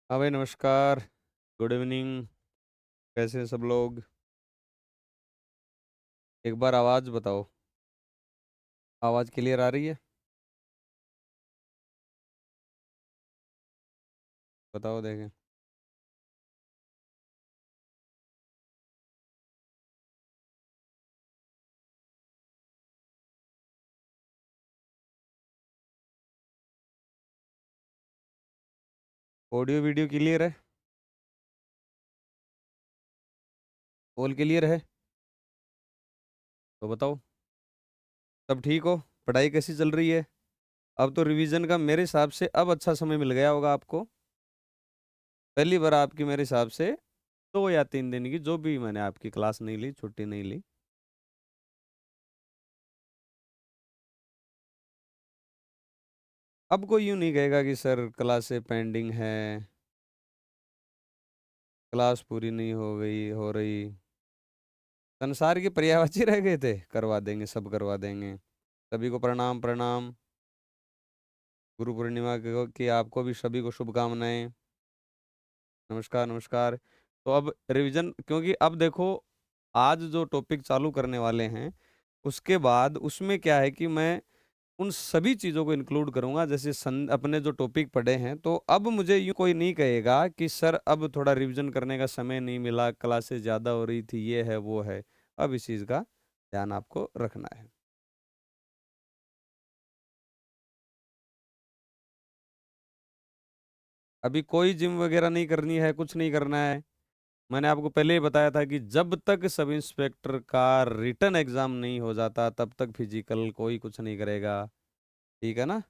हाँ भाई, नमस्कार। Good evening. कैसे हैं सब लोग? एक बार आवाज़ बताओ। आवाज़ क्लियर आ रही है? बताओ देखें। ऑडियो वीडियो क्लियर है? ऑल क्लियर है? तो बताओ। सब ठीक हो? पढ़ाई कैसी चल रही है? अब तो रिवीजन का मेरे हिसाब से अब अच्छा समय मिल गया होगा आपको। पहली बार आपकी मेरे हिसाब से 2 या 3 दिन की जो भी मैंने आपकी क्लास नहीं ली, छुट्टी नहीं ली। अब कोई यूं नहीं कहेगा कि सर क्लासें पेंडिंग है, क्लास पूरी नहीं हो गई हो रही। संसार के पर्यायवाची रह गए थे, करवा देंगे, सब करवा देंगे। सभी को प्रणाम प्रणाम। गुरु पूर्णिमा की आपको भी सभी को शुभकामनाएं। नमस्कार नमस्कार। तो अब रिवीजन, क्योंकि अब देखो, आज जो टॉपिक चालू करने वाले हैं उसके बाद उसमें क्या है कि मैं उन सभी चीज़ों को इंक्लूड करूंगा। जैसे अपने जो टॉपिक पढ़े हैं, तो अब मुझे यूँ कोई नहीं कहेगा कि सर अब थोड़ा रिवीजन करने का समय नहीं मिला, क्लासेस ज़्यादा हो रही थी, ये है वो है। अब इस चीज़ का ध्यान आपको रखना है। अभी कोई जिम वगैरह नहीं करनी है, कुछ नहीं करना है। मैंने आपको पहले ही बताया था कि जब तक सब इंस्पेक्टर का रिटर्न एग्जाम नहीं हो जाता तब तक फिजिकल कोई कुछ नहीं करेगा। ठीक है ना?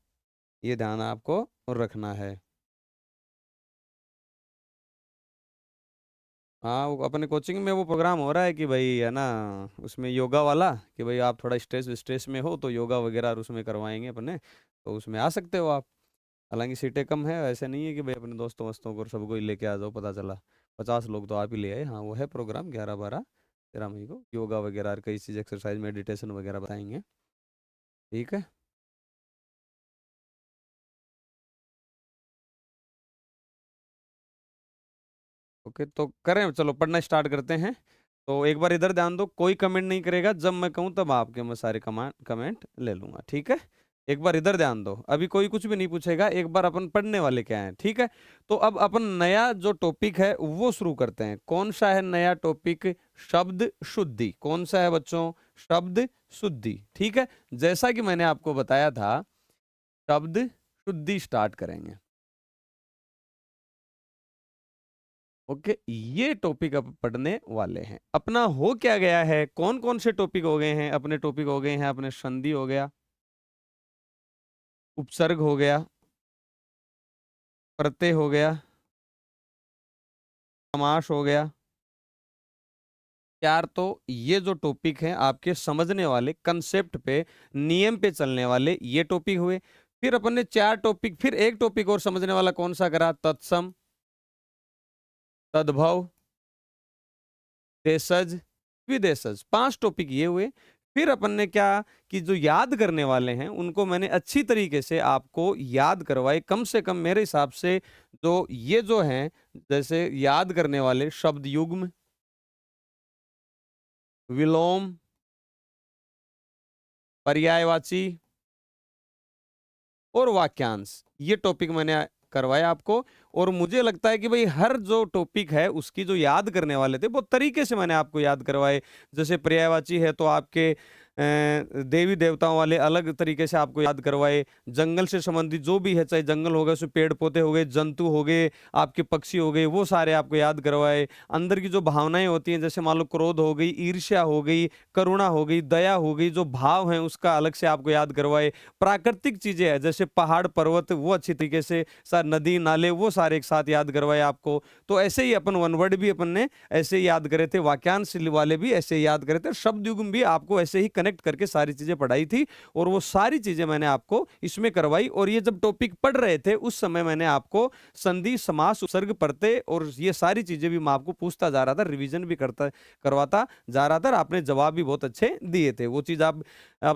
ये ध्यान आपको रखना है। हाँ, वो अपने कोचिंग में वो प्रोग्राम हो रहा है कि भाई, है ना, उसमें योगा वाला, कि भाई आप थोड़ा स्ट्रेस स्ट्रेस में हो तो योगा वगैरह और उसमें करवाएंगे अपने, तो उसमें आ सकते हो आप। हालांकि सीटें कम है, ऐसे नहीं है कि भाई अपने दोस्तों वस्तों को सबको ही लेके आ जाओ। पता चला 50 लोग तो आप ही ले आए। हाँ, वो है प्रोग्राम 11 12 13 मई को, योगा वगैरह और कई चीज़, एक्सरसाइज मेडिटेशन वगैरह बताएंगे। ठीक है। ओके, तो करें, चलो पढ़ना स्टार्ट करते हैं। तो एक बार इधर ध्यान दो, कोई कमेंट नहीं करेगा। जब मैं कहूँ तब आपके मैं सारे कमांड कमेंट ले लूंगा। ठीक है? एक बार इधर ध्यान दो, अभी कोई कुछ भी नहीं पूछेगा। एक बार अपन पढ़ने वाले क्या हैं, ठीक है? तो अब अपन नया जो टॉपिक है वो शुरू करते हैं। कौन सा है नया टॉपिक? शब्द शुद्धि। कौन सा है बच्चों? शब्द शुद्धि। ठीक है। जैसा कि मैंने आपको बताया था, शब्द शुद्धि स्टार्ट करेंगे। ओके, ये टॉपिक अब पढ़ने वाले हैं। अपना हो क्या गया है, कौन कौन से टॉपिक हो गए हैं अपने? टॉपिक हो गए हैं अपने, संधि हो गया, उपसर्ग हो गया, प्रत्यय हो गया, समास हो गया। चार तो ये जो टॉपिक हैं आपके समझने वाले, कंसेप्ट पे, नियम पे चलने वाले, ये टॉपिक हुए। फिर अपन ने 4 टॉपिक, फिर एक टॉपिक और समझने वाला कौन सा करा? तत्सम, तद्भव, देशज, विदेशज। 5 टॉपिक ये हुए। फिर अपन ने क्या कि जो याद करने वाले हैं उनको मैंने अच्छी तरीके से आपको याद करवाए। कम से कम मेरे हिसाब से जो ये जो हैं, जैसे याद करने वाले शब्द युग्म, विलोम, पर्यायवाची और वाक्यांश, ये टॉपिक मैंने करवाया आपको। और मुझे लगता है कि भाई हर जो टॉपिक है उसकी जो याद करने वाले थे वो तरीके से मैंने आपको याद करवाए। जैसे पर्यायवाची है तो आपके देवी देवताओं वाले अलग तरीके से आपको याद करवाए। जंगल से संबंधित जो भी है, चाहे जंगल हो गए, उसमें पेड़ पौधे हो गए, जंतु हो गए, आपके पक्षी हो गए, वो सारे आपको याद करवाए। अंदर की जो भावनाएं होती हैं, जैसे मान लो क्रोध हो गई, ईर्ष्या हो गई, करुणा हो गई, दया हो गई, जो भाव है उसका अलग से आपको याद करवाए। प्राकृतिक चीजें हैं जैसे पहाड़ पर्वत, वो अच्छी तरीके से, नदी नाले, वो सारे एक साथ याद करवाए आपको। तो ऐसे ही अपन वन वर्ड भी अपन ने ऐसे ही याद करे थे, वाक्यांश वाले भी ऐसे ही याद करे थे, शब्द युग्म भी आपको ऐसे ही कनेक्ट करके सारी चीजें पढ़ाई थी। और वो सारी चीजें मैंने आपको इसमें करवाई। और ये जब टॉपिक पढ़ रहे थे उस समय मैंने आपको संधि, समास, उपसर्ग, प्रत्यय और ये सारी चीजें भी मैं आपको पूछता जा रहा था, रिवीजन भी करता करवाता जा रहा था। और आपने जवाब भी बहुत अच्छे दिए थे। वो चीज आप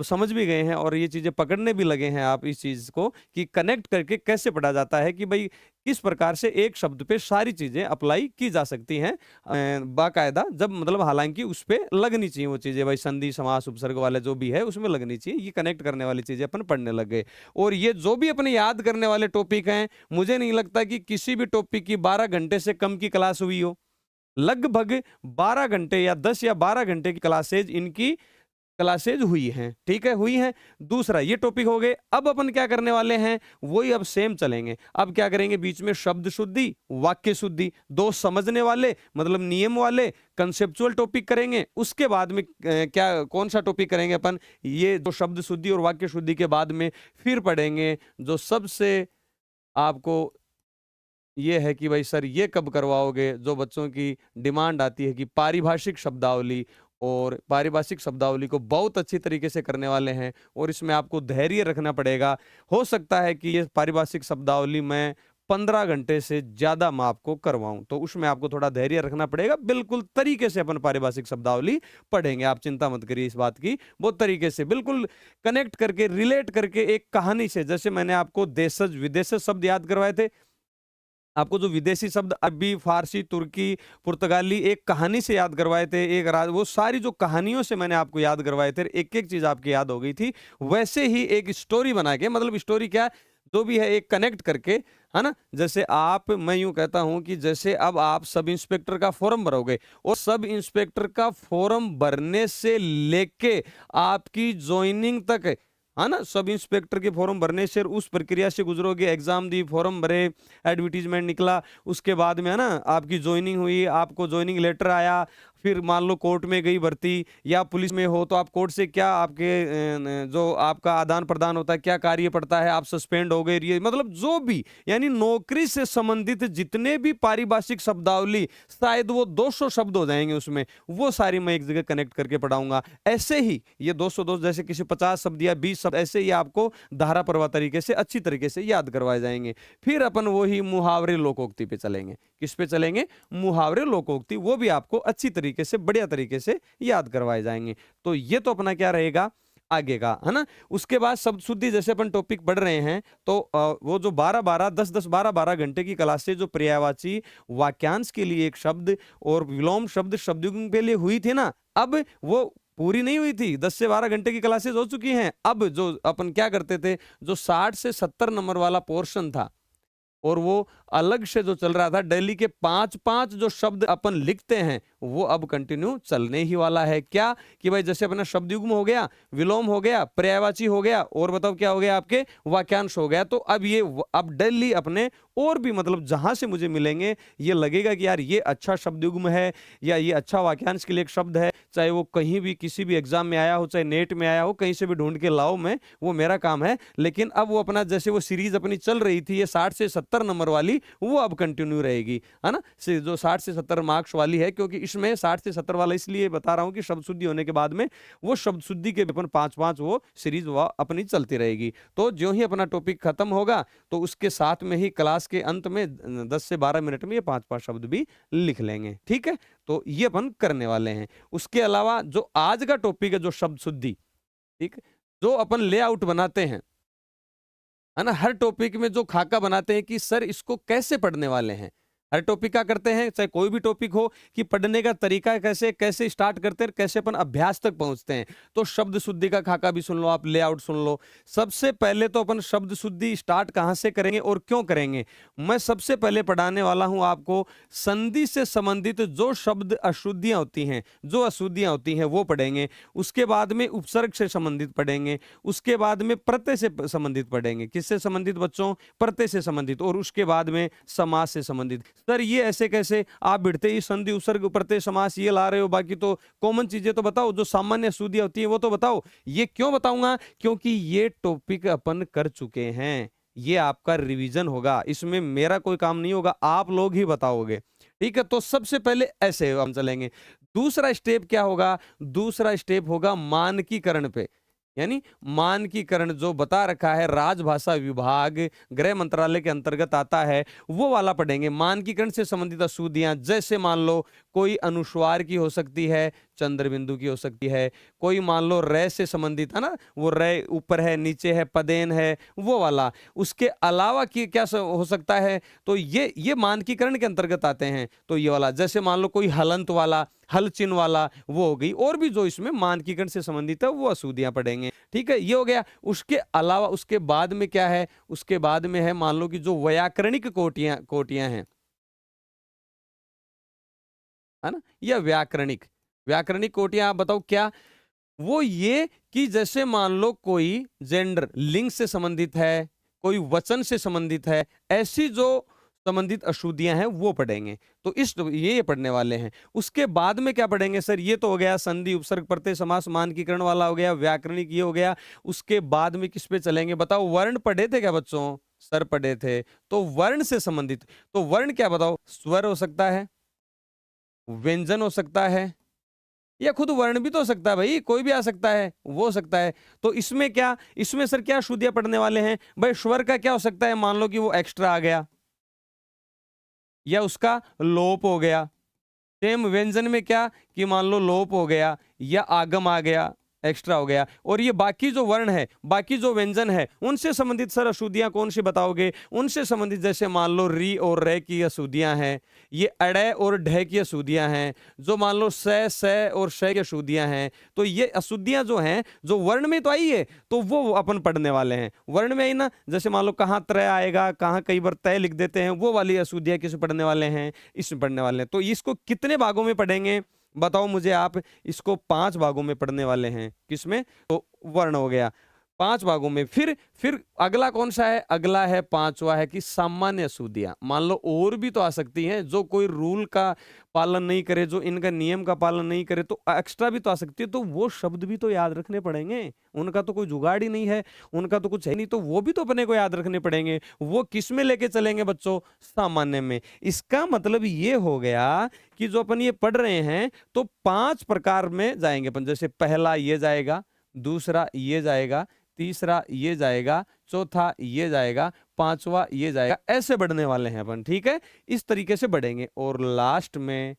समझ भी गए हैं और ये चीजें पकड़ने भी लगे हैं आप इस चीज को, कि कनेक्ट करके कैसे पढ़ा जाता है, कि भाई किस प्रकार से एक शब्द पे सारी चीजें अप्लाई की जा सकती हैं बाकायदा, जब मतलब हालांकि उस पे लगनी चाहिए वो चीजें, भाई संधि समास उपसर्ग वाले जो भी है उसमें लगनी चाहिए, ये कनेक्ट करने वाली चीजें अपन पढ़ने लग गए। और ये जो भी अपने याद करने वाले टॉपिक हैं, मुझे नहीं लगता कि किसी भी टॉपिक की 12 घंटे से कम की क्लास हुई हो। लगभग 12 घंटे या 10 या 12 घंटे की क्लासेज हुई हैं, ठीक है, हुई हैं। दूसरा ये टॉपिक हो गए। अब अपन क्या करने वाले हैं, वही अब सेम चलेंगे। अब क्या करेंगे, बीच में शब्द शुद्धि, वाक्य शुद्धि, दो समझने वाले मतलब नियम वाले कंसेप्चुअल टॉपिक करेंगे। उसके बाद में क्या कौन सा टॉपिक करेंगे अपन, ये जो शब्द शुद्धि और वाक्य शुद्धि के बाद में फिर पढ़ेंगे जो सबसे आपको ये है कि भाई सर ये कब करवाओगे, जो बच्चों की डिमांड आती है कि पारिभाषिक शब्दावली, और पारिभाषिक शब्दावली को बहुत अच्छी तरीके से करने वाले हैं और इसमें आपको धैर्य रखना पड़ेगा। हो सकता है कि ये पारिभाषिक शब्दावली मैं 15 घंटे से ज्यादा मैं आपको करवाऊं, तो उसमें आपको थोड़ा धैर्य रखना पड़ेगा। बिल्कुल तरीके से अपन पारिभाषिक शब्दावली पढ़ेंगे, आप चिंता मत करिए इस बात की। बहुत तरीके से बिल्कुल कनेक्ट करके, रिलेट करके एक कहानी से, जैसे मैंने आपको देशज विदेशज शब्द याद करवाए थे, आपको जो विदेशी शब्द अरबी, फारसी, तुर्की, पुर्तगाली एक कहानी से याद करवाए थे, एक राज, वो सारी जो कहानियों से मैंने आपको याद करवाए थे, एक एक चीज आपकी याद हो गई थी। वैसे ही एक स्टोरी बना के, मतलब स्टोरी क्या जो भी है एक कनेक्ट करके, है ना। जैसे आप, मैं यूं कहता हूं कि जैसे अब आप सब इंस्पेक्टर का फॉर्म भरोगे, और सब इंस्पेक्टर का फॉर्म भरने से लेके आपकी ज्वाइनिंग तक, है ना, सब इंस्पेक्टर के फॉर्म भरने से उस प्रक्रिया से गुजरोगे, एग्जाम दी, फॉर्म भरे, एडवर्टीजमेंट निकला, उसके बाद में है ना आपकी ज्वाइनिंग हुई, आपको ज्वाइनिंग लेटर आया, फिर मान लो कोर्ट में गई भर्ती, या पुलिस में हो तो आप कोर्ट से क्या आपके जो आपका आदान प्रदान होता है, क्या कार्य पड़ता है, आप सस्पेंड हो गए, ये मतलब जो भी, यानी नौकरी से संबंधित जितने भी पारिभाषिक शब्दावली, शायद वो 200 शब्द हो जाएंगे उसमें, वो सारी मैं एक जगह कनेक्ट करके पढ़ाऊंगा। ऐसे ही ये 200 जैसे किसी 50 शब्द या 20 शब्द, ऐसे ही आपको धारा प्रवाह तरीके से अच्छी तरीके से याद करवाए जाएंगे। फिर अपन वही मुहावरे लोकोक्ति पे चलेंगे। किस पे चलेंगे, मुहावरे लोकोक्ति, वो भी आपको अच्छी तरीके से, बढ़िया तरीके से याद करवाए जाएंगे। तो ये तो अपना क्या रहेगा आगे का, है ना। उसके बाद शब्द शुद्धि, जैसे अपन टॉपिक पढ़ रहे हैं, तो वो जो 12-12 10-10 12-12 घंटे की क्लास से जो पर्यायवाची वाक्यांश के लिए एक शब्द और विलोम शब्द शब्दयुग्म के लिए हुई थी ना, अब वो पूरी नहीं हुई थी। 10 से 12 घंटे की क्लासेस हो चुकी हैं। अब जो अपन क्या करते थे, जो 60 से 70 नंबर वाला पोर्शन था, और वो अलग से जो चल रहा था, डेली के 5-5 जो शब्द अपन लिखते हैं, वो अब कंटिन्यू चलने ही वाला है। क्या कि भाई जैसे अपना शब्द युग्म हो गया, विलोम हो गया, पर्यायवाची हो गया, और बताओ क्या हो गया, आपके वाक्यांश हो गया। तो अब ये अब डेली अपने और भी मतलब जहां से मुझे मिलेंगे, ये लगेगा कि यार ये अच्छा शब्द युग्म है, या ये अच्छा वाक्यांश के लिए एक शब्द है, चाहे वो कहीं भी किसी भी एग्जाम में आया हो, चाहे नेट में आया हो, कहीं से भी ढूंढ के लाओ, मैं वो मेरा काम है। लेकिन अब वो अपना जैसे वो सीरीज अपनी चल रही थी, ये 60 से 70 नंबर वाली, वो अब कंटिन्यू रहेगी, है ना, जो 60 से 70 मार्क्स वाली है। क्योंकि इसमें 60 से 70 वाला इसलिए बता रहा हूं कि शब्द शुद्धि होने के बाद में वो शब्द शुद्धि के अपन 5-5 वो सीरीज वो अपनी चलती रहेगी। तो जो ही अपना टॉपिक खत्म होगा, तो उसके साथ में ही क्लास के अंत में 10 से 12 मिनट में ये 5-5 शब्द भी लिख लेंगे, ठीक है। तो ये अपन करने वाले हैं। उसके अलावा जो आज का टॉपिक है, जो शब्द शुद्धि, ठीक, जो अपन लेआउट बनाते हैं, है ना, हर टॉपिक में जो खाका बनाते हैं कि सर इसको कैसे पढ़ने वाले हैं, हर टॉपिक का करते हैं, चाहे कोई भी टॉपिक हो, कि पढ़ने का तरीका कैसे कैसे स्टार्ट करते हैं, कैसे अपन अभ्यास तक पहुंचते हैं। तो शब्द शुद्धि का खाका भी सुन लो, आप लेआउट सुन लो। सबसे पहले तो अपन शब्द शुद्धि स्टार्ट कहां से करेंगे और क्यों करेंगे। मैं सबसे पहले पढ़ाने वाला हूं आपको संधि से संबंधित जो शब्द अशुद्धियां होती हैं, जो अशुद्धियां होती हैं, वो पढ़ेंगे। उसके बाद में उपसर्ग से संबंधित पढ़ेंगे। उसके बाद में प्रत्यय से संबंधित पढ़ेंगे। किससे संबंधित बच्चों, प्रत्यय से संबंधित। और उसके बाद में समास से संबंधित। सर ये ऐसे कैसे, आप बिड़ते ही संधि उपसर्ग प्रत्यय समास ये ला रहे हो, बाकी तो कॉमन चीजें तो बताओ, जो सामान्य अशुद्धियां होती है वो तो बताओ। ये क्यों बताऊंगा, क्योंकि ये टॉपिक अपन कर चुके हैं, ये आपका रिवीजन होगा, इसमें मेरा कोई काम नहीं होगा, आप लोग ही बताओगे, ठीक है। तो सबसे पहले ऐसे हम चलेंगे। दूसरा स्टेप क्या होगा, दूसरा स्टेप होगा मानकीकरण पे, यानी मानकीकरण जो बता रखा है, राजभाषा विभाग गृह मंत्रालय के अंतर्गत आता है, वो वाला पढ़ेंगे। मानकीकरण से संबंधित अशुद्धियां, जैसे मान लो कोई अनुस्वार की हो सकती है, चंद्र बिंदु की हो सकती है, कोई मान लो रे से संबंधित है ना, वो रे ऊपर है नीचे है पदेन है वो वाला। उसके अलावा की क्या हो सकता है, तो ये मानकीकरण के अंतर्गत आते हैं। तो ये वाला जैसे मान लो कोई हलंत वाला, हल चिन्ह वाला, वो हो गई। और भी जो इसमें मानकीकरण से संबंधित है वो अशुद्धियां पढ़ेंगे। ठीक है, ये हो गया। उसके अलावा उसके बाद में क्या है, उसके बाद में है मान लो कि जो व्याकरणिक कोटियां हैं, है ना, या व्याकरणिक व्याकरणिक कोटियां, आप बताओ क्या। वो ये कि जैसे मान लो कोई जेंडर लिंग से संबंधित है, कोई वचन से संबंधित है, ऐसी जो संबंधित अशुद्धियां हैं वो पढ़ेंगे। तो इस ये पढ़ने वाले हैं। उसके बाद में क्या पढ़ेंगे सर, ये तो हो गया संधि उपसर्ग प्रत्यय समास मानकीकरण वाला हो गया, व्याकरणिक ये हो गया। उसके बाद में किस पे चलेंगे बताओ, वर्ण पढ़े थे क्या बच्चों, सर पढ़े थे। तो वर्ण से संबंधित, तो वर्ण क्या बताओ, स्वर हो सकता है, व्यंजन हो सकता है, या खुद वर्ण भी तो हो सकता है भाई, कोई भी आ सकता है, वो हो सकता है। तो इसमें क्या, इसमें सर क्या शुद्धियां पढ़ने वाले हैं भाई, स्वर का क्या हो सकता है, मान लो कि वो एक्स्ट्रा आ गया या उसका लोप हो गया। सेम व्यंजन में क्या कि मान लो लोप हो गया या आगम आ गया, एक्स्ट्रा हो गया। और ये बाकी जो वर्ण है, बाकी जो व्यंजन है, उनसे संबंधित सर अशुद्धियां कौन सी बताओगे, उनसे संबंधित जैसे मान लो री और रे की अशुद्धियां हैं, ये अड़े और ढे की अशुद्धियां हैं, जो मान लो से और शय की अशुद्धियां हैं। तो ये अशुद्धियां जो हैं, जो वर्ण में तो आई है, तो वो अपन पढ़ने वाले हैं। वर्ण में आई ना, जैसे मान लो कहाँ त्रय आएगा, कहाँ कई बार तय लिख देते हैं, वो वाली अशुद्धियां किस पढ़ने वाले हैं, इसमें पढ़ने वाले हैं। तो इसको कितने भागों में पढ़ेंगे बताओ मुझे आप, इसको 5 भागों में पढ़ने वाले हैं। किसमें, तो वर्ण हो गया 5 भागों में। फिर अगला कौन सा है, अगला है पांचवा है कि सामान्य अशुद्धियां। मान लो और भी तो आ सकती हैं, जो कोई रूल का पालन नहीं करे, जो इनका नियम का पालन नहीं करे, तो एक्स्ट्रा भी तो आ सकती है। तो वो शब्द भी तो याद रखने पड़ेंगे, उनका तो कोई जुगाड़ ही नहीं है, उनका तो कुछ है नहीं, तो वो भी तो अपने को याद रखने पड़ेंगे। वो किस में लेके चलेंगे बच्चों, सामान्य में। इसका मतलब ये हो गया कि जो अपन ये पढ़ रहे हैं, तो 5 प्रकार में जाएंगे अपन। जैसे पहला ये जाएगा, दूसरा ये जाएगा, तीसरा ये जाएगा, चौथा ये जाएगा, पांचवा ये जाएगा, ऐसे बढ़ने वाले हैं अपन। ठीक है, इस तरीके से बढ़ेंगे। और लास्ट में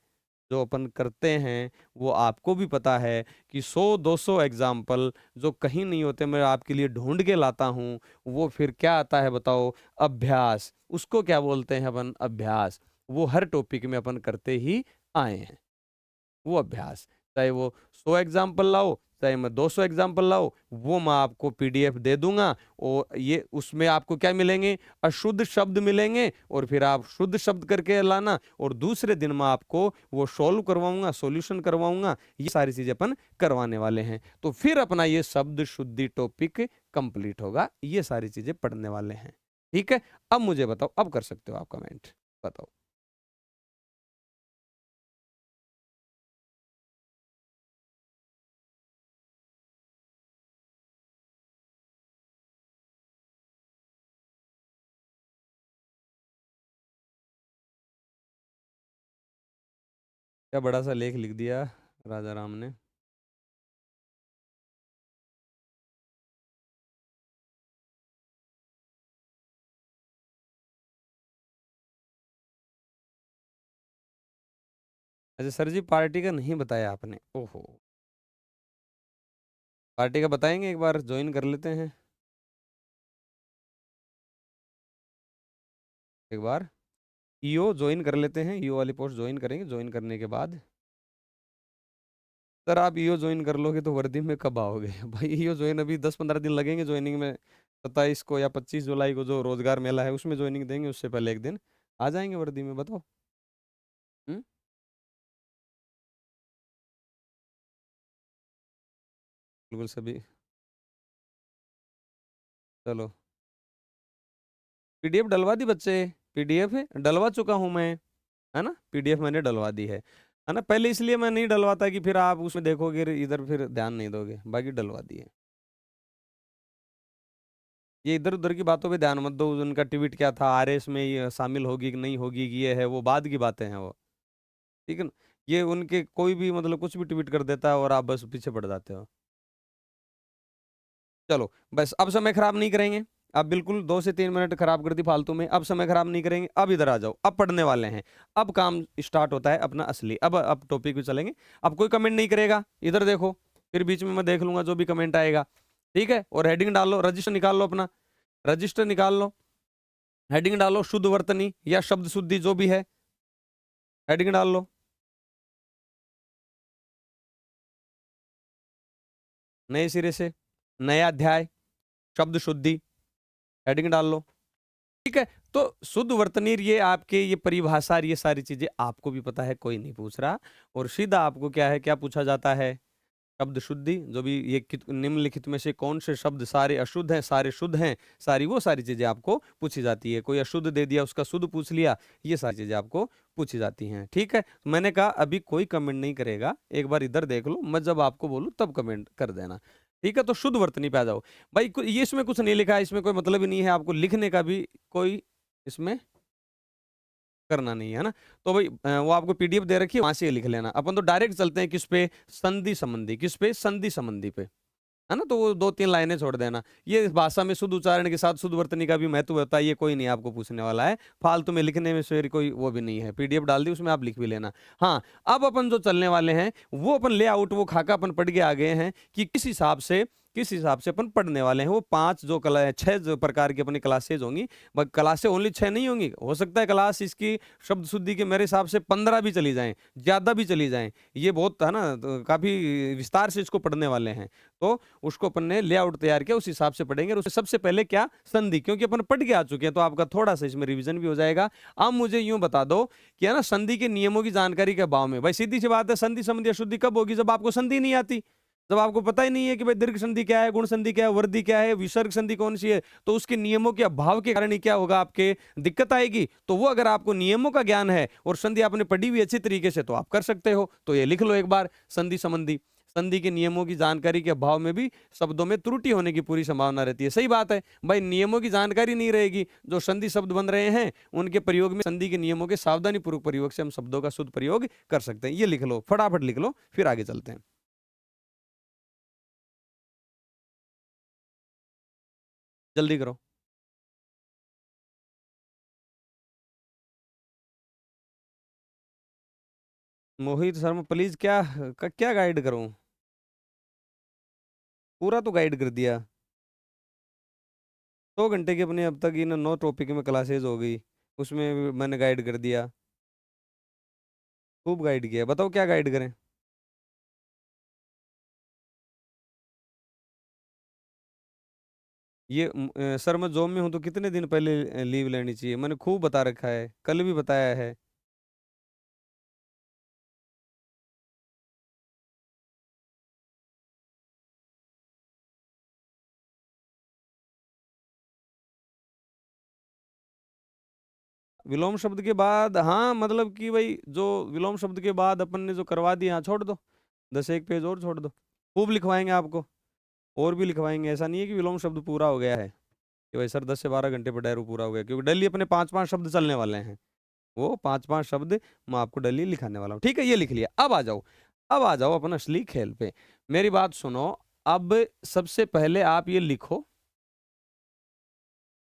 जो अपन करते हैं, वो आपको भी पता है कि 100-200 एग्जाम्पल जो कहीं नहीं होते, मैं आपके लिए ढूंढ के लाता हूं। वो फिर क्या आता है बताओ, अभ्यास। उसको क्या बोलते हैं अपन, अभ्यास। वो हर टॉपिक में अपन करते ही आए हैं, वो अभ्यास। चाहे वो 100 एग्जाम्पल लाओ, चाहे मैं 200 एग्जाम्पल लाओ, वो मैं आपको पीडीएफ दे दूंगा। और ये उसमें आपको क्या मिलेंगे, अशुद्ध शब्द मिलेंगे, और फिर आप शुद्ध शब्द करके लाना। और दूसरे दिन मैं आपको वो सॉल्व करवाऊंगा, सॉल्यूशन करवाऊंगा। ये सारी चीजें अपन करवाने वाले हैं। तो फिर अपना ये शब्द शुद्धि टॉपिक कंप्लीट होगा। ये सारी चीजें पढ़ने वाले हैं। ठीक है, अब मुझे बताओ, अब कर सकते हो आप कमेंट, बताओ। क्या बड़ा सा लेख लिख दिया राजा राम ने। अच्छा सर जी, पार्टी का नहीं बताया आपने, ओहो। पार्टी का बताएंगे, एक बार ज्वाइन कर लेते हैं एक बार। ईओ ज्वाइन कर लेते हैं, ईओ वाली पोस्ट ज्वाइन करेंगे। ज्वाइन करने के बाद सर आप ईओ ज्वाइन कर लोगे तो वर्दी में कब आओगे भाई, ईओ ज्वाइन अभी 10-15 दिन लगेंगे ज्वाइनिंग में। 27 को या 25 जुलाई को जो रोजगार मेला है उसमें ज्वाइनिंग देंगे, उससे पहले एक दिन आ जाएंगे वर्दी में, बताओ। हम्म, बिल्कुल सभी। चलो, पीडीएफ डलवा दी बच्चे, पीडीएफ डलवा चुका हूं मैं, है ना, पीडीएफ मैंने डलवा दी है ना। पहले इसलिए मैं नहीं डलवाता कि फिर आप उसमें देखोगे इधर फिर ध्यान नहीं दोगे, बाकी डलवा दी है। ये इधर उधर की बातों पे ध्यान मत दो, उनका ट्वीट क्या था, आरएस में ये शामिल होगी कि नहीं होगी, कि ये है वो बाद की बातें हैं वो। ठीक है ना, ये उनके कोई भी मतलब कुछ भी ट्वीट कर देता है और आप बस पीछे पड़ जाते हो। चलो बस, अब समय खराब नहीं करेंगे। अब बिल्कुल 2 से 3 मिनट खराब कर दी फालतू में, अब समय खराब नहीं करेंगे, अब इधर आ जाओ, अब पढ़ने वाले हैं, अब काम स्टार्ट होता है अपना असली। अब टॉपिक पे चलेंगे। अब कोई कमेंट नहीं करेगा, इधर देखो, फिर बीच में मैं देख लूंगा जो भी कमेंट आएगा, ठीक है। और हेडिंग डाल लो, रजिस्टर निकाल लो अपना, रजिस्टर निकाल लो, हेडिंग डालो शुद्ध वर्तनी या शब्द शुद्धि जो भी है, हेडिंग डाल लो, नए सिरे से नया अध्याय शब्द शुद्धि, हेडिंग डाल लो, ठीक है। तो शुद्ध वर्तनीर ये आपके ये परिभाषा और ये सारी चीजें आपको भी पता है, कोई नहीं पूछ रहा। और सीधा आपको क्या है, क्या पूछा जाता है, शब्द शुद्धि, जो भी ये निम्नलिखित में से कौन से शब्द सारे अशुद्ध हैं, सारे शुद्ध हैं, सारी वो सारी चीजें आपको पूछी जाती है। कोई अशुद्ध दे दिया, उसका शुद्ध पूछ लिया, ये सारी चीजें आपको पूछी जाती हैं, ठीक है। मैंने कहा अभी कोई कमेंट नहीं करेगा, एक बार इधर देख लो, मैं जब आपको बोलूं तब कमेंट कर देना, ठीक है। तो शुद्ध वर्तनी पे आ जाओ भाई। ये इसमें कुछ नहीं लिखा है, इसमें कोई मतलब ही नहीं है, आपको लिखने का भी कोई इसमें करना नहीं है ना। तो भाई वो आपको पीडीएफ दे रखी है, वहां से लिख लेना। अपन तो डायरेक्ट चलते हैं किस पे, संधि संबंधी, किस पे, संधि संबंधी पे, है ना। तो वो 2-3 लाइनें छोड़ देना। ये भाषा में शुद्ध उच्चारण के साथ शुद्ध वर्तनी का भी महत्व होता है, ये कोई नहीं आपको पूछने वाला है। फालतू में लिखने में फिर कोई वो भी नहीं है, पीडीएफ डाल दी, उसमें आप लिख भी लेना। हाँ, अब अपन जो चलने वाले हैं वो अपन लेआउट वो खाका अपन पढ़ के आ गए हैं कि किस हिसाब से अपन पढ़ने वाले हैं। वो 5 जो कला 6 जो प्रकार की अपनी क्लासेज होंगी, क्लासें ओनली 6 नहीं होंगी, हो सकता है क्लास इसकी शब्द शुद्धि के मेरे हिसाब से 15 भी चली जाएं, ज्यादा भी चली जाएं। ये बहुत है ना, तो काफी विस्तार से इसको पढ़ने वाले हैं। तो उसको अपन ने लेआउट तैयार किया, उस हिसाब से पढ़ेंगे। और उससे सबसे पहले क्या, संधि, क्योंकि अपन पढ़ के आ चुके हैं तो आपका थोड़ा सा इसमें रिवीजन भी हो जाएगा। अब मुझे यूं बता दो कि है ना, संधि के नियमों की जानकारी के अभाव में, भाई सीधी सी बात है, संधि संबंधी अशुद्धि कब होगी, जब आपको संधि नहीं आती, जब आपको पता ही नहीं है कि भाई दीर्घ संधि क्या है, गुण संधि क्या है, वर्धि क्या है, विसर्ग संधि कौन सी है। तो उसके नियमों के अभाव के कारण ही क्या होगा, आपके दिक्कत आएगी। तो वो अगर आपको नियमों का ज्ञान है और संधि आपने पढ़ी हुई अच्छी तरीके से, तो आप कर सकते हो। तो ये लिख लो एक बार, संधि संबंधी, संधि के नियमों की जानकारी के अभाव में भी शब्दों में त्रुटि होने की पूरी संभावना रहती है। सही बात है भाई, नियमों की जानकारी नहीं रहेगी, जो संधि शब्द बन रहे हैं उनके प्रयोग में संधि के नियमों के सावधानी पूर्वक प्रयोग से हम शब्दों का शुद्ध प्रयोग कर सकते हैं। ये लिख लो, फटाफट लिख लो, फिर आगे चलते हैं। जल्दी करो। मोहित शर्मा प्लीज, क्या गाइड करूं, पूरा तो गाइड कर दिया। 2 घंटे की अपनी अब तक इन 9 टॉपिक में क्लासेज हो गई, उसमें भी मैंने गाइड कर दिया, खूब गाइड किया। बताओ क्या गाइड करें। सर मैं जॉब में हूँ तो कितने दिन पहले लीव लेनी चाहिए, मैंने खूब बता रखा है, कल भी बताया है। विलोम शब्द के बाद, हाँ मतलब कि भाई जो विलोम शब्द के बाद अपन ने जो करवा दिया, हाँ छोड़ दो, 10 एक पेज और छोड़ दो, खूब लिखवाएंगे आपको, और भी लिखवाएंगे। ऐसा नहीं है कि विलोम शब्द पूरा हो गया है कि भाई सर 10 से 12 घंटे पर डायरो पूरा हो गया, क्योंकि डेली अपने 5-5 शब्द चलने वाले हैं। वो 5-5 शब्द मैं आपको डेली लिखाने वाला हूँ, ठीक है। ये लिख लिया, अब आ जाओ अपन असली खेल पे। मेरी बात सुनो, अब सबसे पहले आप ये लिखो,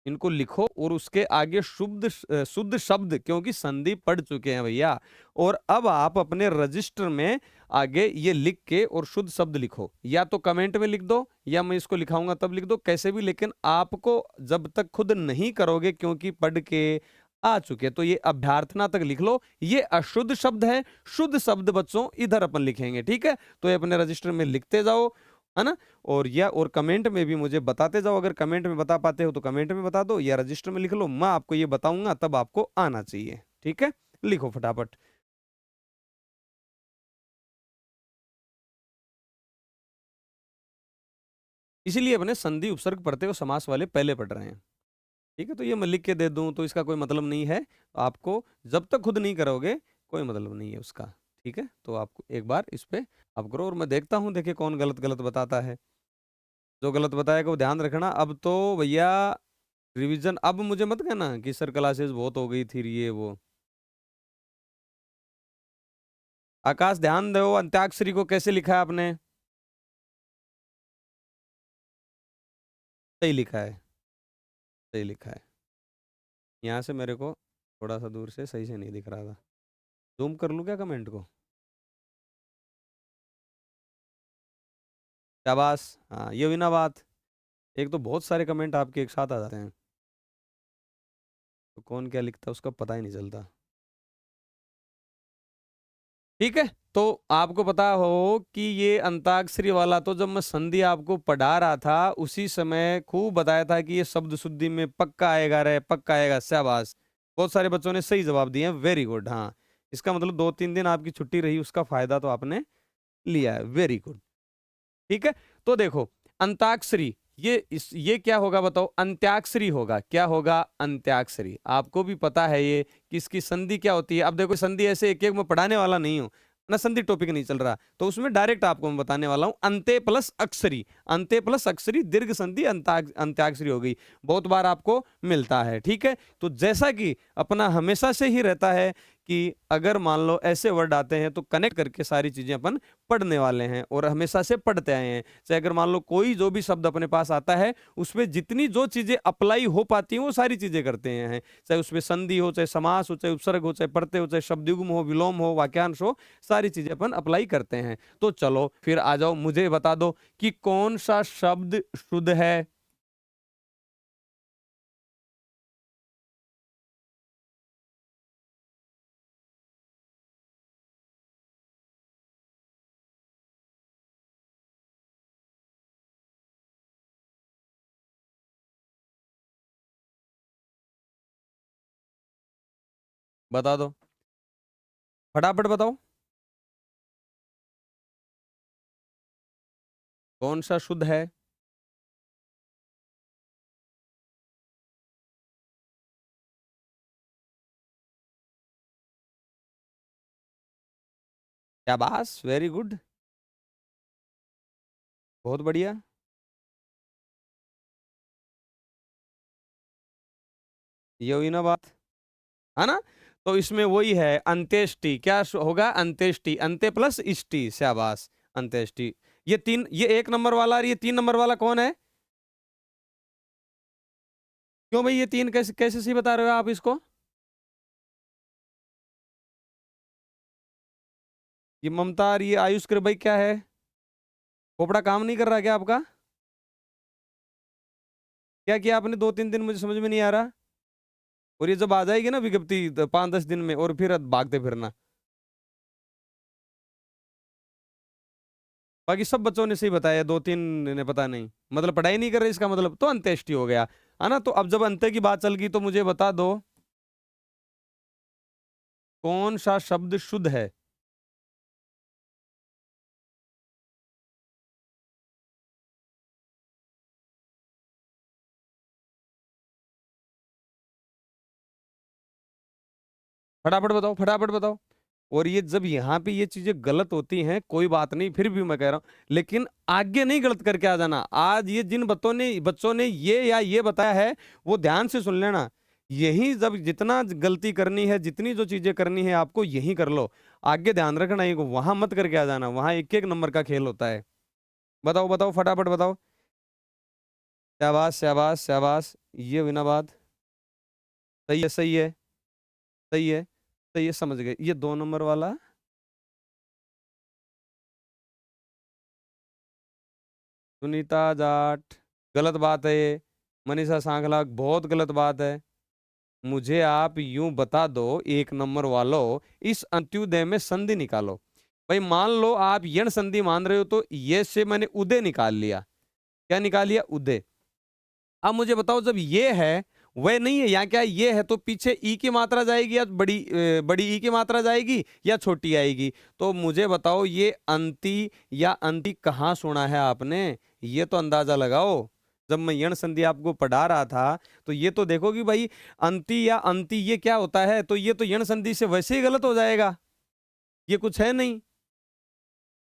इनको लिखो, और उसके आगे शुद्ध शब्द, क्योंकि संधि पढ़ चुके हैं भैया। और अब आप अपने रजिस्टर में आगे ये लिख के और शुद्ध शब्द लिखो, या तो कमेंट में लिख दो या मैं इसको लिखाऊंगा तब लिख दो, कैसे भी। लेकिन आपको जब तक खुद नहीं करोगे, क्योंकि पढ़ के आ चुके, तो ये अभ्यर्थना तक लिख लो। ये अशुद्ध शब्द है, शुद्ध शब्द बच्चों इधर अपन लिखेंगे, ठीक है। तो ये अपने रजिस्टर में लिखते जाओ, है ना। और कमेंट में भी मुझे बताते जाओ, अगर कमेंट में बता पाते हो तो कमेंट में बता दो, या रजिस्टर में लिख लो, मैं आपको ये बताऊंगा तब आपको आना चाहिए, ठीक है। लिखो फटाफट। इसीलिए अपने संधि उपसर्ग पढ़ते हो, समास वाले पहले पढ़ रहे हैं, ठीक है। तो ये मैं लिख के दे दूं तो इसका कोई मतलब नहीं है, आपको जब तक खुद नहीं करोगे कोई मतलब नहीं है उसका, ठीक है। तो आपको एक बार इस पे आप करो, और मैं देखता हूँ, देखिए कौन गलत गलत बताता है। जो गलत बताएगा वो ध्यान रखना। अब तो भैया रिवीजन, अब मुझे मत कहना कि सर क्लासेस बहुत हो गई थी ये वो। आकाश ध्यान दो, अंत्याक्षरी को कैसे लिखा है आपने, सही लिखा है। सही लिखा है। यहाँ से मेरे को थोड़ा सा दूर से सही से नहीं दिख रहा था। जूम कर लूँ क्या कमेंट को? शाबाश। हाँ, ये हुई ना बात। एक तो बहुत सारे कमेंट आपके एक साथ आ जाते हैं, तो कौन क्या लिखता है उसका पता ही नहीं चलता। ठीक है, तो आपको पता हो कि ये अंताक्षरी वाला तो जब मैं संधि आपको पढ़ा रहा था उसी समय खूब बताया था कि ये शब्द शुद्धि में पक्का आएगा रे, पक्का आएगा। शाबाश, बहुत सारे बच्चों ने सही जवाब दिए हैं, वेरी गुड। हाँ, इसका मतलब 2-3 दिन आपकी छुट्टी रही, उसका फायदा तो आपने लिया है, वेरी गुड। ठीक है, तो देखो अंताक्षरी, ये क्या होगा बताओ? अंत्याक्षरी होगा। क्या होगा? अंत्याक्षरी। आपको भी पता है ये कि इसकी संधि क्या होती है। अब देखो संधि ऐसे एक एक में पढ़ाने वाला नहीं हूं ना, संधि टॉपिक नहीं चल रहा, तो उसमें डायरेक्ट आपको मैं बताने वाला हूं। अंत्य प्लस अक्षरी, अंत्य प्लस अक्षरी दीर्घ संधि अंत्याक्षरी हो गई। बहुत बार आपको मिलता है। ठीक है, तो जैसा कि अपना हमेशा से ही रहता है कि अगर मान लो ऐसे वर्ड आते हैं तो कनेक्ट करके सारी चीजें अपन पढ़ने वाले हैं और हमेशा से पढ़ते आए हैं। चाहे अगर मान लो कोई जो भी शब्द अपने पास आता है उसमें जितनी जो चीजें अप्लाई हो पाती हैं वो सारी चीजें करते हैं। चाहे उसमें संधि हो, चाहे समास हो, चाहे उपसर्ग हो, चाहे प्रत्यय हो, चाहे शब्दयुग्म हो, विलोम हो, वाक्यांश हो, सारी चीजें अपन अप्लाई करते हैं। तो चलो फिर आ जाओ, मुझे बता दो कि कौन सा शब्द शुद्ध है। बता दो, फटाफट बताओ, कौन सा शुद्ध है? शाबाश, वेरी गुड, बहुत बढ़िया। ये हुई ना बात, है ना? तो इसमें वही है अंत्येष्टि। क्या होगा? अंत्येष्टि, अंत्य प्लस इष्टि। शाबाश, अंत्येष्टि। ये तीन, ये 1 नंबर वाला और ये 3 नंबर वाला कौन है? क्यों भाई, ये तीन कैसे कैसे सही बता रहे हो आप इसको? ये ममता और ये आयुष कर भाई क्या है? खोपड़ा काम नहीं कर रहा क्या आपका? क्या किया आपने 2-3 दिन, मुझे समझ में नहीं आ रहा। और ये जब आ जाएगी ना विज्ञप्ति 5-10 दिन में, और फिर भागते फिरना। बाकी सब बच्चों ने सही बताया, 2-3 ने पता नहीं, मतलब पढ़ाई नहीं कर रहे, इसका मतलब तो अंत्येष्टि हो गया, है ना? तो अब जब अंत्य की बात चल गई तो मुझे बता दो कौन सा शब्द शुद्ध है। फटाफट बताओ, फटाफट बताओ। और ये जब यहाँ पे ये चीजें गलत होती हैं कोई बात नहीं, फिर भी मैं कह रहा हूँ, लेकिन आगे नहीं गलत करके आ जाना। आज ये जिन बच्चों ने ये या ये बताया है वो ध्यान से सुन लेना। यही जब जितना गलती करनी है, जितनी जो चीजें करनी है आपको यही कर लो। आगे ध्यान रखना, ये वहां मत करके आ जाना, वहां 1-1 नंबर का खेल होता है। बताओ बताओ, फटाफट बताओ। शाबाश शाबाश शाबाश, ये बिना बात। सही है, सही है, सही है, सही है, समझ गए। ये 2 नंबर वाला सुनीता जाट, गलत बात है ये। मनीषा सांगला, बहुत गलत बात है। मुझे आप यूं बता दो, 1 नंबर वालों, इस अंत्योदय में संधि निकालो। भाई मान लो आप यण संधि मान रहे हो तो ये से मैंने उदय निकाल लिया। क्या निकाल लिया? उदय। अब मुझे बताओ, जब ये है वह नहीं है, यहाँ क्या है? ये है तो पीछे ई की मात्रा जाएगी या बड़ी ई की मात्रा जाएगी या छोटी आएगी? तो मुझे बताओ ये अंति या अंति कहाँ सुना है आपने? ये तो अंदाजा लगाओ। जब मैं यण संधि आपको पढ़ा रहा था तो ये तो देखो कि भाई अंति या अंति ये क्या होता है, तो ये तो यण संधि से वैसे ही गलत हो जाएगा, ये कुछ है नहीं।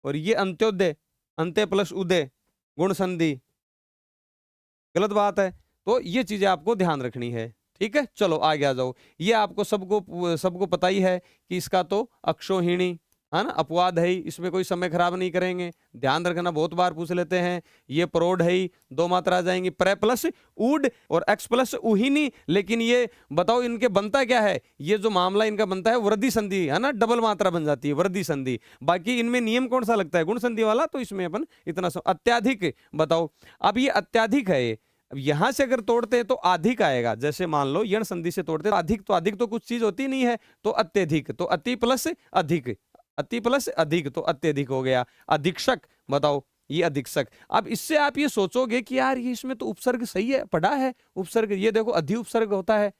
और ये अंत्योदय, अंत्य प्लस उदय, गुण संधि, गलत बात है। तो ये चीजें आपको ध्यान रखनी है। ठीक है, चलो आगे आ जाओ। ये आपको सबको सबको पता ही है कि इसका तो अक्षोहिणी, है ना, अपवाद है ही, इसमें कोई समय खराब नहीं करेंगे, ध्यान रखना, बहुत बार पूछ लेते हैं। ये प्रौढ़ है ही, दो मात्रा आ जाएंगी, प्र प्लस उड और एक्स प्लस उहिनी। लेकिन ये बताओ इनके बनता क्या है, ये जो मामला इनका बनता है वृद्धि संधि, है ना, डबल मात्रा बन जाती है वृद्धि संधि। बाकी इनमें नियम कौन सा लगता है, गुण संधि वाला, तो इसमें अपन इतना अत्याधिक। बताओ अब ये अत्याधिक है ये, अब यहां से अगर तोड़ते हैं तो अधिक आएगा, जैसे मान लो यण संधि से तोड़ते हैं तो अधिक तो कुछ चीज होती नहीं है, तो अत्यधिक, तो अति प्लस अधिक, अति प्लस अधिक तो अत्यधिक हो गया। अधीक्षक, बताओ ये अधीक्षक। अब इससे आप ये सोचोगे कि यार ये इसमें तो उपसर्ग सही है, पढ़ा है उपसर्ग, ये देखो अधि उपसर्ग होता है,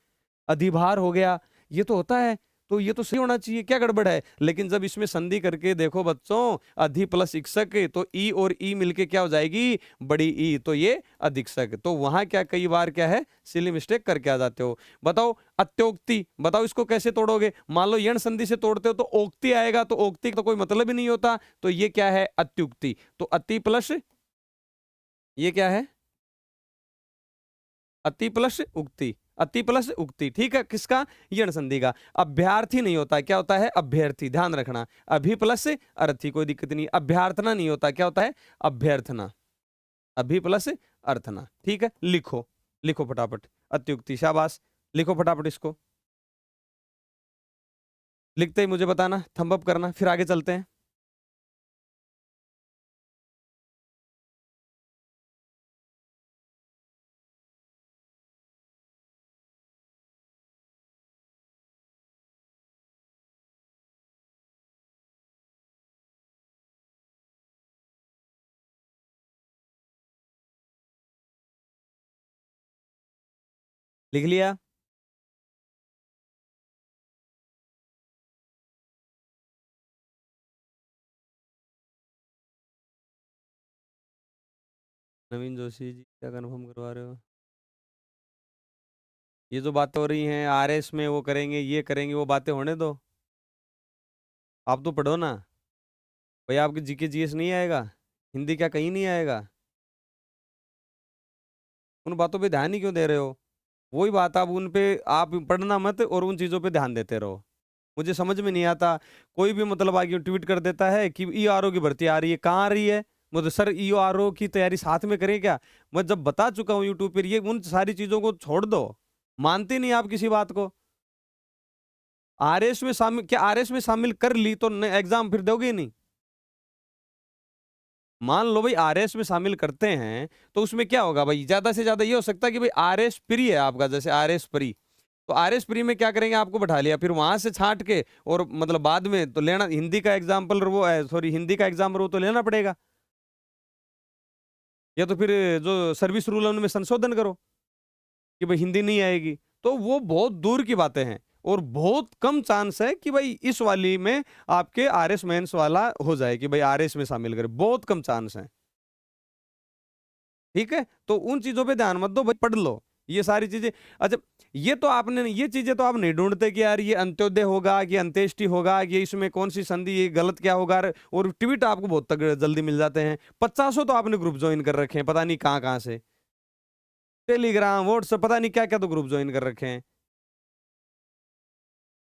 अधिभार हो गया, ये तो होता है, तो ये तो सही होना चाहिए, क्या गड़बड़ है। लेकिन जब इसमें संधि करके देखो बच्चों, अधि प्लस इक्सक, तो ई और ई मिलके क्या हो जाएगी, बड़ी ई, तो ये अधिक्षक। तो वहां क्या कई बार क्या है, सिली मिस्टेक करके आ जाते हो। बताओ अत्योक्ति, बताओ इसको कैसे तोड़ोगे। मान लो यण संधि से तोड़ते हो तो ओक्ति आएगा, तो ओक्ति का तो कोई मतलब ही नहीं होता, तो ये क्या है, अत्युक्ति। तो अति प्लस ये क्या है, अति प्लस उक्ति, अति प्लस उक्ति, ठीक है, किसका, यण संधि का। अभ्यार्थी नहीं होता, क्या होता है, अभ्यर्थी, ध्यान रखना। अभि प्लस अर्थी, कोई दिक्कत नहीं। अभ्यर्थना नहीं होता, क्या होता है, अभ्यर्थना, अभि प्लस अर्थना, ठीक है। लिखो, लिखो फटाफट, अत्युक्ति, शाबाश, लिखो फटाफट इसको। लिखते ही मुझे बताना, थंब अप करना, फिर आगे चलते हैं। लिख लिया, नवीन जोशी जी क्या कंफर्म करवा रहे हो, ये जो बातें हो रही हैं आरएस में, वो करेंगे ये करेंगे, वो बातें होने दो, आप तो पढ़ो ना भाई। आपके जीके जीएस नहीं आएगा, हिंदी क्या कहीं नहीं आएगा, उन बातों पे ध्यान ही क्यों दे रहे हो। वही बात, आप उन पे आप पढ़ना मत और उन चीजों पे ध्यान देते रहो। मुझे समझ में नहीं आता, कोई भी मतलब आगे ट्वीट कर देता है कि ई आर ओ की भर्ती आ रही है, कहाँ आ रही है, मतलब सर ई आर ओ की तैयारी साथ में करें क्या। मैं जब बता चुका हूँ यूट्यूब पर, ये उन सारी चीजों को छोड़ दो, मानते नहीं आप किसी बात को। आरएस में शामिल, क्या आरएस में शामिल कर ली तो एग्जाम फिर दोगे ही नहीं। मान लो भाई आरएस में शामिल करते हैं, तो उसमें क्या होगा भाई, ज्यादा से ज्यादा ये हो सकता है कि भाई आरएस प्री है आपका, जैसे आरएस प्री, तो आरएस प्री में क्या करेंगे, आपको बैठा लिया, फिर वहां से छांट के और मतलब बाद में तो लेना हिंदी का एग्जाम्पल, वो सॉरी हिंदी का एग्जाम वो तो लेना पड़ेगा, या तो फिर जो सर्विस रूल है उनमें संशोधन करो कि भाई हिंदी नहीं आएगी। तो वो बहुत दूर की बातें हैं, और बहुत कम चांस है कि भाई इस वाली में आपके आरएस मेंस वाला हो जाए, कि भाई आरएस में शामिल करे, बहुत कम चांस है, ठीक है। तो उन चीजों पे ध्यान मत दो भाई, पढ़ लो ये सारी चीजें। अच्छा, ये तो आपने, ये चीजें तो आप नहीं ढूंढते कि यार ये अंत्योदय होगा कि अंत्येष्टि होगा, ये इसमें कौन सी संधि, ये गलत क्या होगा, और ट्वीट आपको बहुत तक जल्दी मिल जाते हैं। 50 तो आपने ग्रुप ज्वाइन कर रखे हैं, पता नहीं कहाँ कहाँ से, टेलीग्राम व्हाट्सएप, पता नहीं क्या क्या तो ग्रुप ज्वाइन कर रखे हैं,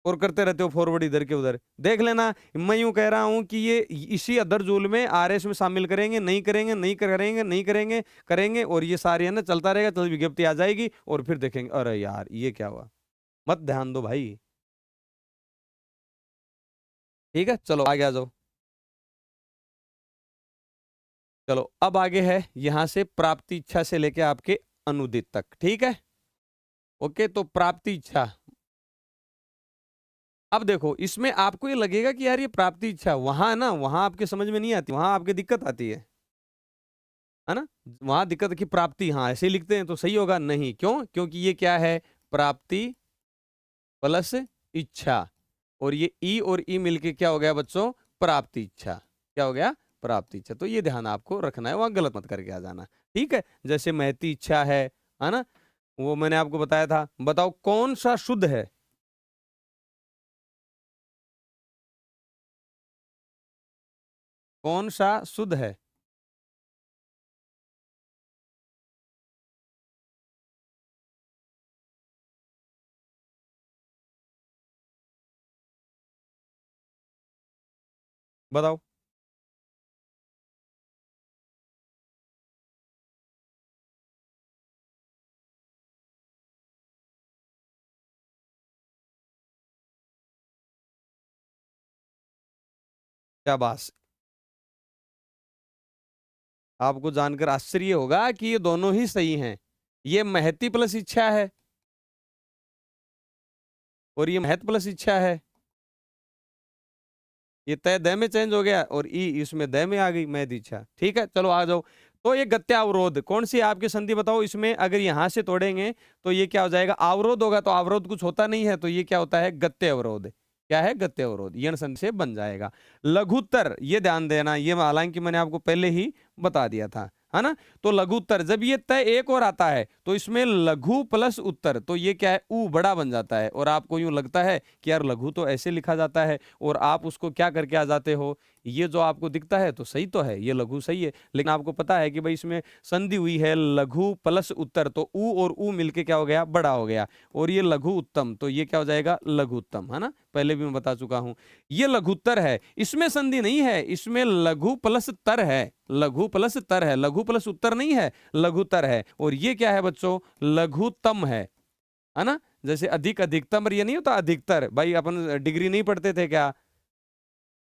और करते रहते हो फॉरवर्ड इधर के उधर। देख लेना, मैं यूं कह रहा हूं कि ये इसी अदर जूल में आरएस में शामिल करेंगे, नहीं करेंगे, नहीं करेंगे, नहीं करेंगे, करेंगे, और ये सारी है ना चलता रहेगा, चल विज्ञप्ति आ जाएगी और फिर देखेंगे अरे यार ये क्या हुआ। मत ध्यान दो भाई, ठीक है, चलो आगे आ जाओ। चलो अब आगे है यहां से प्राप्ति इच्छा से लेके आपके अनुदित तक, ठीक है। ओके, तो प्राप्ति इच्छा, अब देखो इसमें आपको ये लगेगा कि यार ये प्राप्ति इच्छा वहां ना, वहां आपके समझ में नहीं आती, वहां आपके दिक्कत आती है ना। वहां दिक्कत की प्राप्ति, हाँ ऐसे ही लिखते हैं तो सही होगा, नहीं क्यों, क्योंकि ये क्या है, प्राप्ति प्लस इच्छा, और ये ई और ई मिलके क्या हो गया बच्चों, प्राप्ति इच्छा, क्या हो गया, प्राप्ति इच्छा। तो ये ध्यान आपको रखना है, वहां गलत मत करके आ जाना, ठीक है। जैसे महती इच्छा है ना, वो मैंने आपको बताया था। बताओ कौन सा शुद्ध है, कौन सा शुद्ध है, बताओ। क्या बात। आपको जानकर आश्चर्य होगा कि ये दोनों ही सही हैं। ये महती प्लस इच्छा है और ये महत प्लस इच्छा है। ये तय दय में चेंज हो गया और ई इसमें दय में आ गई महत इच्छा। ठीक है, चलो आ जाओ। तो ये गत्या अवरोध कौन सी है आपकी संधि बताओ। इसमें अगर यहां से तोड़ेंगे तो ये क्या हो जाएगा, अवरोध होगा। तो अवरोध कुछ होता नहीं है, तो ये क्या होता है, गत्य अवरोध। क्या है, गत्य अवरोध। यण संधि से बन जाएगा। लघुत्तर, ये ध्यान देना, ये हालांकि मैंने आपको पहले ही बता दिया था, है ना। तो लघु उत्तर, जब ये तय एक और आता है तो इसमें लघु प्लस उत्तर, तो ये क्या है, ऊ बड़ा बन जाता है। और आपको यूं लगता है कि यार लघु तो ऐसे लिखा जाता है, और आप उसको क्या करके आ जाते हो, ये जो आपको दिखता है तो सही तो है, ये लघु सही है, लेकिन आपको पता है कि भाई इसमें संधि हुई है लघु प्लस उत्तर, तो ऊ और ऊ मिलके क्या हो गया, बड़ा हो गया। और ये लघु उत्तम, तो ये क्या हो जाएगा, लघु उत्तम, है ना। पहले भी मैं बता चुका हूं। ये लघुत्तर है, इसमें संधि नहीं है, इसमें लघु प्लस तर है। लघु प्लस तर है, लघु प्लस उत्तर नहीं है, लघुतर है। और ये क्या है बच्चों, लघुतम है ना। जैसे अधिक अधिकतम, और ये नहीं होता अधिकतर। भाई अपन डिग्री नहीं पढ़ते थे क्या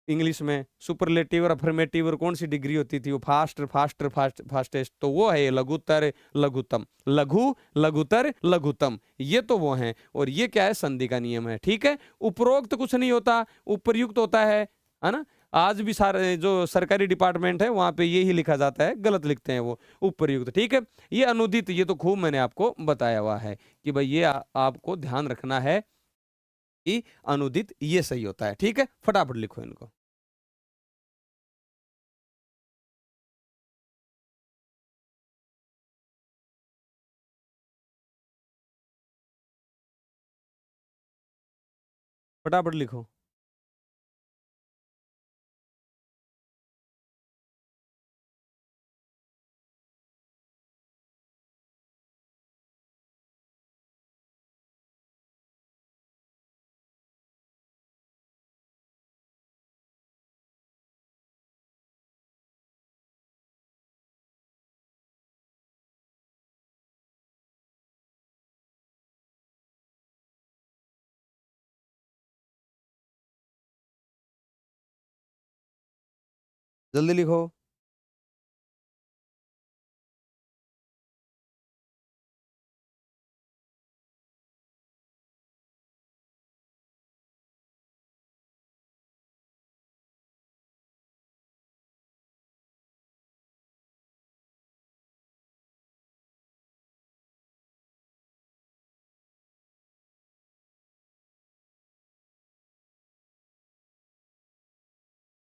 इंग्लिश में, सुपरलेटिव और अफर्मेटिव, और कौन सी डिग्री होती थी वो, फास्ट फास्ट फास्ट फास्टेस्ट, तो वो है लघुतर लघुतम। लघु लघुतर लघुतम, ये तो वो हैं। और ये क्या है, संधि का नियम है। ठीक है, उपरोक्त कुछ नहीं होता, उपयुक्त होता है ना। आज भी सारे जो सरकारी डिपार्टमेंट है वहां पे ये ही लिखा जाता है, गलत लिखते हैं वो, उपयुक्त। ठीक है, ये अनुदित, ये तो खूब मैंने आपको बताया हुआ है कि भाई ये आपको ध्यान रखना है कि अनुदित ये सही होता है। ठीक है, फटाफट लिखो इनको। फटाफट लिखो। जल्दी लिखो।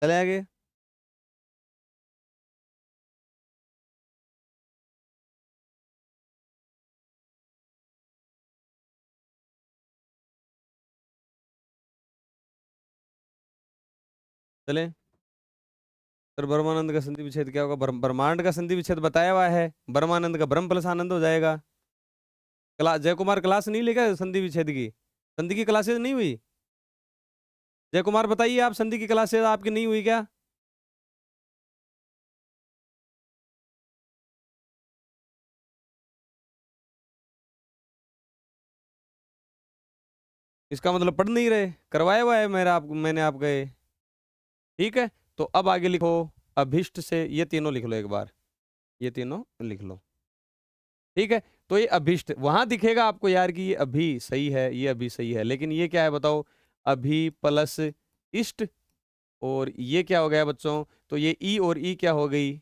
चले आगे। चले। सर ब्रह्मानंद का संधि विच्छेद क्या होगा, ब्रह्मांड का संधि विच्छेद बताया हुआ है। ब्रह्मानंद का ब्रह्म प्लस आनंद हो जाएगा। क्लास जय कुमार क्लास नहीं लेगा संधि विच्छेद की, संधि की क्लासेज नहीं हुई। जय कुमार बताइए, आप संधि की क्लासेज आपकी नहीं हुई क्या। इसका मतलब पढ़ नहीं रहे, करवाया हुआ है मेरा आप, मैंने आप गए। ठीक है, तो अब आगे लिखो। अभिष्ट से ये तीनों लिख लो एक बार, ये तीनों लिख लो। ठीक है, तो ये अभिष्ट वहां दिखेगा आपको यार कि ये अभी सही है, ये अभी सही है, लेकिन ये क्या है बताओ, अभी प्लस इष्ट। और ये क्या हो गया बच्चों, तो ये ई और ई क्या हो गई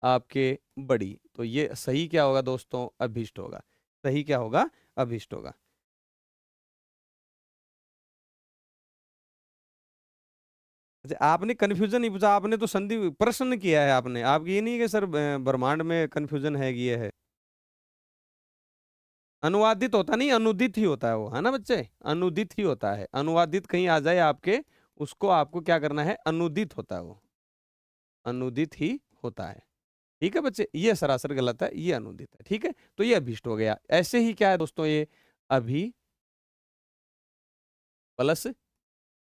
आपके बड़ी। तो ये सही क्या होगा दोस्तों, अभिष्ट होगा। सही क्या होगा, अभिष्ट होगा। अच्छा, आपने कंफ्यूजन नहीं पूछा, आपने तो संधि प्रश्न किया है आपने, आपकी ये नहीं है कि सर ब्रह्मांड में कंफ्यूजन है कि ये है। अनुवादित होता नहीं, अनुदित ही होता है वो, है ना बच्चे। अनुदित ही होता है, अनुवादित कहीं आ जाए आपके, उसको आपको क्या करना है, अनुदित होता है वो, अनुदित ही होता है। ठीक है बच्चे, ये सरासर गलत है, ये अनुदित है। ठीक है, तो ये अभिष्ट हो गया। ऐसे ही क्या है दोस्तों, ये अभी प्लस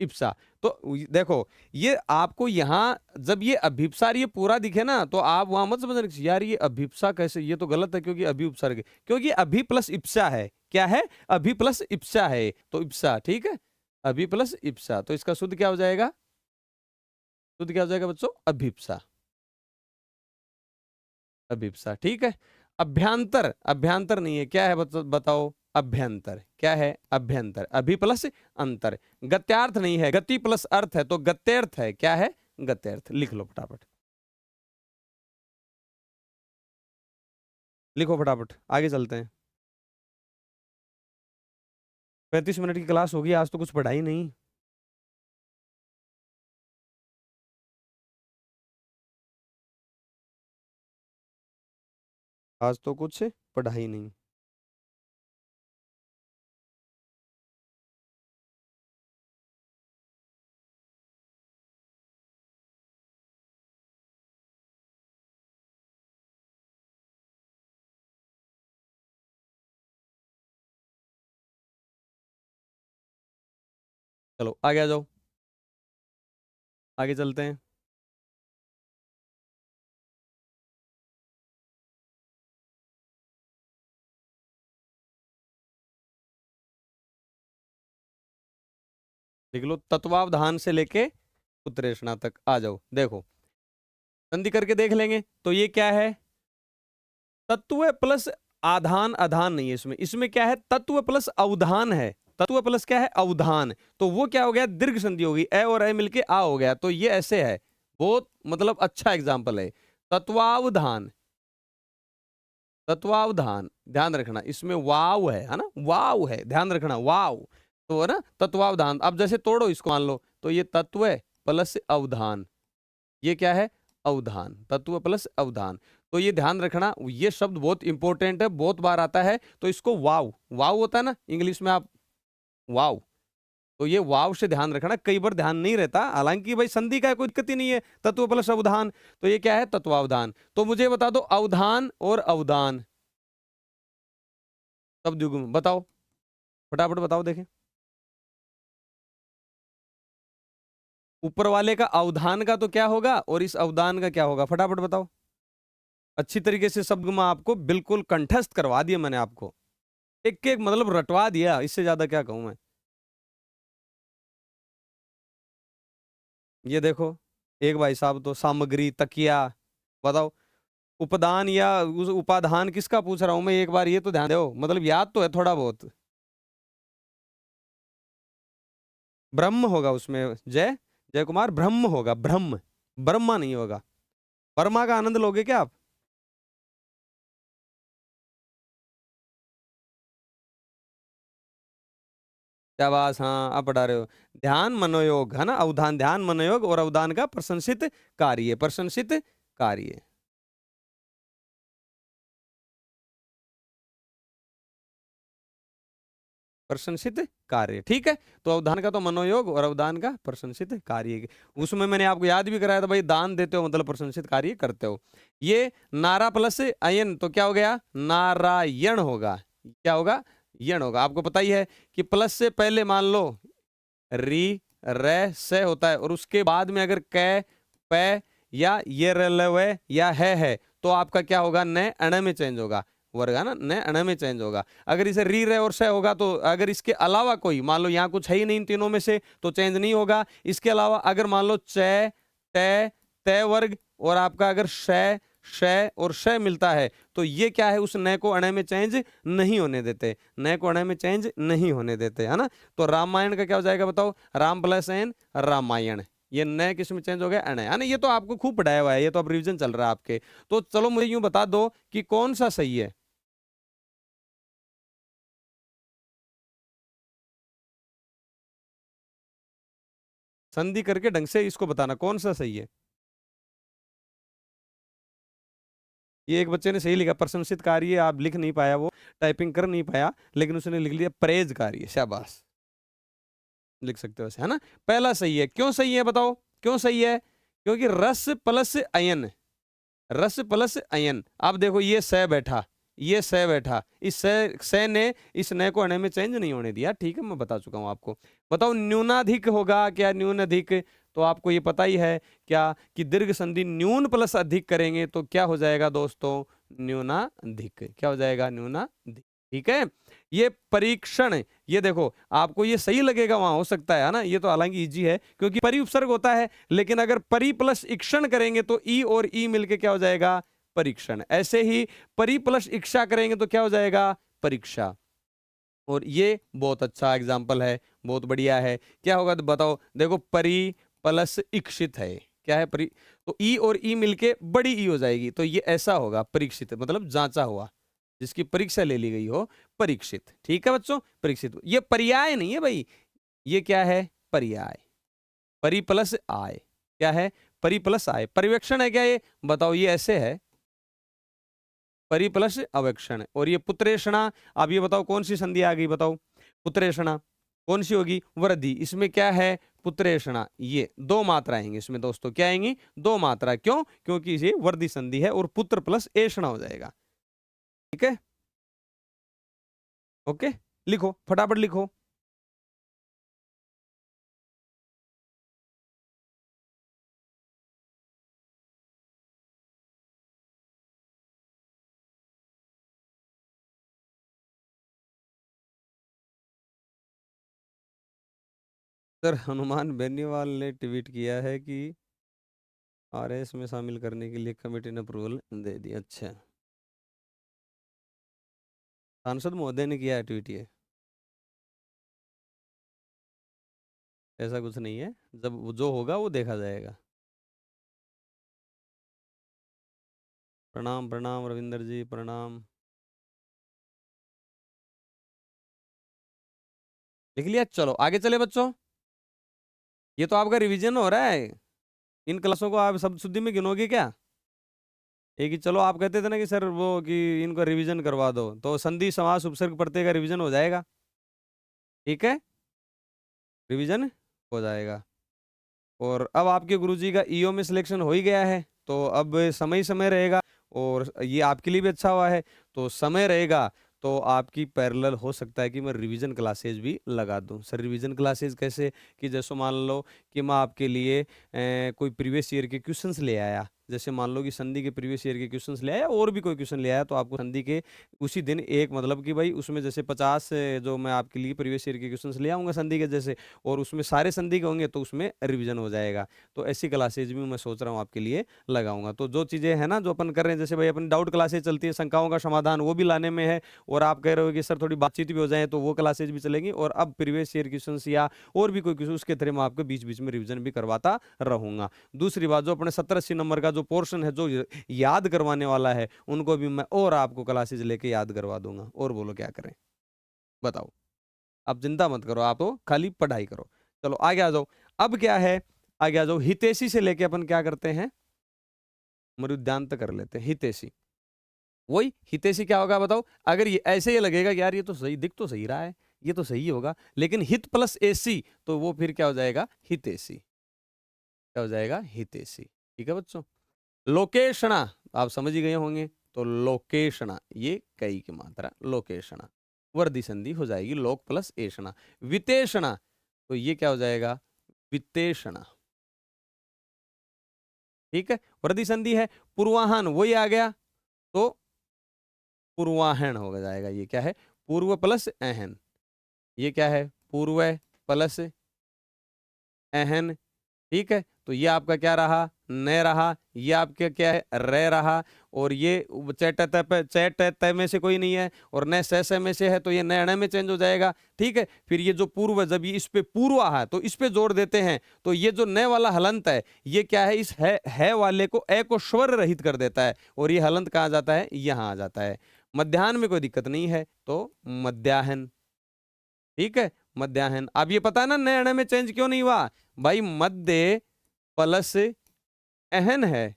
इप्सा। तो देखो, ये आपको यहाँ जब ये अभिप्सार ये पूरा दिखे ना, तो आप वहां मत समझना कि यार ये अभिप्सा कैसे, ये तो गलत है क्योंकि अभि उपसर्ग, क्योंकि अभि प्लस इप्सा है। क्या है? अभि प्लस इप्सा है, तो इप्सा, ठीक है, अभि प्लस इप्सा, तो इसका शुद्ध क्या हो जाएगा? शुद्ध क्या हो जाएगा बच्चों? अभिप्सा, अभिप्सा, ठीक है। अभ्यांतर, अभ्यांतर नहीं है, क्या है बताओ? अभ्यंतर, क्या है? अभ्यंतर, अभि प्लस अंतर। गत्यार्थ नहीं है, गति प्लस अर्थ है, तो गत्यर्थ है, क्या है? गत्यर्थ। लिख लो फटाफट, लिखो फटाफट, आगे चलते हैं। 35 मिनट की क्लास होगी, आज तो कुछ पढ़ाई नहीं। आज तो कुछ पढ़ाई नहीं। चलो आगे आ जाओ, आगे चलते हैं। लिख लो, तत्वावधान से लेके उत्तरेषणा तक आ जाओ। देखो, संधि करके देख लेंगे, तो ये क्या है? तत्व प्लस आधान, आधान नहीं है इसमें, इसमें क्या है? तत्व प्लस अवधान है। तत्व प्लस क्या है? अवधान। तो वो क्या हो गया? दीर्घ संधि होगी, ए और ए मिलके आ हो गया, तो ये ऐसे है। बहुत मतलब अच्छा एग्जाम्पल है। तत्वावधान, तत्वावधान, ध्यान रखना इसमें वाव है ना, वाव है, ध्यान रखना वाव, तो है ना तत्वावधान। अब जैसे तोड़ो इसको, मान लो, तो ये तत्व प्लस अवधान, ये क्या है? अवधान, तत्व प्लस अवधान। तो ये ध्यान रखना, ये शब्द बहुत इंपॉर्टेंट है, बहुत बार आता है, तो इसको वाव, वाव होता है ना इंग्लिश में, आप वाव, तो ये वाव से ध्यान रखना, कई बार ध्यान नहीं रहता, हालांकि भाई संधि का कोई दिक्कत ही नहीं है, तत्व प्लस अवधान, तो ये क्या है? तत्वावधान। तो मुझे बता दो, अवधान और अवदान शब्द युग्म बताओ, फटाफट बताओ देखें। ऊपर वाले का अवधान का तो क्या होगा, और इस अवदान का क्या होगा? फटाफट बताओ। अच्छी तरीके से शब्द में आपको बिल्कुल कंठस्थ करवा दिया मैंने, आपको एक एक मतलब रटवा दिया, इससे ज्यादा क्या कहूं मैं। ये देखो, एक भाई साहब तो सामग्री, तकिया, बताओ। उपदान या उस उपाधान किसका पूछ रहा हूं मैं, एक बार ये तो ध्यान दो, मतलब याद तो है थोड़ा बहुत। ब्रह्म होगा उसमें, जय जय कुमार, ब्रह्म होगा, ब्रह्म, ब्रह्मा नहीं होगा। वर्मा का आनंद लोगे क्या आप? शाबाश, हाँ आप पढ़ा रहे हो। ध्यान मनोयोग है ना, अवधान, ध्यान मनोयोग, और अवदान का प्रशंसित कार्य, प्रशंसित कार्य। प्रशंसित कार्य, ठीक है। तो अवधान का तो मनोयोग, और अवदान का प्रशंसित कार्य। उसमें मैंने आपको याद भी कराया था भाई, दान देते हो मतलब प्रशंसित कार्य करते हो। ये नारा प्लस अयन, तो क्या हो गया? नारायण होगा। क्या होगा? यण होगा। आपको पता ही है कि प्लस से पहले मान लो री, रे, से होता है, और उसके बाद में अगर कै, पै, या ये रलवे या है, तो आपका क्या होगा? न अण में चेंज होगा, वर्ग है ना, न अण में चेंज होगा। अगर इसे री, रे और से होगा, तो अगर इसके अलावा कोई, मान लो यहाँ कुछ है ही नहीं इन तीनों में से, तो चेंज नहीं होगा। इसके अलावा अगर मान लो च, टे, तय वर्ग, और आपका अगर श, श और श मिलता है, तो ये क्या है? उस न को अण में चेंज नहीं होने देते, न को अण में चेंज नहीं होने देते, है ना। तो रामायण का क्या हो जाएगा बताओ? Ram plus N, Ramayan. ये नए किस में चेंज हो गया? अण, है ना। ये तो आपको खूब पढ़ाया हुआ है, ये तो अब रिवीजन चल रहा है आपके। तो चलो मुझे यूं बता दो कि कौन सा सही है। संधि करके ढंग से इसको बताना कौन सा सही है। ये एक बच्चे ने सही लिखा, प्रशंसित कार्य, आप लिख नहीं पाया, वो टाइपिंग कर नहीं पाया, लेकिन उसने लिख लिया प्रेज कार्य, शाबाश। लिख सकते हो ऐसे, है ना। पहला सही है, क्यों सही है बताओ? क्यों सही है? क्योंकि रस प्लस अयन, रस प्लस अयन। अब देखो ये स बैठा, ये से बैठा, इस से ने इस न को अणे में चेंज नहीं होने दिया, ठीक है, मैं बता चुका हूं आपको। बताओ न्यूनाधिक होगा क्या, न्यून अधिक, तो आपको ये पता ही है क्या कि दीर्घ संधि न्यून प्लस अधिक करेंगे तो क्या हो जाएगा दोस्तों, न्यूनाधिक, क्या हो जाएगा, न्यूनाधिक, ठीक है। ये परीक्षण, ये देखो आपको ये सही लगेगा, वहां हो सकता है ना, ये तो हालांकि इजी है क्योंकि परि उपसर्ग होता है, लेकिन अगर परि प्लस इक्षण करेंगे तो ई और ई मिलके क्या हो जाएगा, परीक्षण। ऐसे ही परि प्लस इक्षा करेंगे तो क्या हो जाएगा, परीक्षा। और ये बहुत अच्छा एग्जाम्पल है, बहुत बढ़िया है। क्या होगा तो बताओ, देखो परि प्लस इक्षित है, क्या है परि, तो ई और ई मिलके बड़ी ई हो जाएगी, तो ये ऐसा होगा परीक्षित, मतलब जांचा हुआ, जिसकी परीक्षा ले ली गई हो, परीक्षित, ठीक है बच्चों, परीक्षित। ये पर्याय नहीं है भाई, ये क्या है, पर्याय, परि प्लस आय, क्या है, परि प्लस आय, पर्यवेक्षण है क्या ये, बताओ, ये ऐसे है, परि प्लस अवेक्षण। और ये पुत्रेषणा, अब ये बताओ कौन सी संधि आ गई, बताओ, पुत्रेषणा कौन सी होगी, वृद्धि, इसमें क्या है, पुत्रेषणा, ये दो मात्रा आएंगी इसमें दोस्तों, क्या आएंगी, दो मात्रा, क्यों, क्योंकि ये वृद्धि संधि है और पुत्र प्लस एषणा हो जाएगा, ठीक है, ओके, लिखो फटाफट लिखो। सर हनुमान बेनीवाल ने ट्वीट किया है कि आरएस में शामिल करने के लिए कमेटी ने अप्रूवल दे दी, अच्छा, सांसद महोदय ने किया है ट्वीट, ये ऐसा कुछ नहीं है, जब जो होगा वो देखा जाएगा। प्रणाम प्रणाम रविंदर जी, प्रणाम, लिख लिया, चलो आगे चले बच्चों। ये तो आपका रिवीजन हो रहा है, इन क्लासों को आप शब्द शुद्धि में गिनोगे क्या, एक ही, चलो आप कहते थे ना कि सर वो कि इनको रिवीजन करवा दो, तो संधि समास उपसर्ग प्रत्यय का रिवीजन हो जाएगा, ठीक है, रिवीजन हो जाएगा। और अब आपके गुरुजी का ईओ में सिलेक्शन हो ही गया है, तो अब समय ही समय रहेगा, और ये आपके लिए भी अच्छा हुआ है, तो समय रहेगा तो आपकी पैरेलल हो सकता है कि मैं रिवीजन क्लासेज भी लगा दूं। सर रिवीजन क्लासेज कैसे, कि जैसे मान लो कि मैं आपके लिए कोई प्रीवियस ईयर के क्वेश्चंस ले आया, जैसे मान लो कि संधि के प्रीवियस ईयर के क्वेश्चंस ले आया, और भी कोई क्वेश्चन ले आया, तो आपको संधि के उसी दिन एक, मतलब कि भाई उसमें जैसे 50 जो मैं आपके लिए प्रीवियस ईयर के क्वेश्चंस ले आऊँगा संधि के जैसे, और उसमें सारे संधि के होंगे तो उसमें रिवीजन हो जाएगा। तो ऐसी क्लासेज भी मैं सोच रहा हूँ आपके लिए लगाऊंगा। तो जो चीज़ें हैं ना जो अपन कर रहे हैं, जैसे भाई अपनी डाउट क्लासेज चलती है, शंकाओं का समाधान वो भी लाने में है, और आप कह रहे हो कि सर थोड़ी बातचीत भी हो जाए, तो वो क्लासेज भी चलेंगी, और अब प्रीवियस ईयर क्वेश्चंस या और भी कोई क्वेश्चन उसके तरह मैं आपको बीच बीच में रिवीजन भी करवाता रहूंगा। दूसरी बात, जो अपने 70-80 नंबर का जो पोर्शन है जो याद करवाने वाला है, उनको भी मैं और आपको क्लासेज लेके याद करवा दूंगा। और बोलो क्या करें, बताओ, आप चिंता मत करो, आप तो खाली पढ़ाई करो। चलो आगे आ जाओ, अब क्या है, आगे आ जाओ, हितैषी से लेके अपन क्या करते हैं, मरुद्यांत कर लेते हैं, हितैषी। वही हितैषी क्या होगा बताओ, अगर ये ऐसे ही लगेगा कि यार ये तो सही दिख तो सही रहा है, ये तो सही होगा, लेकिन हित प्लस एसी, तो वो फिर क्या हो जाएगा, हितैषी, क्या हो जाएगा, हितैषी, ठीक है बच्चों। लोकेशणा, आप समझ ही गए होंगे, तो लोकेशणा, ये कई की मात्रा, लोकेशणा, वर्दी संधि हो जाएगी, लोक प्लस एषणा। वितेषणा, तो ये क्या हो जाएगा, वित्तेषणा, ठीक है, वर्दी संधि है। पूर्वाहन वही आ गया, तो पूर्वाहन हो जाएगा, ये क्या है, पूर्व प्लस अहन, ये क्या है, पूर्व प्लस अहन, ठीक है, तो ये आपका क्या रहा, न रहा, ये आपका क्या है, रे रहा, और ये चैट पे चैट तय में से कोई नहीं है, और न से में से है, तो ये नए में चेंज हो जाएगा, ठीक है। फिर ये जो पूर्व, जब ये इस पे पूर्वा है तो इस पे जोड़ देते हैं, तो ये जो न वाला हलंत है, ये क्या है, इस है वाले को ए को स्वर रहित कर देता है, और ये हलंत कहाँ जाता है, यहाँ आ जाता है। मध्याह्न में कोई दिक्कत नहीं है, तो मध्याह्न, ठीक है, मध्याह्न। अब ये पता है ना नए में चेंज क्यों नहीं हुआ, भाई मध्य प्लस अहन है,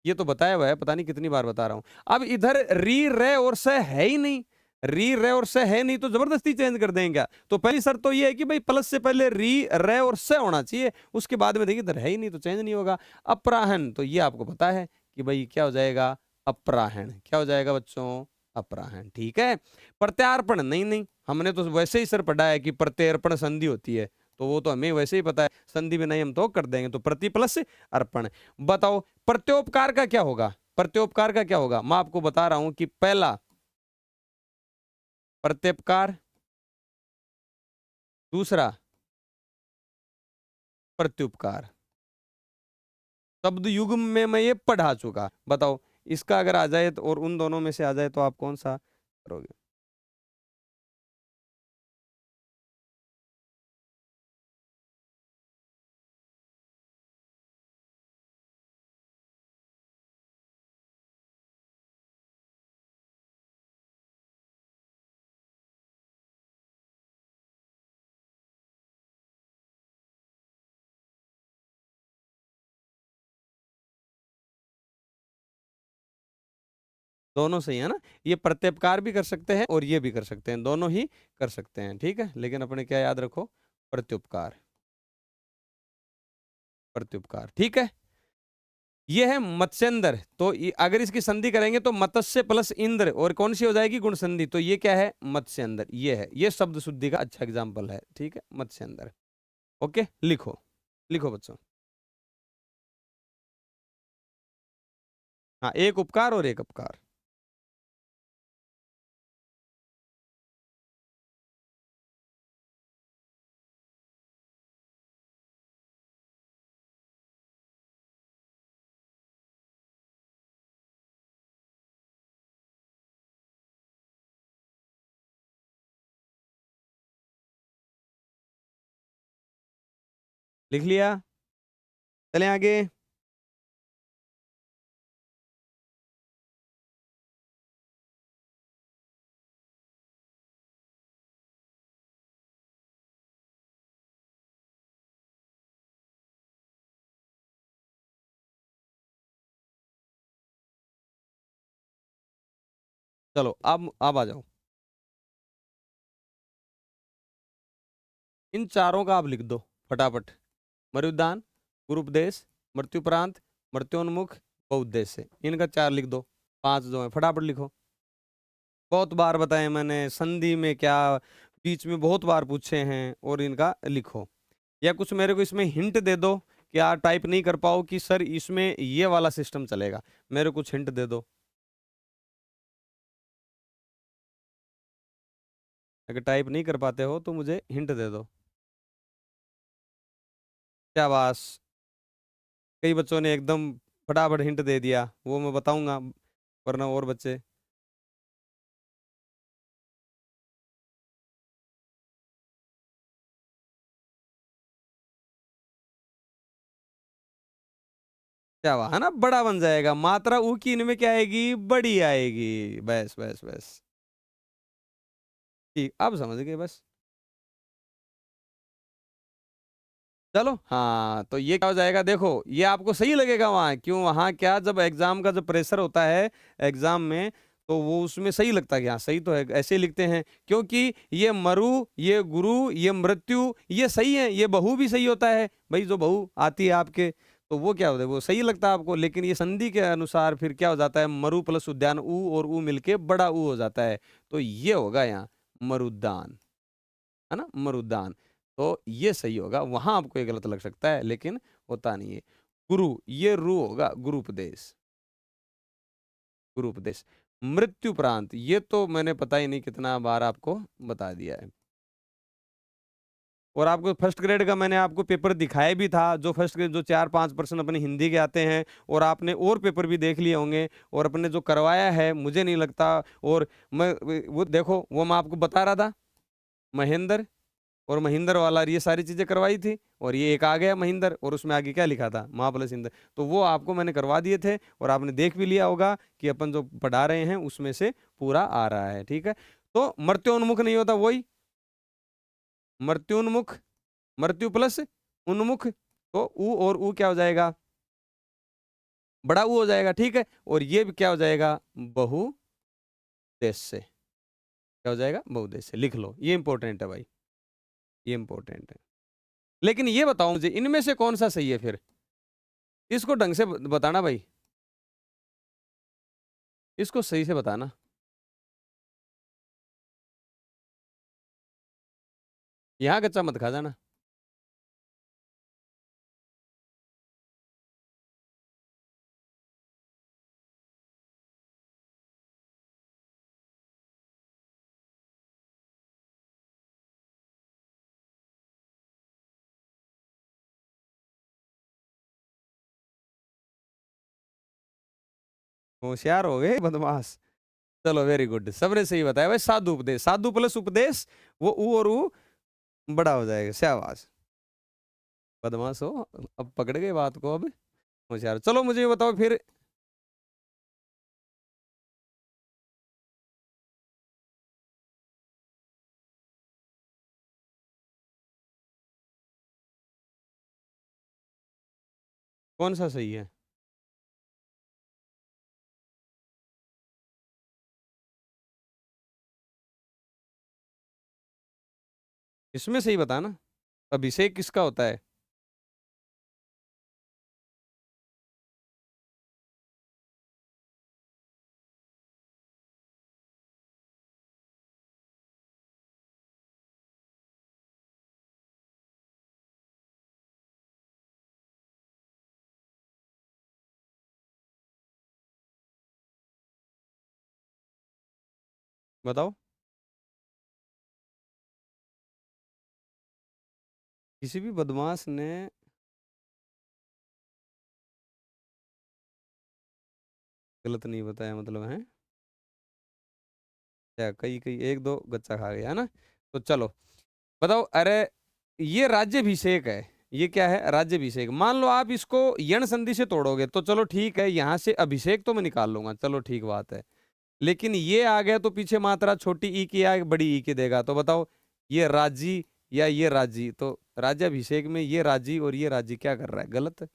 ये तो बताया हुआ है, पता नहीं कितनी बार बता रहा हूं। अब इधर री रे और से है ही नहीं, री रे और से है नहीं, तो जबरदस्ती चेंज कर देंगे क्या? तो पहली शर्त तो ये है कि भाई प्लस से पहले री रे और से होना चाहिए, उसके बाद में देखिए इधर है ही नहीं तो चेंज नहीं होगा। अपराहन, तो ये आपको पता है कि भाई क्या हो जाएगा, अपराहन, क्या हो जाएगा बच्चों, अपराहन, ठीक है। प्रत्यार्पण, नहीं नहीं, हमने तो वैसे ही सर पढ़ा है कि प्रत्यर्पण संधि होती है, तो वो तो हमें वैसे ही पता है, संधि में नहीं हम तो कर देंगे, तो प्रति प्लस अर्पण। बताओ प्रत्योपकार का क्या होगा, प्रत्योपकार का क्या होगा, मैं आपको बता रहा हूं कि पहला प्रत्युपकार, दूसरा प्रत्युपकार, शब्द युग्म में मैं ये पढ़ा चुका। बताओ इसका अगर आ जाए तो, और उन दोनों में से आ जाए तो आप कौन सा करोगे? दोनों सही है ना, ये प्रत्युपकार भी कर सकते हैं और ये भी कर सकते हैं, दोनों ही कर सकते हैं, ठीक है। लेकिन अपने क्या याद रखो, प्रत्युपकार, प्रत्युपकार, ठीक है। ये है मत्स्येंद्र, तो अगर इसकी संधि करेंगे तो मत्स्य प्लस इंद्र, और कौन सी हो जाएगी, गुण संधि, तो ये क्या है, मत्स्येंद्र, ये है, ये शब्द शुद्धि का अच्छा एग्जाम्पल है, ठीक है, मत्स्येंद्र। ओके, लिखो, लिखो बच्चों। हाँ, एक उपकार और एक अपकार। लिख लिया, चले आगे। चलो अब आ जाओ, इन चारों का आप लिख दो फटाफट। मरुदान, गुरुपदेश, मृत्युपरांत, मृत्योन्मुख, बहुउद्देश्य, इनका चार लिख दो, पांच जो है फटाफट लिखो। बहुत बार बताए मैंने, संधि में क्या, बीच में बहुत बार पूछे हैं, और इनका लिखो। या कुछ मेरे को इसमें हिंट दे दो कि आप टाइप नहीं कर पाओ कि सर इसमें ये वाला सिस्टम चलेगा, मेरे को कुछ हिंट दे दो। अगर टाइप नहीं कर पाते हो तो मुझे हिंट दे दो। शाबाश, कई बच्चों ने एकदम फटाफट हिंट दे दिया, वो मैं बताऊंगा, वरना और बच्चे। क्या हुआ है ना, बड़ा बन जाएगा, मात्रा ऊ की इनमें क्या आएगी, बड़ी आएगी, बस बस बस, ठीक, अब समझ गए बस। चलो हाँ, तो ये क्या हो जाएगा, देखो ये आपको सही लगेगा वहाँ, क्यों, वहाँ क्या, जब एग्जाम का जब प्रेशर होता है एग्जाम में, तो वो उसमें सही लगता है कि हाँ सही तो है, ऐसे ही लिखते हैं, क्योंकि ये मरु, ये गुरु, ये मृत्यु, ये सही है, ये बहु भी सही होता है भाई, जो बहु आती है आपके, तो वो क्या होता है, वो सही लगता है आपको, लेकिन ये संधि के अनुसार फिर क्या हो जाता है, मरु प्लस उद्यान, ऊ और ऊ मिलके बड़ा ऊ हो जाता है, तो ये होगा यहाँ मरुद्यान, है ना, मरुदान, तो ये सही होगा, वहां आपको ये गलत लग सकता है लेकिन होता नहीं है। गुरु, ये रू होगा, गुरुपदेश, गुरुपदेश। मृत्युप्रांत, ये तो मैंने पता ही नहीं कितना बार आपको बता दिया है, और आपको फर्स्ट ग्रेड का मैंने आपको पेपर दिखाया भी था, जो फर्स्ट ग्रेड जो 4-5% अपने हिंदी के आते हैं, और आपने और पेपर भी देख लिए होंगे, और अपने जो करवाया है मुझे नहीं लगता, और मैं वो देखो, वो मैं आपको बता रहा था, महेंद्र और महिंदर वाला, ये सारी चीजें करवाई थी, और ये एक आ गया महिंदर, और उसमें आगे क्या लिखा था, महा प्लस इंदर, तो वो आपको मैंने करवा दिए थे, और आपने देख भी लिया होगा कि अपन जो पढ़ा रहे हैं उसमें से पूरा आ रहा है, ठीक है। तो मर्त्योन्मुख नहीं होता, वही मर्त्योन्मुख, मृत्यु प्लस उन्मुख, तो ऊ और ऊ क्या हो जाएगा, बड़ा ऊ हो जाएगा, ठीक है, और ये भी क्या हो जाएगा, बहुदेश से, क्या हो जाएगा, बहुदेश से, लिख लो, ये इंपॉर्टेंट है भाई, ये इंपॉर्टेंट है। लेकिन ये बताओ मुझे, इनमें से कौन सा सही है फिर, इसको ढंग से बताना भाई, इसको सही से बताना। यहाँ कच्चा मत खा जाना। होशियार हो गए बदमाश। चलो वेरी गुड, सबने सही बताया भाई। साधु उपदेश, साधु प्लस उपदेश, वो ऊ और ऊ बड़ा हो जाएगा। शाबाश, बदमाश हो। अब पकड़ गए बात को, अब होशियार। चलो मुझे ये बताओ फिर, कौन सा सही है? इसमें सही बता ना, अभिषेक किसका होता है? बताओ। किसी भी बदमाश ने गलत नहीं बताया मतलब है? क्या कई कई एक दो गच्चा खा गया है ना? तो चलो बताओ। अरे ये राज्यभिषेक है। ये क्या है? राज्यभिषेक। मान लो आप इसको यण संधि से तोड़ोगे तो चलो ठीक है, यहां से अभिषेक तो मैं निकाल लूंगा, चलो ठीक बात है। लेकिन ये आ गया तो पीछे मात्रा छोटी ई की या बड़ी ई की देगा, तो बताओ ये राजी या ये राजी? तो राज्याभिषेक में ये राजी और ये राजी क्या कर रहा है? गलत है।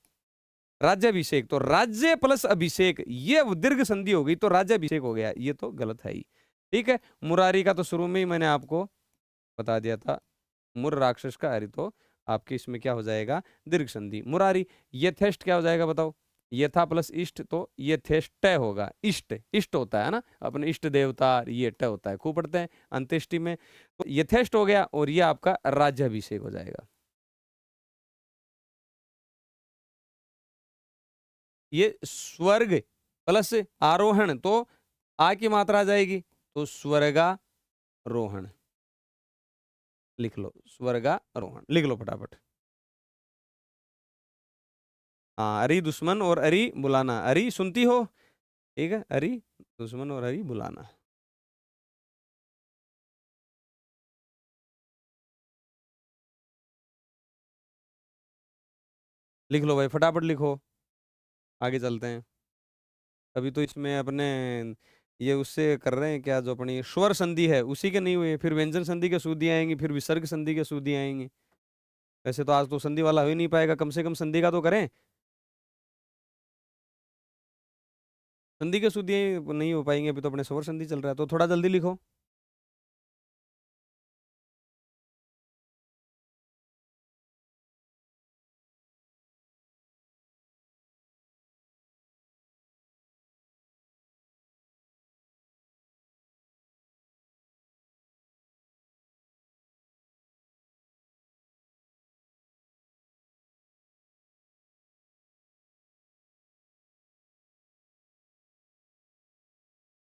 राज्याभिषेक तो राज्य प्लस अभिषेक, ये दीर्घ संधि हो गई तो राज्याभिषेक हो गया, ये तो गलत है ही। ठीक है। मुरारी का तो शुरू में ही मैंने आपको बता दिया था, मुर राक्षस का हरि, तो आपके इसमें क्या हो जाएगा? दीर्घ संधि मुरारी। यथेष्ट क्या हो जाएगा बताओ? यथा प्लस इष्ट, तो यथेष्ट होगा। इष्ट इष्ट होता है ना अपने इष्ट देवता, ये ट होता है, खूब पढ़ते हैं अंत्येष्टि में। तो यथेष्ट हो गया और ये आपका राज्याभिषेक हो जाएगा। ये स्वर्ग प्लस आरोहण, तो आ की मात्रा आ जाएगी, तो स्वर्गारोहण लिख लो। स्वर्गारोहण लिख लो फटाफट। हाँ, अरी दुश्मन और अरी बुलाना। अरी सुनती हो? ठीक है, अरी दुश्मन और अरी बुलाना। लिख लो भाई, फटाफट लिखो, आगे चलते हैं। अभी तो इसमें अपने ये उससे कर रहे हैं क्या, जो अपनी स्वर संधि है उसी के नहीं हुए, फिर व्यंजन संधि के सूदी आएंगी, फिर विसर्ग संधि के सूदी आएंगी। वैसे तो आज तो संधि वाला हो ही नहीं पाएगा, कम से कम संधि का तो करें। संधि के सूदी नहीं हो पाएंगे, अभी तो अपने स्वर संधि चल रहा है, तो थोड़ा जल्दी लिखो।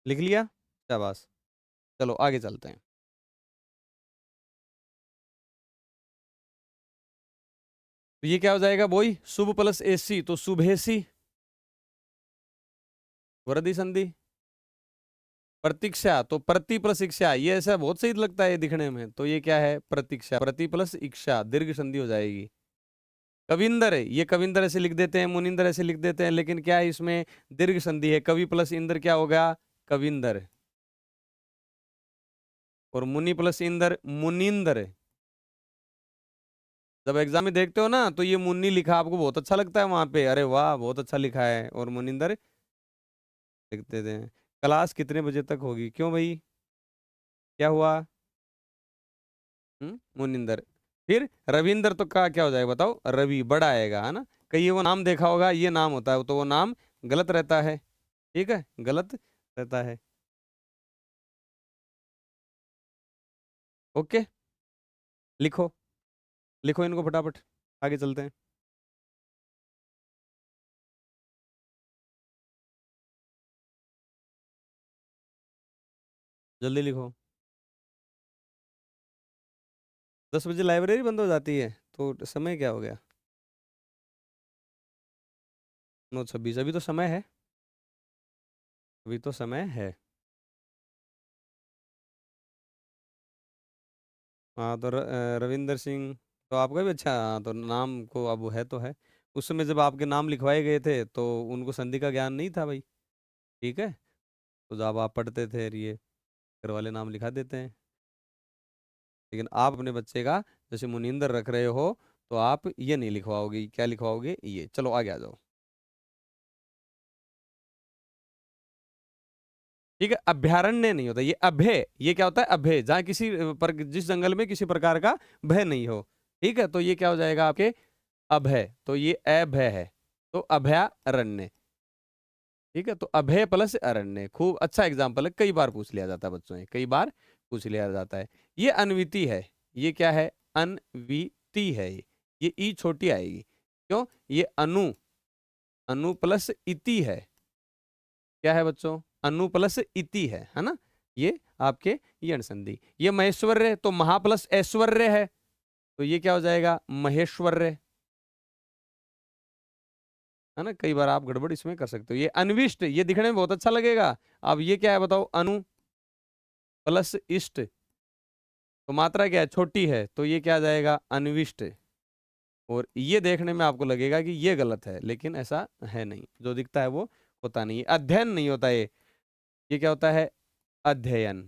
लिख लिया? शाबाश। चलो आगे चलते हैं। तो ये क्या हो जाएगा बोई? शुभ प्लस एसी, तो शुभेसी। वरदी संधि। प्रतीक्षा, तो प्रति प्लस इक्षा, ये ऐसा बहुत सही लगता है दिखने में, तो ये क्या है? प्रतीक्षा। प्रति प्लस इक्षा, दीर्घ संधि हो जाएगी। कविंदर है, ये कविंदर ऐसे लिख देते हैं, मुनिंदर ऐसे लिख देते हैं, लेकिन क्या है इसमें? दीर्घ संधि है। कवि प्लस इंदर क्या होगा? कविंदर। और मुनि प्लस इंदर मुनिंदर। जब एग्जाम में देखते हो ना, तो ये मुन्नी लिखा आपको बहुत अच्छा लगता है वहां पे, अरे वाह बहुत अच्छा लिखा है, और मुनिंदर लिख देते हैं। क्लास कितने बजे तक होगी? क्यों भाई, क्या हुआ? मुनिंदर। फिर रविंदर तो का क्या हो जाएगा बताओ? रवि बड़ा आएगा, है ना? कहीं वो नाम देखा होगा, ये नाम होता है, तो वो नाम गलत रहता है। ठीक है, गलत रहता है। ओके। लिखो, लिखो इनको फटाफट, आगे चलते हैं। जल्दी लिखो। 10 बजे लाइब्रेरी बंद हो जाती है, तो समय क्या हो गया? 9:26, अभी तो समय है, अभी तो समय है। हाँ तो रविंदर सिंह, तो आपका भी अच्छा, हाँ तो नाम को अब वो है तो है। उस समय जब आपके नाम लिखवाए गए थे तो उनको संधि का ज्ञान नहीं था भाई। ठीक है, तो जब आप पढ़ते थे ये घर वाले नाम लिखा देते हैं। लेकिन आप अपने बच्चे का जैसे मुनिंदर रख रहे हो, तो आप ये नहीं लिखवाओगे, क्या लिखवाओगे, ये। चलो आगे आ जाओ। ठीक है, अभ्यारण्य नहीं होता, ये अभय, ये क्या होता है, अभय, जहाँ किसी पर जिस जंगल में किसी प्रकार का भय नहीं हो। ठीक है, तो ये क्या हो जाएगा आपके, अभय, तो ये अभय है, तो अभयारण्य। ठीक है, तो अभय प्लस अरण्य, खूब अच्छा एग्जाम्पल है, कई बार पूछ लिया जाता है बच्चों से, कई बार पूछ लिया जाता है। ये अनविति है, ये क्या है, अनविति है ये ई छोटी आएगी, क्यों, ये अनु, अनु प्लस इति है। क्या है बच्चों, अनु प्लस इति है ना, ये आपके ये अनुसंधि। ये महेश्वर्य, तो महा प्लस ऐश्वर्य है, तो ये क्या हो जाएगा, महेश्वर्य, है ना। कई बार आप गड़बड़ इसमें कर सकते हो। ये अनविष्ट, ये दिखने में बहुत अच्छा लगेगा। अब ये क्या है बताओ, अनु प्लस इष्ट, तो मात्रा क्या है, छोटी है, तो ये क्या आ जाएगा, अनविष्ट। और ये देखने में आपको लगेगा कि ये गलत है, लेकिन ऐसा है नहीं, जो दिखता है वो होता नहीं है। अध्ययन नहीं होता ये क्या होता है, अध्ययन।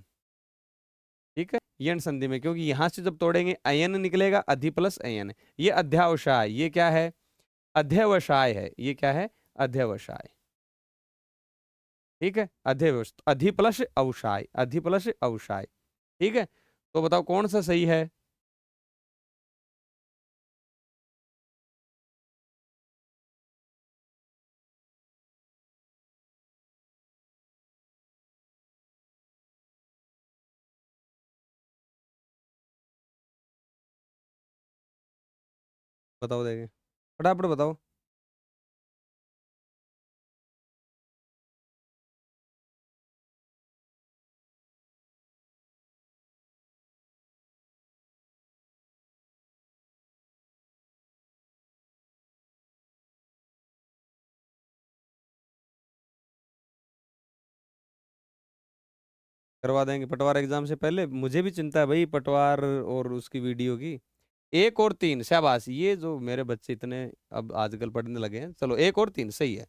ठीक है, यण संधि में, क्योंकि यहां से जब तोड़ेंगे अयन निकलेगा, अधि प्लस अयन। ये अध्यावसाय, ये क्या है, अध्यवसाय है, ये क्या है, अध्यवसाय। ठीक है, अध्यवस, अधि प्लस अवसाय, अधि प्लस अवसाय। ठीक है, तो बताओ कौन सा सही है। बताओ देंगे, फटाफट बताओ। करवा देंगे पटवार एग्जाम से पहले, मुझे भी चिंता है भाई पटवार और उसकी वीडियो की। 1 और 3, शाबाश, ये जो मेरे बच्चे इतने अब आजकल पढ़ने लगे हैं, चलो 1 और 3 सही है।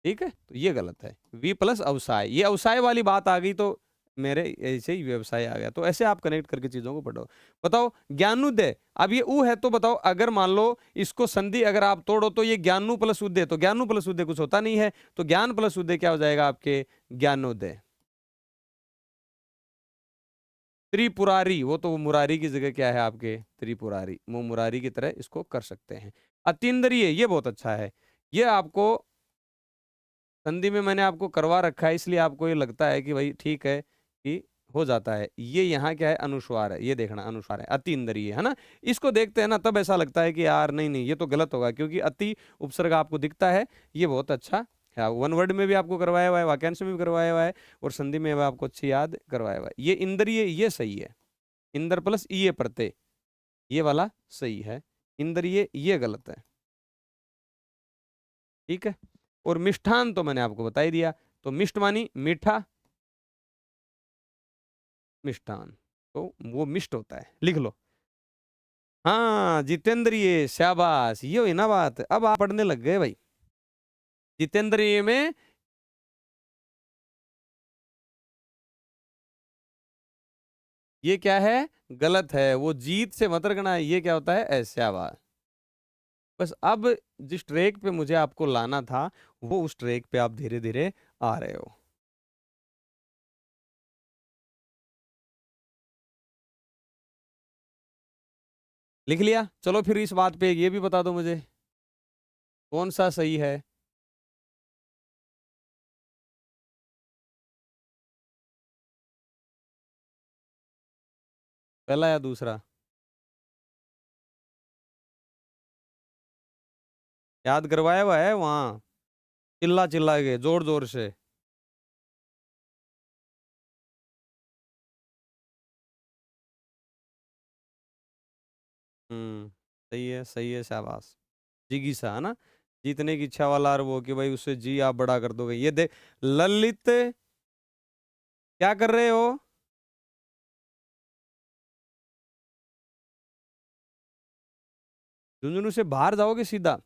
ठीक है, तो ये गलत है, वी प्लस अवसाय, ये अवसाय वाली बात आ गई तो मेरे ऐसे ही व्यवसाय आ गया, तो ऐसे आप कनेक्ट करके चीजों को पढ़ो। बताओ ज्ञानोदय, अब ये उ है, तो बताओ अगर मान लो इसको संधि अगर आप तोड़ो तो ये ज्ञानु प्लस उदय, तो ज्ञानु प्लस उदय कुछ होता नहीं है, तो ज्ञान प्लस उदय क्या हो जाएगा आपके, ज्ञानोदय। त्रिपुरारी, वो तो वो मुरारी की जगह क्या है आपके, त्रिपुरारी, वो मुरारी की तरह इसको कर सकते हैं। अतीन्द्रिय, ये बहुत अच्छा है, ये आपको संधि में मैंने आपको करवा रखा है, इसलिए आपको ये लगता है कि भाई ठीक है कि हो जाता है। ये यहाँ क्या है, अनुस्वार है, ये देखना अनुस्वार है, अति इंद्रिय है ना। इसको देखते हैं ना तब ऐसा लगता है कि यार नहीं नहीं ये तो गलत होगा, क्योंकि अति उपसर्ग आपको दिखता है, ये बहुत अच्छा है। वन वर्ड में भी आपको करवाया हुआ है, वाक्यांश में भी करवाया हुआ है, और संधि में भी आपको अच्छी याद करवाया हुआ है। ये इंद्रिय ये सही है, इंद्र प्लस ये प्रत्यय, ये वाला सही है। इंद्रिय ये गलत है। ठीक है, और मिष्ठान तो मैंने आपको बता ही दिया, तो मिष्ट मानी मीठा, मिष्ठान, तो वो मिष्ट होता है, लिख लो। हाँ जितेंद्रिय, शाबाश, ये हुई ना बात, अब आप पढ़ने लग गए भाई। जितेंद्रिय में ये क्या है, गलत है, वो जीत से मत रखना है, ये क्या होता है, ऐस्यावाद। बस अब जिस ट्रैक पे मुझे आपको लाना था, वो उस ट्रैक पे आप धीरे धीरे आ रहे हो। लिख लिया, चलो फिर इस बात पे ये भी बता दो मुझे, कौन सा सही है, पहला या दूसरा। याद करवाया हुआ है वहां, चिल्ला चिल्ला के, जोर जोर से। सही है, शाबाश। जिगीसा है ना, जीतने की इच्छा वाला, और वो कि भाई उससे जी आप बड़ा कर दोगे। ये देख ललित, क्या कर रहे हो? झुंझुनू से बाहर जाओगे सीधा।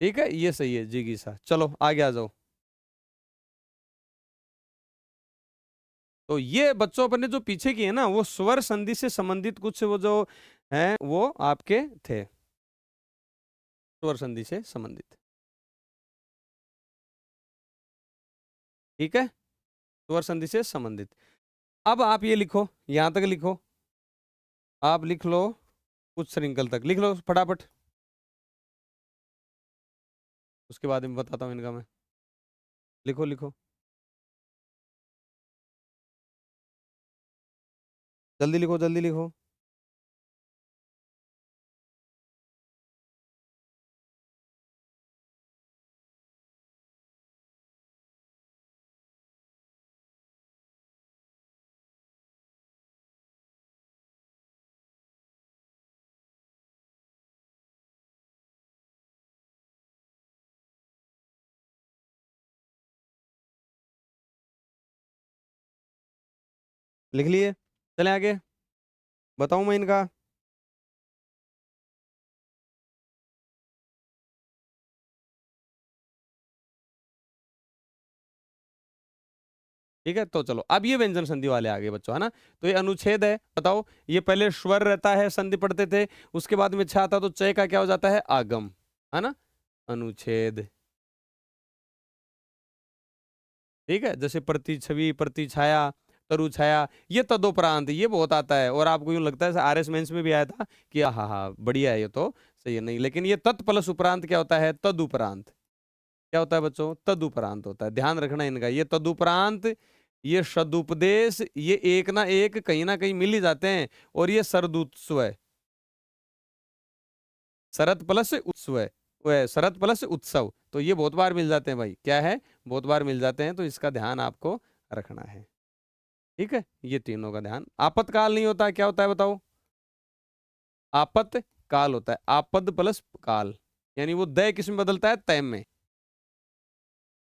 ठीक है, ये सही है जिगीसा। चलो आगे आ जाओ। तो ये बच्चों अपने जो पीछे की है ना, वो स्वर संधि से संबंधित कुछ वो जो हैं वो आपके थे, स्वर संधि से संबंधित। ठीक है, स्वर संधि से संबंधित। अब आप ये लिखो, यहां तक लिखो, आप लिख लो, कुछ श्रृंखल तक लिख लो फटाफट, उसके बाद में बताता हूँ इनका मैं। लिखो लिखो, जल्दी लिखो जल्दी लिखो। लिख लिए, चले आगे, बताऊं मैं इनका। ठीक है, तो चलो अब ये व्यंजन संधि वाले आगे बच्चों, है ना। तो ये अनुच्छेद है, बताओ। ये पहले स्वर रहता है, संधि पढ़ते थे, उसके बाद में छ आता तो चय का क्या हो जाता है, आगम, है ना, अनुच्छेद। ठीक है, जैसे प्रति छवि, प्रति छाया, तरु छाया, ये तदोपरांत, ये बहुत आता है, और आपको यूं लगता है आर एस मेंस में भी आया था कि हाँ हाँ बढ़िया है ये तो, सही है, नहीं, लेकिन ये तत्प्लस उपरांत क्या होता है, तदुपरांत। क्या होता है बच्चों, तदुपरांत होता है, ध्यान रखना इनका, ये तदुपरांत, ये सदुपदेश, ये एक ना एक कहीं ना कहीं मिल ही जाते हैं, और ये सरदुत्सव है, शरद प्लस उत्सव है, वह शरद प्लस उत्सव, तो ये बहुत बार मिल जाते हैं भाई, क्या है, बहुत बार मिल जाते हैं, तो इसका ध्यान आपको रखना है। ठीक है, ये तीनों का ध्यान। आपत्काल नहीं होता, क्या होता है बताओ, आपत काल होता है, आपद प्लस काल, यानी वो दय किस में बदलता है, तय में।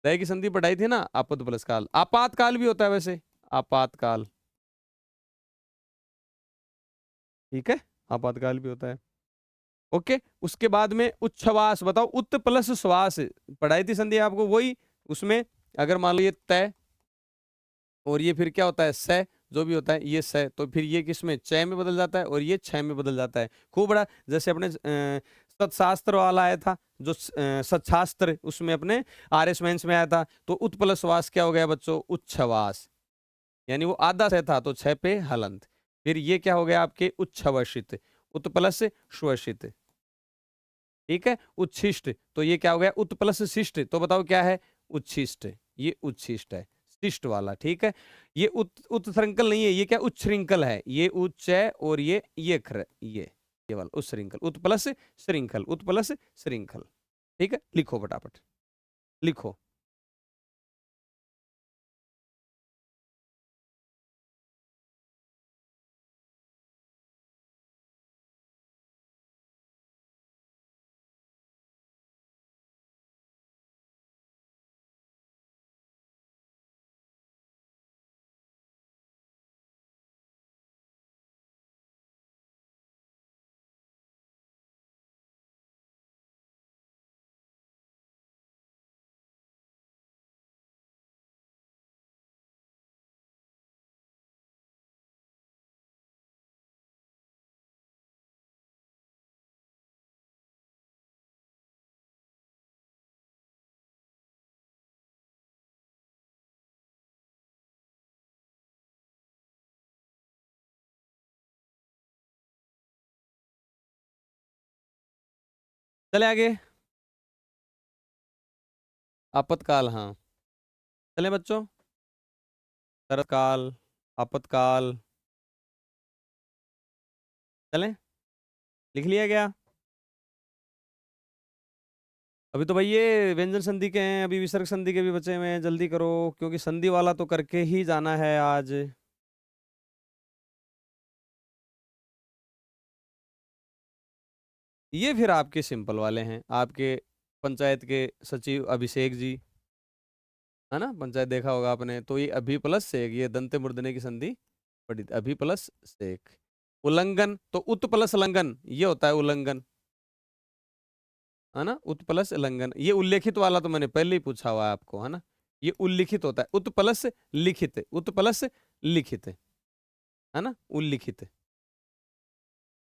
दय की संधि पढ़ाई थी ना, आपद प्लस काल। आपातकाल भी होता है वैसे, आपातकाल। ठीक है, आपातकाल भी होता है। ओके, उसके बाद में उच्छ्वास, बताओ, उत प्लस श्वास पढ़ाई थी संधि आपको, वही उसमें, अगर मान लो ये तय, और ये फिर क्या होता है, स, जो भी होता है ये स, तो फिर ये किस में, चय में बदल जाता है, और ये छय में बदल जाता है। खूब बड़ा, जैसे अपने सतशास्त्र वाला आया था, जो सतशास्त्र, उसमें अपने आर एस मेंस में आया था, तो उत प्लस वास क्या हो गया बच्चों, उच्छ्वास, यानी वो आधा से था तो छह पे हलंत। फिर ये क्या हो गया आपके, उच्छ्वसित, उत प्लस श्वसित। ठीक है, उच्छिष्ट, तो ये क्या हो गया, उत प्लस शिष्ट, तो बताओ क्या है, उच्छिष्ट, ये उच्छिष्ट है, शिष्ट वाला। ठीक है, ये उत्श्रृंखल नहीं है, ये क्या उच्छृंखल है, ये उच्च है, और ये खर, ये वाला उच्छृंखल, उत प्लस श्रृंखल, उत प्लस श्रृंखल। ठीक है, लिखो फटाफट, लिखो। चले आगे, आपत्काल, हाँ, चले बच्चों, शरतकाल, आपत्काल, चलें, लिख लिया गया। अभी तो भाई ये व्यंजन संधि के हैं, अभी विसर्ग संधि के भी बचे हुए हैं, जल्दी करो क्योंकि संधि वाला तो करके ही जाना है आज। ये फिर आपके सिंपल वाले हैं, आपके पंचायत के सचिव अभिषेक जी, है ना, पंचायत देखा होगा आपने, तो ये अभि प्लस सेक, ये दंते मूर्धन्य की संधि पढ़ी थी, अभि प्लस सेक। उल्लंघन तो उत प्लस लंघन, ये होता है उल्लंघन, है ना, उत प्लस लंघन। ये उल्लेखित वाला तो मैंने पहले ही पूछा हुआ है आपको, है ना, ये उल्लिखित होता है, उत प्लस लिखित, उत प्लस लिखित, है ना, उल्लिखित।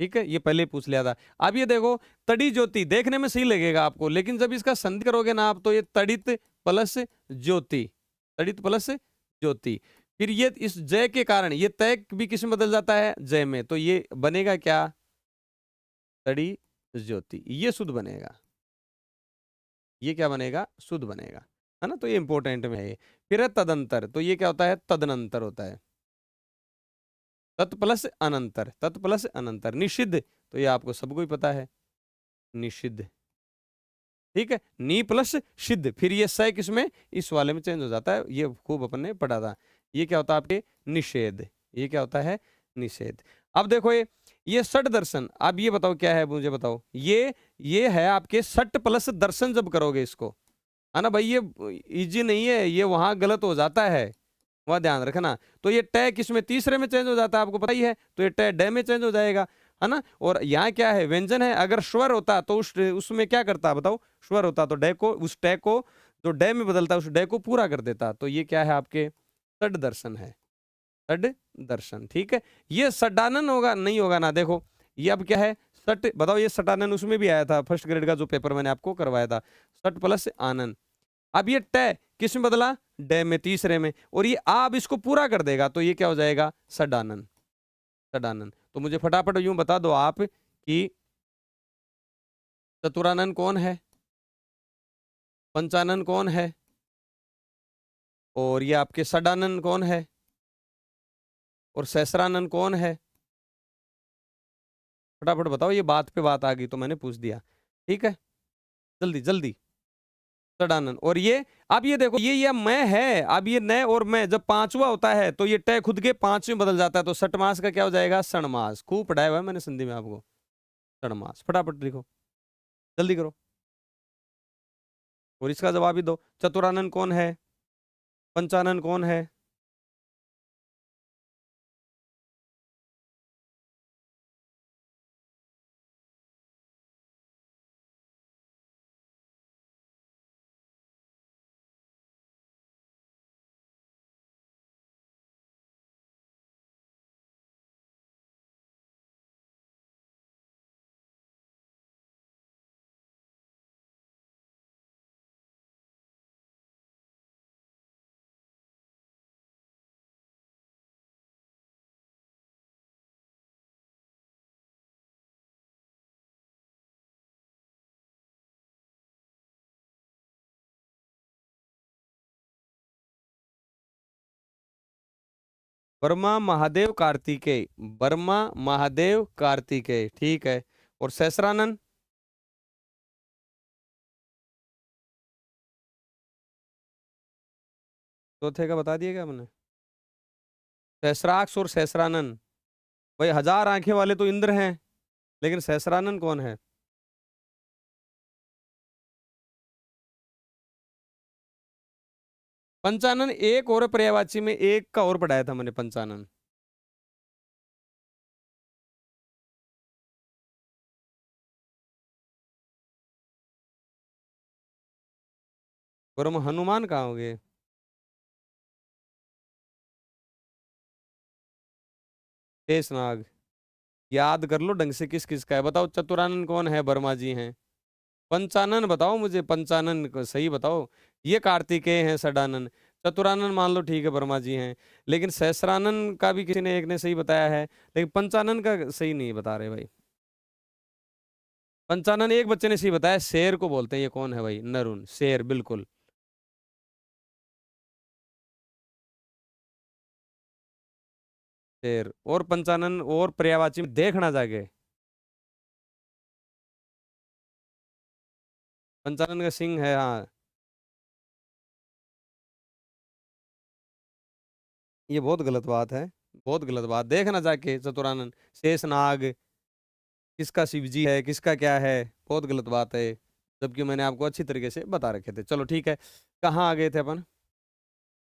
ठीक है, ये पहले ही पूछ लिया था। अब ये देखो, तड़ी ज्योति देखने में सही लगेगा आपको, लेकिन जब इसका संधि करोगे ना आप, तो ये तड़ित प्लस ज्योति, तड़ित प्लस ज्योति, फिर ये इस जय के कारण ये तय भी किस में बदल जाता है, जय में, तो ये बनेगा क्या, तड़ी ज्योति, ये शुद्ध बनेगा, ये क्या बनेगा, शुद्ध बनेगा, है ना, तो ये इंपॉर्टेंट में है ये। फिर है तदंतर, तो ये क्या होता है, तदनंतर होता है, तत् प्लस अनंतर, तत् प्लस अनंतर। निषिद्ध, तो ये आपको सबको ही पता है, निषिद्ध, ठीक है, नी प्लस सिद्ध, फिर ये सय किसमें, इस वाले में चेंज हो जाता है, ये खूब अपन ने पढ़ा था। ये क्या होता है आपके, निषेध, ये क्या होता है, निषेध। अब देखो ये सठ दर्शन, अब ये बताओ क्या है, मुझे बताओ, ये है आपके सठ प्लस दर्शन, जब करोगे इसको, है ना भाई, ये इजी नहीं है, ये वहां गलत हो जाता है, वह ध्यान रखना। तो ये टय किसमें, तीसरे में चेंज हो जाता है, आपको पता ही है, तो ये टय डे में चेंज हो जाएगा, है ना। और यहाँ क्या है, व्यंजन है, अगर स्वर होता तो उसमें क्या करता, बताओ, स्वर होता तो डे को, उस टय को जो डे में बदलता उस डे को पूरा कर देता, तो ये क्या है आपके, तड दर्शन है, तड दर्शन, ठीक है। ये सडानन होगा, नहीं होगा ना, देखो ये अब क्या है, सट, बताओ, ये सटानन उसमें भी आया था, फर्स्ट ग्रेड का जो पेपर मैंने आपको करवाया था, सट प्लस आनंद। अब ये टय किस में बदला, डे में, तीसरे में, और ये अब इसको पूरा कर देगा, तो ये क्या हो जाएगा, सडानन, सडानन। तो मुझे फटाफट यूं बता दो आप कि चतुरानन कौन है, पंचानन कौन है, और ये आपके सडानन कौन है, और सहस्रानन कौन है, फटाफट बताओ, ये बात पे बात आ गई तो मैंने पूछ दिया, ठीक है, जल्दी जल्दी। सडानन, और ये, अब ये देखो, ये मैं है, अब ये नय और मैं जब पांचवा होता है तो ये टय खुद के पांच में बदल जाता है, तो सटमास का क्या हो जाएगा, सणमास, खूब पढ़ाया हुआ है मैंने संधि में आपको, सणमास, फटाफट लिखो, जल्दी करो, और इसका जवाब ही दो, चतुरानन कौन है, पंचानन कौन है, वर्मा महादेव कार्तिकेय, वर्मा महादेव कार्तिकेय, ठीक है, और सहस्रानन, चौथे का बता दिया क्या मैंने, सहस्राक्ष और सहस्रानन, भाई हजार आंखें वाले तो इंद्र हैं, लेकिन सहस्रानन कौन है, पंचानन एक और पर्यायवाची में एक का और पढ़ाया था मैंने, पंचानन, और हम हनुमान कहाँ हो गए, शेषनाग, याद कर लो ढंग से किस किस का है, बताओ, चतुरानन कौन है, वर्मा जी हैं, पंचानन बताओ मुझे, पंचानन को सही बताओ, ये कार्तिकेय हैं, सडानन, चतुरानन मान लो ठीक है, वर्मा जी हैं, लेकिन सहस्रानन का भी किसी ने एक ने सही बताया है, लेकिन पंचानन का सही नहीं बता रहे भाई, पंचानन एक बच्चे ने सही बताया, शेर को बोलते हैं, ये कौन है भाई, नरुण, शेर, बिल्कुल, शेर, और पंचानन और पर्यायवाची में देखना जाके, पंचानन का सिंह है, हाँ। ये बहुत गलत बात है, बहुत गलत बात, देखना जाके चतुरानन। शेषनाग किसका शिव जी है, किसका क्या है, बहुत गलत बात है, जबकि मैंने आपको अच्छी तरीके से बता रखे थे। चलो ठीक है, कहाँ आ गए थे अपन?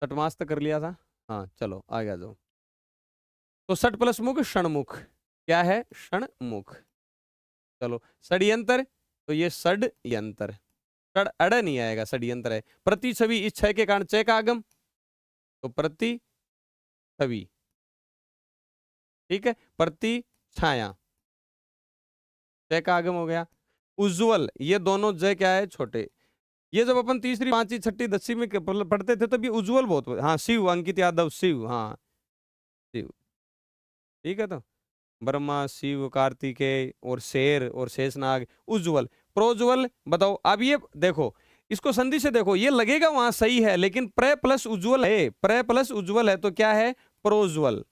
सटमास तक कर लिया था। हाँ चलो आगे आ जाओ। तो सट प्लस मुख षणमुख, क्या है? षणमुख। चलो षड्यंत्र, तो ये षड्यंत्र, षड अड़ नहीं आएगा, षड्यंत्र है। प्रति छवि, इस छय के कारण चय का आगम, तो प्रति छवि, ठीक है। प्रति छाया, जय का आगम हो गया। उज्ज्वल, ये दोनों जय क्या है? छोटे। ये जब अपन तीसरी पांचवी छठी दसवीं में पढ़ते थे तब ये उज्ज्वल बहुत, हाँ शिव, अंकित यादव शिव, हाँ शिव, ठीक है। तो ब्रह्मा, शिव, कार्तिकेय और शेर और शेषनाग, उज्ज्वल। प्रोज्वल बताओ। अब ये देखो, इसको संधि से देखो, ये लगेगा वहां सही है, लेकिन प्र प्लस उज्ज्वल है, प्र प्लस उज्ज्वल है, तो क्या है? प्रोज्वल।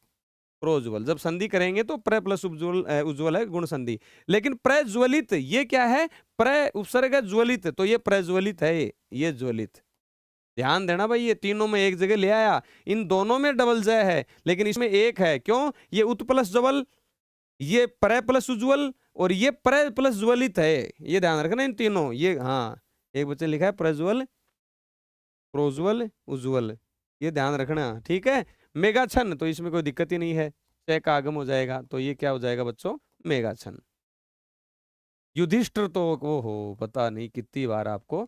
प्रोज्वल जब संधि करेंगे तो प्र प्लस उज्ज्वल, उज्ज्वल है गुण संधि। लेकिन प्रज्वलित ये क्या है? प्र उपसर्ग है ज्वलित, तो ये प्रज्वलित है, ये ज्वलित। ध्यान देना भाई, ये तीनों में एक जगह ले आया, इन दोनों में डबल जय है, लेकिन इसमें एक है, क्यों? ये उत प्लस ज्वल, ये प्र प्लस उज्ज्वल, और ये प्र प्लस ज्वलित है, ये ध्यान रखना इन तीनों, ये हाँ। एक बच्चे लिखा है प्रज्वल, प्रोज्वल, उज्ज्वल, ये ध्यान रखना, ठीक है। मेगाछन, तो इसमें कोई दिक्कत ही नहीं है, चय का आगम हो जाएगा, तो ये क्या हो जाएगा बच्चों? मेगाछन। युधिष्ठिर, तो वो हो, पता नहीं कितनी बार आपको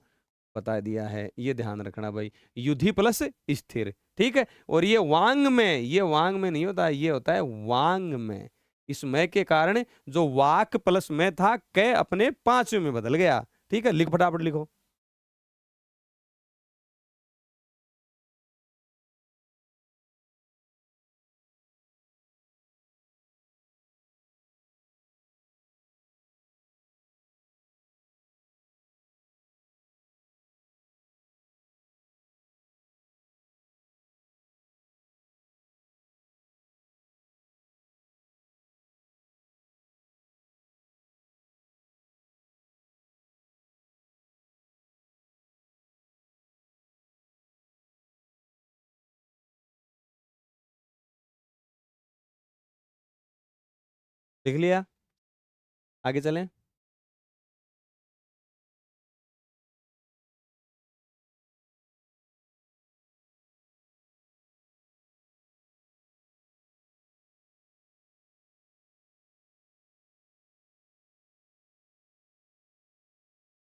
बता दिया है, ये ध्यान रखना भाई। युधि प्लस स्थिर, ठीक है। और ये वांग में, ये वांग में नहीं होता, ये होता है वांग में। इस मय के कारण जो वाक प्लस में था, कै अपने पांचवें में बदल गया, ठीक है। लिख, फटाफट लिखो। लिख लिया, आगे चलें।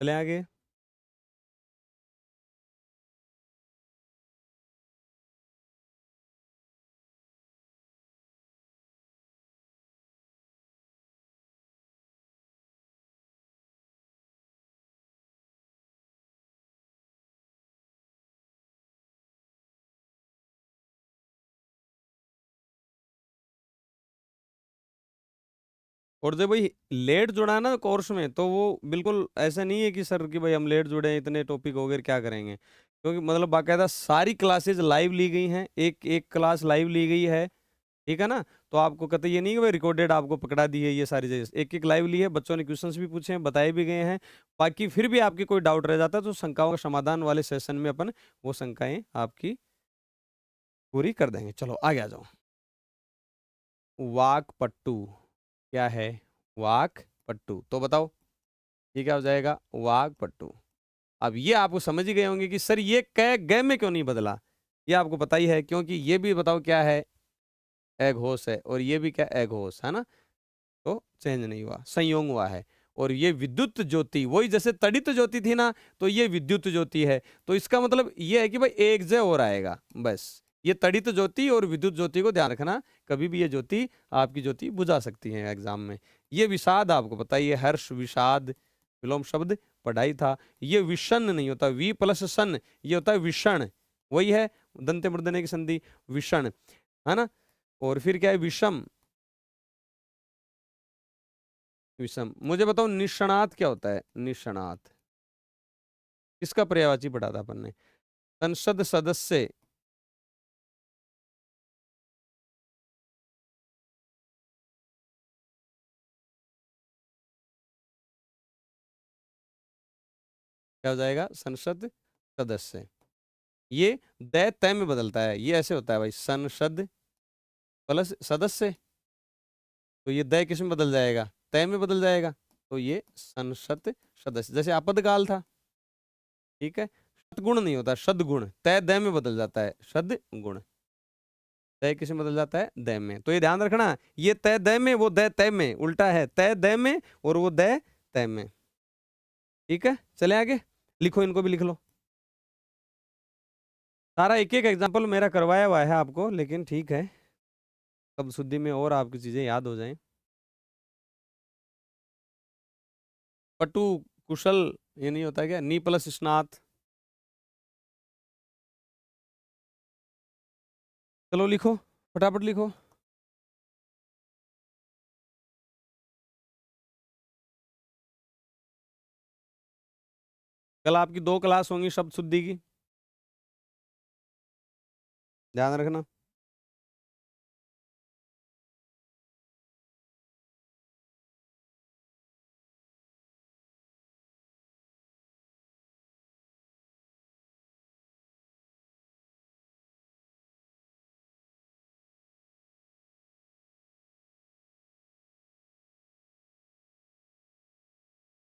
चले आगे। और जब भाई लेट जुड़ा है ना कोर्स में, तो वो बिल्कुल ऐसा नहीं है कि सर कि भाई हम लेट जुड़े हैं, इतने टॉपिक हो गए, क्या करेंगे? क्योंकि मतलब बाकायदा सारी क्लासेज लाइव ली गई हैं, एक एक क्लास लाइव ली गई है, ठीक है ना। तो आपको कहते ये नहीं कि भाई रिकॉर्डेड आपको पकड़ा दी है, ये सारी चीजें एक एक लाइव ली है, बच्चों ने क्वेश्चंस भी पूछे हैं, बताए भी गए हैं। बाकी फिर भी आपकी कोई डाउट रह जाता है तो शंकाओं का समाधान वाले सेशन में अपन वो शंकाएं आपकी पूरी कर देंगे। चलो आगे आ जाओ। वाक पट्टू, क्या है? वाक पट्टू, तो बताओ ये क्या हो जाएगा? वाक पट्टू। अब ये आपको समझ ही गए होंगे कि सर ये कै गै में क्यों नहीं बदला, ये आपको पता ही है, क्योंकि ये भी बताओ क्या है? एघोष है, और ये भी क्या? एघोष है ना। तो चेंज नहीं हुआ, संयोग हुआ है। और ये विद्युत ज्योति, वही जैसे तड़ित ज्योति थी ना, तो ये विद्युत ज्योति है, तो इसका मतलब ये है कि भाई एक जय और आएगा बस। ये तड़ित ज्योति और विद्युत ज्योति को ध्यान रखना, कभी भी ये ज्योति आपकी ज्योति बुझा सकती है एग्जाम में। ये विषाद आपको पता ही है, हर्ष विषाद विलोम शब्द पढ़ाई था। ये विषण नहीं होता, वी प्लस सन, ये होता है विषण, वही है दंते मूर्धन्य की संधि, विषण, है ना। और फिर क्या है? विषम, विषम। मुझे बताओ निष्णात क्या होता है? निष्णात इसका पर्यायवाची पढ़ा था अपन ने। संसद सदस्य, क्या हो जाएगा, संसद सदस्य। ये द तय में बदलता है, ये ऐसे होता है भाई, संसद प्लस सदस्य, तो ये द किस में बदल जाएगा, तय में बदल जाएगा, तो ये संसद सदस्य, जैसे आपदकाल था, ठीक है। सदगुण नहीं होता, सदगुण, तय द में बदल जाता है, सदगुण, तय किस में बदल जाता है, द में। तो ये ध्यान रखना, ये तय द में, वो द तय में, उल्टा है, तय द में और वो द तय में, ठीक है। चले आगे, लिखो, इनको भी लिख लो। सारा एक एक एग्जाम्पल मेरा करवाया हुआ है आपको, लेकिन ठीक है, कब शुद्धि में और आपकी चीजें याद हो जाएं। पटु, कुशल, ये नहीं होता क्या, नी प्लस स्नात। चलो लिखो, फटाफट लिखो। कल आपकी 2 क्लास होंगी शब्द शुद्धि की, ध्यान रखना।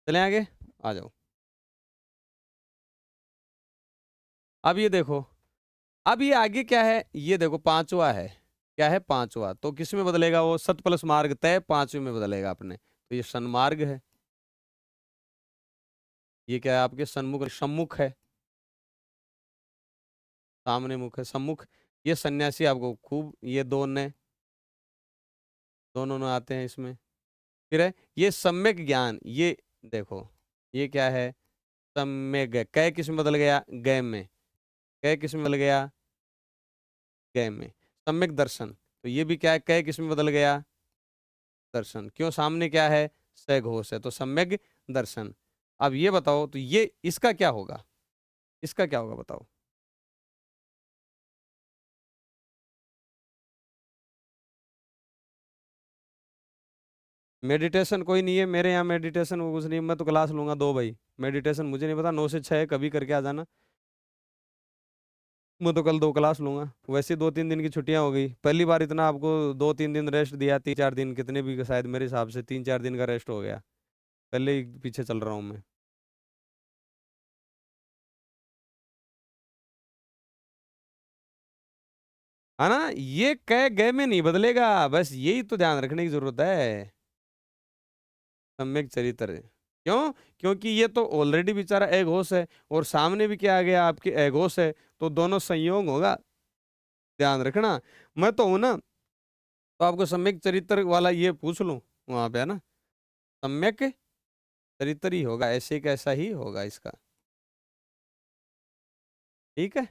चले आगे, आ जाओ। अब ये देखो, अब ये आगे क्या है, ये देखो पांचवा है, क्या है, पांचवा, तो किस में बदलेगा, वो सत प्लस मार्ग तय, पांचवे में बदलेगा अपने, तो ये सन्मार्ग है। ये क्या है, आपके सन्मुख, सम्मुख है, सामने मुख है, सम्मुख। ये सन्यासी आपको खूब, ये दोनों ने आते हैं इसमें। फिर है ये सम्यक ज्ञान, ये देखो, ये क्या है, सम्यक, कै किस में बदल गया, गय में, कै किस में बदल गया, गय में। सम्यक दर्शन, तो ये भी क्या है, कै किस में बदल गया, दर्शन, क्यों, सामने क्या है, सघोष है, तो सम्यक दर्शन। अब ये बताओ, तो ये इसका क्या होगा, इसका क्या होगा बताओ। मेडिटेशन कोई नहीं है मेरे यहाँ, मेडिटेशन वो कुछ नहीं, मैं तो क्लास लूंगा 2 भाई, मेडिटेशन मुझे नहीं पता, 9 से 6 कभी करके आ जाना। मैं तो कल 2 क्लास लूंगा, वैसे 2-3 दिन की छुट्टियां हो गई, पहली बार इतना आपको 2-3 दिन रेस्ट दिया, 3-4 दिन, कितने भी, शायद मेरे हिसाब से 3-4 दिन का रेस्ट हो गया, पहले ही पीछे चल रहा हूँ मैं। है ना, ये कह गए में नहीं बदलेगा, बस यही तो ध्यान रखने की जरूरत है, सम्यक चरित्र। क्यों, क्योंकि ये तो ऑलरेडी बेचारा एघोष है, और सामने भी क्या आ गया, आपके एघोष है, तो दोनों संयोग होगा, ध्यान रखना। मैं तो हूं ना, तो आपको सम्यक चरित्र वाला ये पूछ लूं वहां पे, है ना, सम्यक चरित्र ही होगा, ऐसे कैसा ही होगा इसका, ठीक है।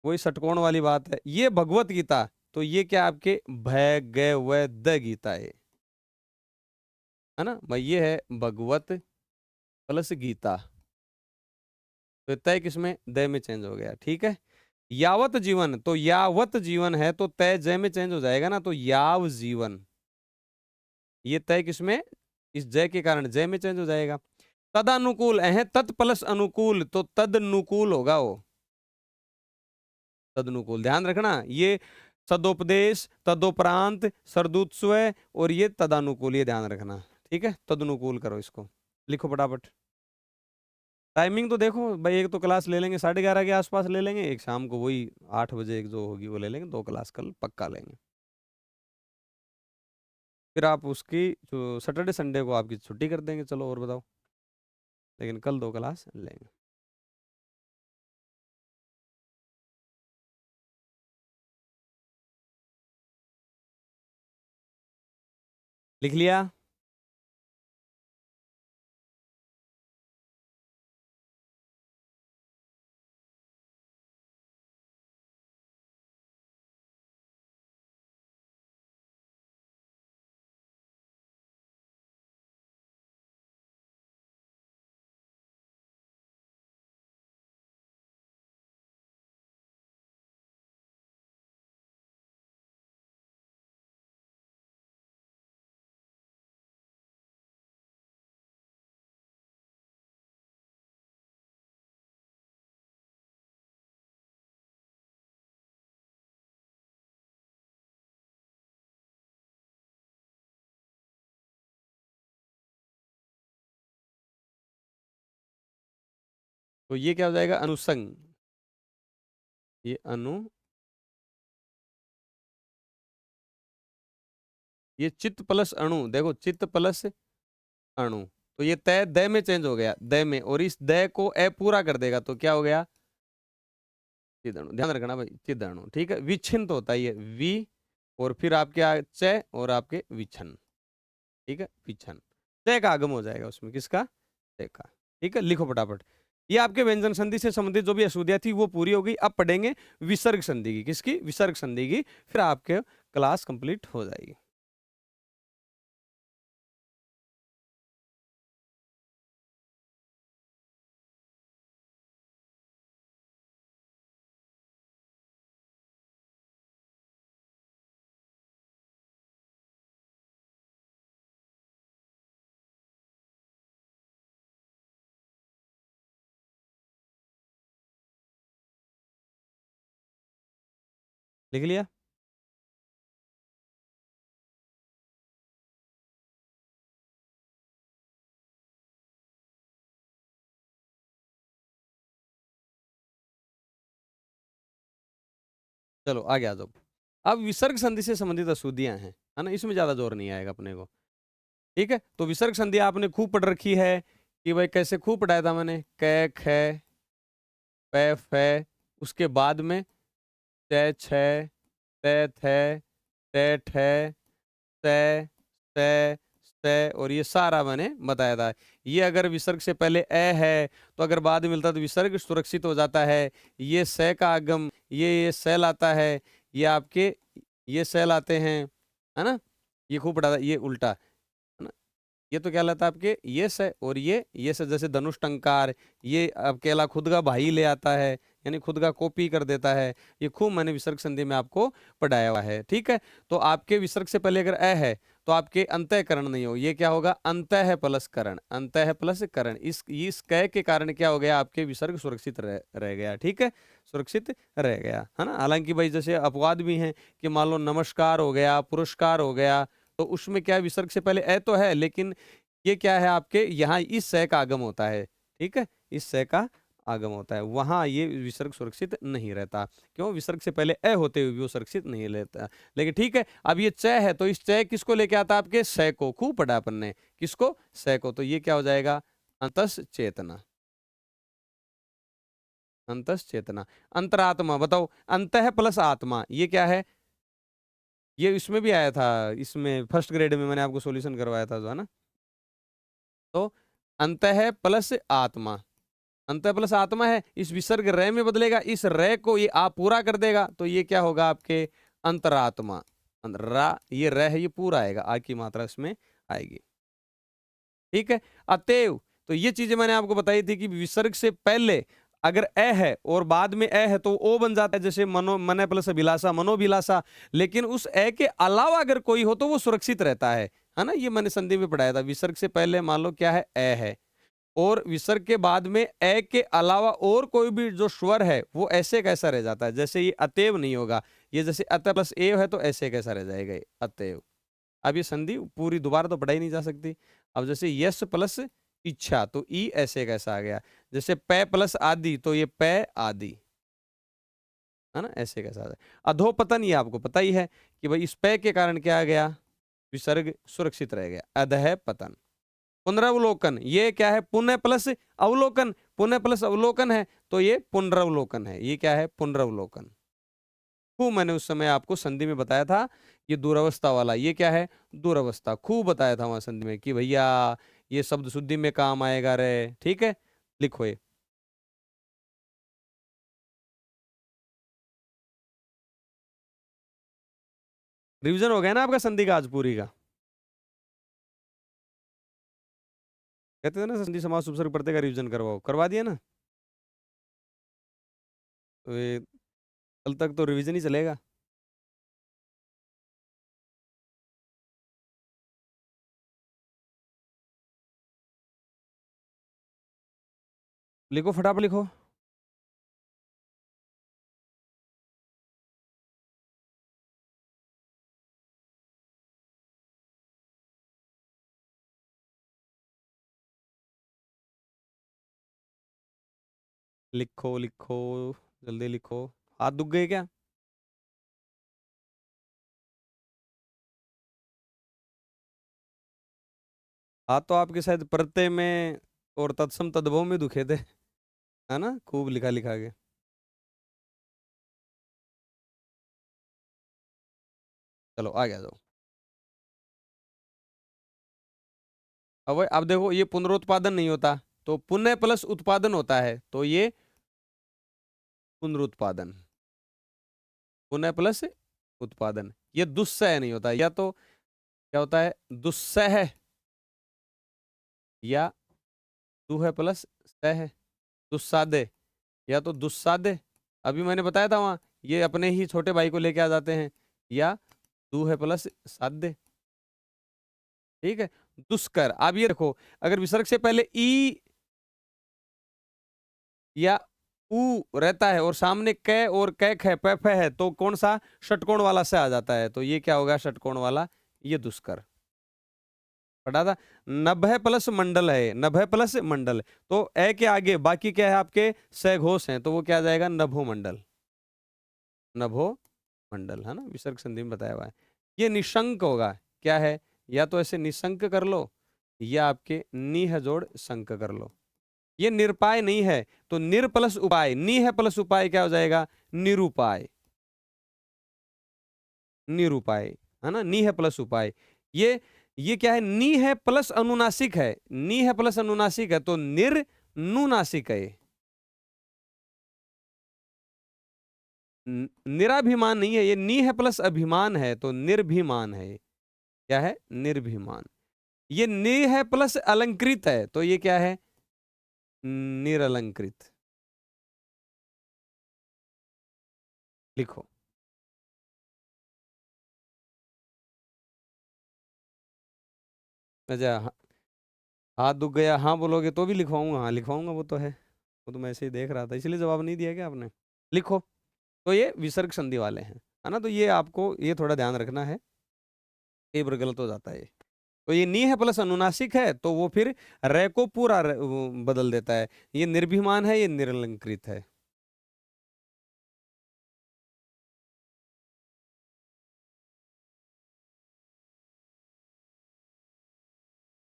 वही षटकोण वाली बात है, ये भगवत गीता, तो ये क्या आपके भय गय व द गीता है ना भाई, ये है भगवत प्लस गीता, तो तय किसमें, दय में चेंज हो गया, ठीक है। यावत जीवन, तो यावत जीवन है, तो तय जय में चेंज हो जाएगा ना, तो याव जीवन, ये तय किसमें, इस जय के कारण जय में चेंज हो जाएगा। तदानुकूल है, तत् प्लस अनुकूल, तो तदनुकूल होगा वो, तदनुकूल, ध्यान रखना, ये सदोपदेश, तदोपरांत, सरदूत्स्व, और ये तदानुकूल, ये ध्यान रखना, ठीक है। तदनुकूल करो इसको, लिखो फटाफट। टाइमिंग तो देखो भाई, एक तो क्लास ले लेंगे 11:30 के आसपास ले लेंगे, एक शाम को वही 8 बजे एक जो होगी वो ले लेंगे, 2 क्लास कल पक्का लेंगे। फिर आप उसकी जो सैटरडे संडे को आपकी छुट्टी कर देंगे, चलो और बताओ, लेकिन कल 2 क्लास लेंगे। लिख लिया। तो ये क्या हो जाएगा, अनुसंग, ये ये चित्त प्लस अणु, देखो चित्त प्लस अणु, तो ये तय दय में चेंज हो गया, दय में, और इस दय को ए पूरा कर देगा तो क्या हो गया, चिदणु, ध्यान रखना भाई, चिदणु, ठीक है। विच्छिन्न तो होता है ये वि, और फिर आपके चय और आपके विच्छन, ठीक है, विच्छन, चय का आगम हो जाएगा उसमें, किसका, चय का, ठीक है। लिखो फटाफट, ये आपके व्यंजन संधि से संबंधित जो भी अशुद्धियां थी वो पूरी हो गई। अब पढ़ेंगे विसर्ग संधि की, किसकी, विसर्ग संधि की, फिर आपके क्लास कंप्लीट हो जाएगी। लिख लिया। चलो आगे आ जाओ। अब विसर्ग संधि से संबंधित अशुद्धियां हैं, है ना, इसमें ज्यादा जोर नहीं आएगा अपने को, ठीक है। तो विसर्ग संधि आपने खूब पढ़ रखी है कि भाई कैसे, खूब पढ़ाया था मैंने, कै ख पै फै, उसके बाद में च छ ते थे ते ठे ते ते ते, और ये सारा मैंने बताया था। ये अगर विसर्ग से पहले ए है तो अगर बाद में मिलता तो विसर्ग सुरक्षित हो जाता है। ये से का आगम, ये सेल आता है, ये आपके ये सेल आते हैं, है ना, ये खूब पढ़ा था, ये उल्टा, है ना, ये तो क्या लाता है आपके ये से, और ये से जैसे धनुष टंकार, ये अकेला खुद का भाई ले आता है, यानी खुद का कॉपी कर देता है। ये खूब मैंने विसर्ग संधि में आपको पढ़ाया हुआ है, ठीक है। तो आपके विसर्ग से पहले अगर अ है तो आपके अंतःकरण नहीं हो, ये क्या होगा, अंतः प्लस करण, अंतः प्लस करण, इस क के कारण क्या हो गया, आपके विसर्ग सुरक्षित रह गया, ठीक है, सुरक्षित रह गया, है ना। हालांकि भाई जैसे अपवाद भी हैं कि मान लो नमस्कार हो गया, पुरस्कार हो गया, तो उसमें क्या विसर्ग से पहले ए तो है, लेकिन ये क्या है आपके यहाँ इस से का आगम होता है, ठीक है, इस से का आगम होता है, वहां ये विसर्ग सुरक्षित नहीं रहता। क्यों, विसर्ग से पहले ए होते हुए भी वो सुरक्षित नहीं रहता। लेकिन ठीक है, अब ये चय है तो इस चय किसको लेके आता है, आपके से को, खूब पढ़ा अपन ने, किसको, से को, तो ये क्या हो जाएगा, अंतस चेतना, अंतस चेतना। अंतरात्मा, बताओ, अंतः प्लस आत्मा, ये क्या है, ये इसमें भी आया था, इसमें फर्स्ट ग्रेड में मैंने आपको सॉल्यूशन करवाया था जो, है ना। तो अंतः प्लस आत्मा, अंतः प्लस आत्मा है, इस विसर्ग रे में बदलेगा, इस रे को ये आ पूरा कर देगा, तो ये क्या होगा आपके अंतरात्मा, रा, ये रे है, ये पूरा आएगा, आ की मात्रा इसमें आएगी, ठीक है। अतएव, तो ये चीजें मैंने आपको बताई थी कि विसर्ग से पहले अगर ए है और बाद में ए है तो ओ बन जाता है, जैसे मनो, मन प्लस अभिलाषा, मनोभिलाषा। लेकिन उस ए के अलावा अगर कोई हो तो वो सुरक्षित रहता है ना। ये मैंने संधि में पढ़ाया था, विसर्ग से पहले मान लो क्या है, ए है, और विसर्ग के बाद में ए के अलावा और कोई भी जो स्वर है वो ऐसे कैसा रह जाता है, जैसे ये अतएव नहीं होगा, ये जैसे अत प्लस एव है तो ऐसे कैसा रह जाएगा, ये अतएव। अब ये संधि पूरी दोबारा तो पढ़ाई नहीं जा सकती। अब जैसे यश प्लस इच्छा तो ई ऐसे कैसा आ गया, जैसे पै प्लस आदि तो ये पै आदि, है ना, ऐसे कैसा आ जाए। अधोपतन ये आपको पता ही है कि भाई इस पै के कारण क्या आ गया, विसर्ग सुरक्षित रह गया, अधः पतन। पुनरावलोकन, ये क्या है, पुनः प्लस अवलोकन, पुनः प्लस अवलोकन है तो ये पुनरावलोकन है, ये क्या है, पुनरावलोकन। खूब मैंने उस समय आपको संधि में बताया था, ये दुरावस्था वाला, ये क्या है, दुरावस्था, खूब बताया था वहां संधि में कि भैया ये शब्द शुद्धि में काम आएगा रे, ठीक है। लिखो ये, रिवीजन हो गया ना आपका संधि का आज पूरी का। कहते थे ना संधि समास उपसर्ग प्रत्यय का रिवीजन करवाओ, करवा दिया ना। तो ये कल तक तो रिवीजन ही चलेगा। लिखो फटाफट लिखो। लिखो लिखो, जल्दी लिखो। हाथ दुख गए क्या? हाथ तो आपके शायद प्रत्यय में और तत्सम तद्भव में दुखे थे, है ना, खूब लिखा लिखा के। चलो आ गया जाओ। अब देखो, ये पुनरुत्पादन नहीं होता, तो पुनः प्लस उत्पादन होता है, तो ये पुनरुत्पादन। पुनः प्लस उत्पादन, ये दुस्सह नहीं होता, या तो क्या होता है, दुस्सह, या दुह प्लस सह, दुस्सादे, या तो दुस्सादे, अभी मैंने बताया था वहां, ये अपने ही छोटे भाई को लेके आ जाते हैं, या दुह प्लस सादे। ठीक है, दुष्कर। अब ये देखो, अगर विसर्ग से पहले ई या ऊ रहता है और सामने क और कै ख प फ है, तो कौन सा, षटकोण वाला से आ जाता है, तो ये क्या होगा, षटकोण वाला, ये दुष्कर। पढ़ा था। नभः प्लस मंडल है, नभः प्लस मंडल, तो ए के आगे बाकी क्या है आपके सघोष हैं, तो वो क्या आ जाएगा, नभो मंडल। नभो मंडल, है ना, विसर्ग संधि में बताया हुआ है। ये निशंक होगा, क्या है, या तो ऐसे निशंक कर लो, या आपके निह जोड़ संक कर लो। ये निरपाय नहीं है, तो निर प्लस उपाय, नी है प्लस उपाय क्या हो जाएगा, निरुपाय। निरुपाय, है ना, नी है प्लस उपाय। ये क्या है, नी है प्लस अनुनासिक है, नी है प्लस अनुनासिक है, तो निर नुनासिक है। निराभिमान नहीं है, ये नी है प्लस अभिमान है, तो निर्भिमान है। क्या है, निर्भिमान। ये नि है प्लस अलंकृत है, तो ये क्या है, निरलंकृत। लिखो। अच्छा, हाथ दुख गया, हाँ बोलोगे तो भी लिखवाऊंगा, हाँ लिखवाऊंगा, वो तो है, वो तो मैं ऐसे ही देख रहा था, इसलिए जवाब नहीं दिया क्या आपने। लिखो। तो ये विसर्ग संधि वाले हैं, है ना, तो ये आपको ये थोड़ा ध्यान रखना है, कई बार गलत हो जाता है। तो ये नी है प्लस अनुनासिक है, तो वो फिर रे को पूरा वो बदल देता है। ये निर्भिमान है, ये निरलंकृत है।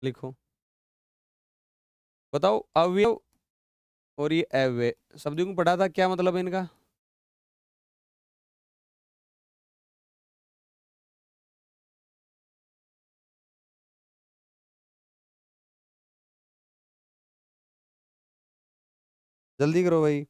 लिखो। बताओ, अवयव और ये अव्यय शब्दों को पढ़ा था, क्या मतलब है इनका। जल्दी करो भाई।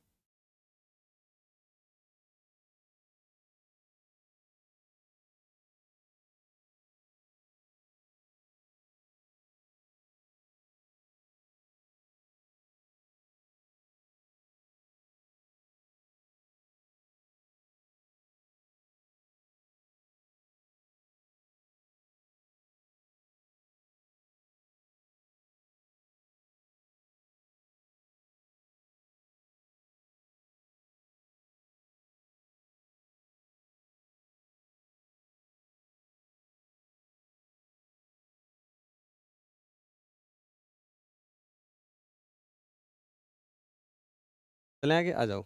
चले आगे आ जाओ।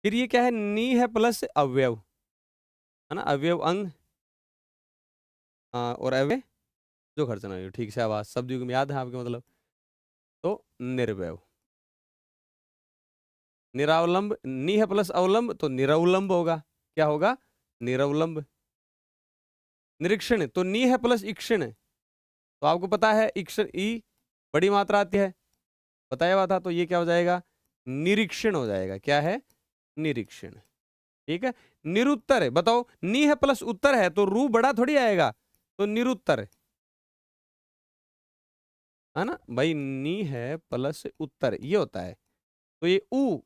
फिर ये क्या है, नी है प्लस अवयव, है ना, अवयव अंग, और अव्यय जो खर्चना है, ठीक से आवाज शब्द युग में याद है आपके मतलब। तो निर्वयव। निरावलंब, नी है प्लस अवलंब, तो निरवलंब होगा, क्या होगा, निरवलंब। निरीक्षण, तो नी है प्लस ईक्षण, तो आपको पता है ईक्षण ई बड़ी मात्रा आती है, बताया हुआ था, तो ये क्या हो जाएगा, निरीक्षण हो जाएगा, क्या है, निरीक्षण। ठीक है। निरुत्तर है, बताओ, नी है प्लस उत्तर है, तो रू बड़ा थोड़ी आएगा, तो निरुत्तर, है ना भाई, नी है प्लस उत्तर ये होता है, तो ये ऊ,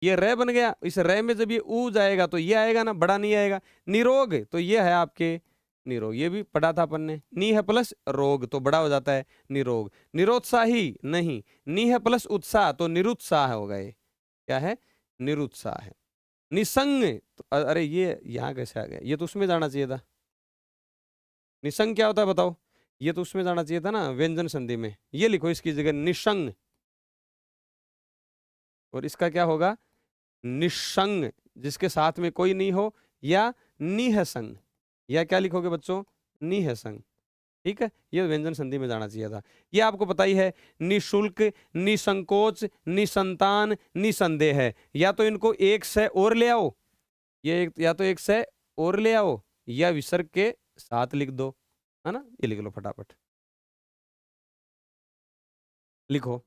ये रे बन गया, इस रे में जब ये ऊ जाएगा तो ये आएगा ना, बड़ा नहीं आएगा। निरोग, तो ये है आपके निरोग, ये भी पढ़ा था अपन ने, नी है प्लस रोग तो बड़ा हो जाता है, निरोग। निरोत्साही नहीं, नी है प्लस उत्साह, तो निरुत्साह होगा, ये क्या है, निरुत्साह है। निसंग, तो अरे ये यहाँ कैसे आ गया, ये तो उसमें जाना चाहिए था। निसंग क्या होता है बताओ, ये तो उसमें जाना चाहिए था ना, व्यंजन संधि में, ये लिखो इसकी जगह निसंग। और इसका क्या होगा? निसंग, जिसके साथ में कोई नहीं हो, या निःसंग, या क्या लिखोगे बच्चों? निःसंग। ठीक है, ये व्यंजन संधि में जाना चाहिए था। ये आपको पता ही है, निशुल्क, निसंकोच, निसंतान, निसंदेह है। या तो इनको एक से और ले आओ, ये या तो एक से और ले आओ, या विसर्ग के साथ लिख दो, है ना? ये लिख लो फटाफट, लिखो,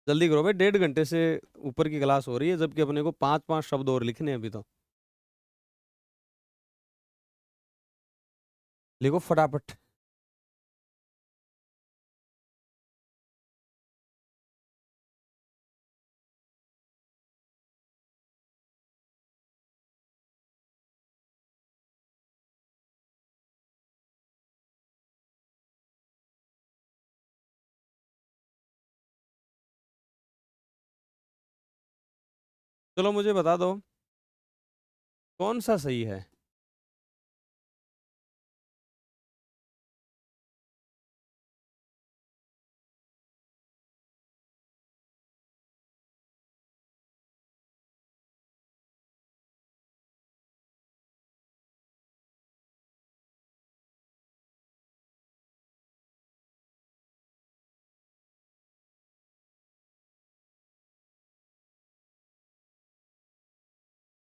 जल्दी करो भाई, 1.5 घंटे से ऊपर की क्लास हो रही है, जबकि अपने को 5-5 शब्द और लिखने हैं अभी तो। लिखो फटाफट। चलो मुझे बता दो, कौन सा सही है?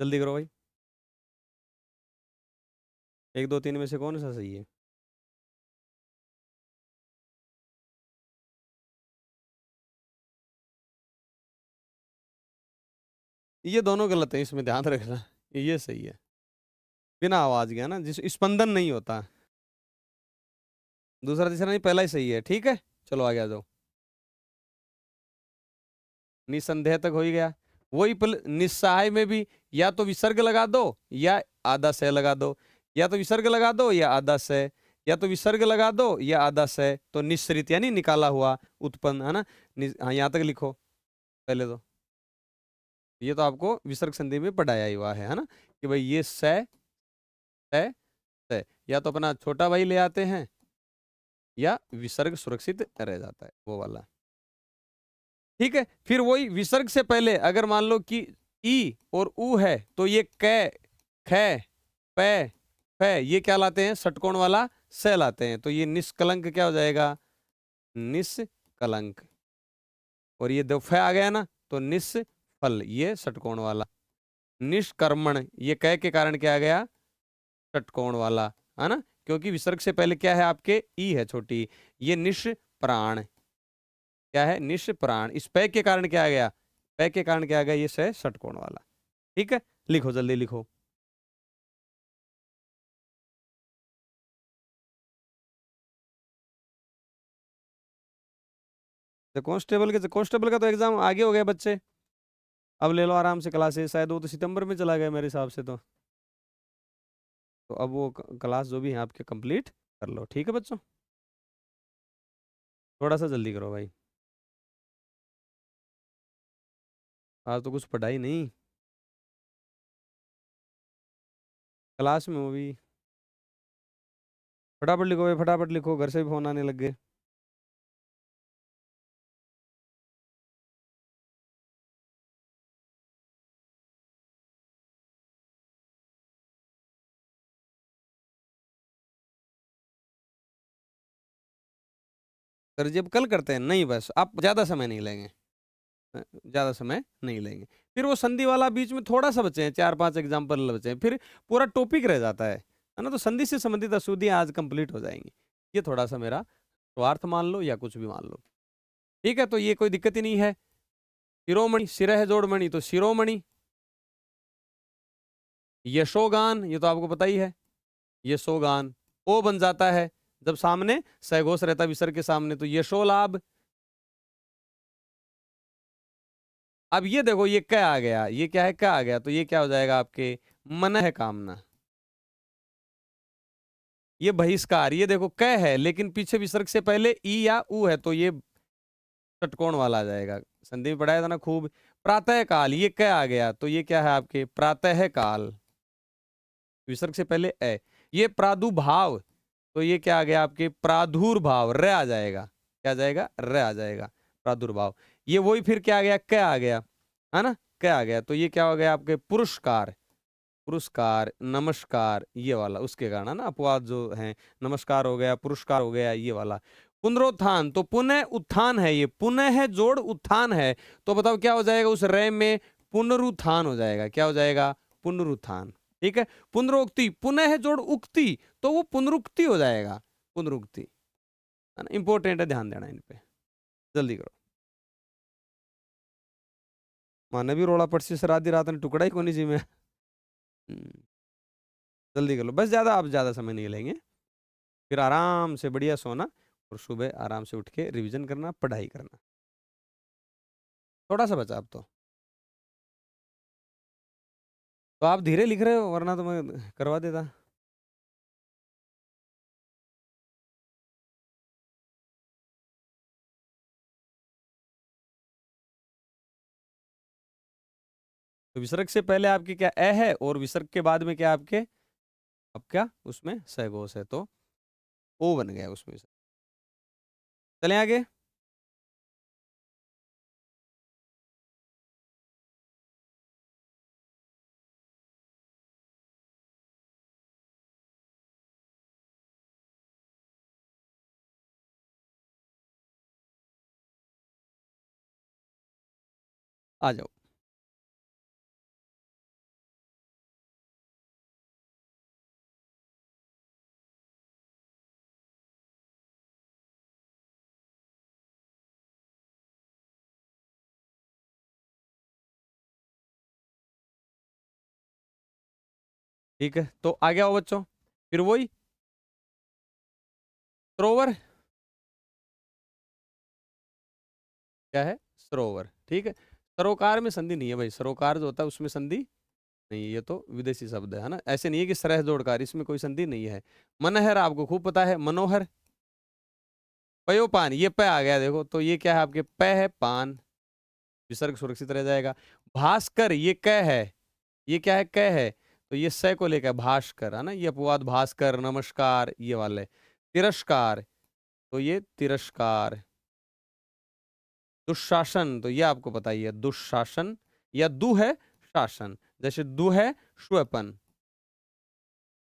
जल्दी करो भाई, 1 2 3 में से कौन सा सही है? ये दोनों गलत है, इसमें ध्यान रखना। ये सही है, बिना आवाज गया ना, जिस स्पंदन नहीं होता। दूसरा तीसरा नहीं, पहला ही सही है। ठीक है, चलो आगे आ जाओ। निसंदेह तक हो ही गया। वही निस्सहाय में भी या तो विसर्ग लगा दो या आधा से लगा दो, या तो विसर्ग लगा दो या आधा से, या तो विसर्ग लगा दो या आधा से, तो निश्रित यानी निकाला हुआ, उत्पन्न, है ना? हाँ, यहाँ तक लिखो पहले तो। ये तो आपको विसर्ग संधि में पढ़ाया ही हुआ है ना, कि भाई ये से या तो अपना छोटा भाई ले आते हैं, या विसर्ग सुरक्षित रह जाता है, वो वाला। ठीक है, फिर वही विसर्ग से पहले अगर मान लो कि ई और ऊ है, तो ये कै, खे, पै, फै, ये क्या लाते हैं? षटकोण वाला से लाते हैं, तो ये निष्कलंक क्या हो जाएगा? निष्कलंक। और ये दो फै आ गया ना, तो निष्फल, ये षटकोण वाला। निष्कर्मण, ये कै के कारण क्या आ गया? षटकोण वाला, है ना? क्योंकि विसर्ग से पहले क्या है आपके? ई है छोटी। ये निष्प्राण, क्या है? निष्प्राण। इस पै के कारण क्या आ गया? पै के कारण क्या आ गया? ये से षटकोण वाला। ठीक है, लिखो जल्दी लिखो। कांस्टेबल का तो एग्जाम आगे हो गया बच्चे, अब ले लो आराम से क्लासेस, शायद वो तो सितंबर में चला गया मेरे हिसाब से तो अब वो क्लास जो भी है आपके कंप्लीट कर लो। ठीक है बच्चों, थोड़ा सा जल्दी करो भाई, आज तो कुछ पढ़ाई नहीं क्लास में, वो भी फटाफट लिखो भाई, फटाफट लिखो, घर से भी फोन आने लग गए। सर जब कल करते हैं नहीं, बस आप ज़्यादा समय नहीं लेंगे, ज़्यादा समय नहीं लेंगे। फिर वो संधि वाला बीच में थोड़ा सा बचे हैं, 4-5 एग्जाम्पल बचे हैं, फिर पूरा टॉपिक रह जाता है ना? तो संधि से संबंधित अशुद्धियाँ आज कंप्लीट हो जाएंगी। ये थोड़ा सा मेरा स्वार्थ मान लो या कुछ भी मान लो। ठीक है, तो ये कोई दिक्कत ही नहीं है। शिरोमणि, सिर है जोड़मणि तो शिरोमणि। यशोगान, ये तो आपको पता ही है, यशोगान। ओ बन जाता है जब सामने सघोष रहता विसर्ग के सामने, तो यशोलाभ। अब ये देखो, ये क्या आ गया? ये क्या है? क्या आ गया? तो ये क्या हो जाएगा आपके? मन है कामना। ये बहिष्कार, ये देखो क है लेकिन पीछे विसर्ग से पहले ई या उ है, तो ये षटकोण वाला आ जाएगा। संधि में पढ़ाया था ना खूब। प्रातः काल, ये क आ गया, तो ये क्या है आपके? प्रातः काल, विसर्ग से पहले ए। ये प्रादुर्भाव, तो ये क्या आ गया आपके? प्रादुर्भाव, र आ जाएगा। क्या आ जाएगा? र आ जाएगा, प्रादुर्भाव। ये वही फिर क्या आ गया, क आ गया, है ना, क आ गया। तो ये क्या हो गया आपके पुरस्कार, पुरस्कार, नमस्कार, ये वाला उसके कारण है ना, अपवाद जो है, नमस्कार हो गया, पुरस्कार हो गया, ये वाला। पुनरुत्थान, तो पुनः उत्थान है, ये पुनः है जोड़ उत्थान है, तो बताओ क्या हो जाएगा उस रे में, पुनरुत्थान हो जाएगा। क्या हो जाएगा, पुनरुत्थान। ठीक है, पुनरोक्ति, पुनः है जोड़ उक्ति, तो वो पुनरुक्ति हो जाएगा, पुनरुक्ति, है ना, इंपॉर्टेंट है, ध्यान देना इन पे। जल्दी करो, माने भी रोड़ा पड़सी सर आधी रात ने टुकड़ा ही कोनी जी में। जल्दी कर लो, बस ज्यादा आप ज्यादा समय नहीं लेंगे, फिर आराम से बढ़िया सोना और सुबह आराम से उठ के रिवीजन करना, पढ़ाई करना। थोड़ा सा बचा अब तो आप धीरे लिख रहे हो, वरना तो मैं करवा देता। तो विसर्ग से पहले आपके क्या ए है, और विसर्ग के बाद में क्या आपके, अब क्या उसमें सैगोस है, तो ओ बन गया उसमें से। चलें आगे। आ जाओ। ठीक है, तो आ गया हो बच्चों, फिर वही सरोवर, क्या है, सरोवर। ठीक है, सरोकार में संधि नहीं है भाई, सरोकार जो होता है उसमें संधि नहीं, ये तो विदेशी शब्द है ना, ऐसे नहीं है कि सरह जोड़कार, इसमें कोई संधि नहीं है। मनहर आपको खूब पता है, मनोहर, पयोपान, ये प आ गया देखो, तो ये क्या है आपके, प है, पान, विसर्ग सुरक्षित रह जाएगा। भास्कर, ये क है, ये क्या है, क है, तो ये स को लेकर भास्कर, है ना, ये अपवाद भास्कर, नमस्कार, ये वाले। तिरस्कार, तो ये तिरस्कार। दुशासन, तो ये आपको पता ही है, दुशासन, या दु है शासन, जैसे दु है श्वपन,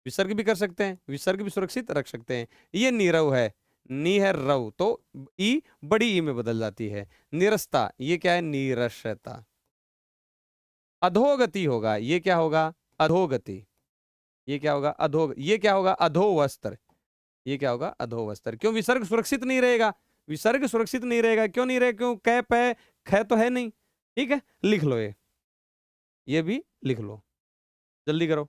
विसर्ग भी कर सकते हैं, विसर्ग भी सुरक्षित रख सकते हैं। ये नीरव है, नी है रव, तो ई बड़ी ई में बदल जाती है। निरस्ता, ये क्या है, नीरसता। अधोगति होगा, ये क्या होगा, अधोगति, ये क्या होगा, अधो, ये क्या होगा, अधोवस्त्र, ये क्या होगा, अधोवस्त्र। क्यों, विसर्ग सुरक्षित नहीं रहेगा, विसर्ग सुरक्षित नहीं रहेगा, क्यों नहीं रहेगा, क्यों, कै पै ख तो है नहीं। ठीक है, लिख लो ये भी लिख लो, जल्दी करो।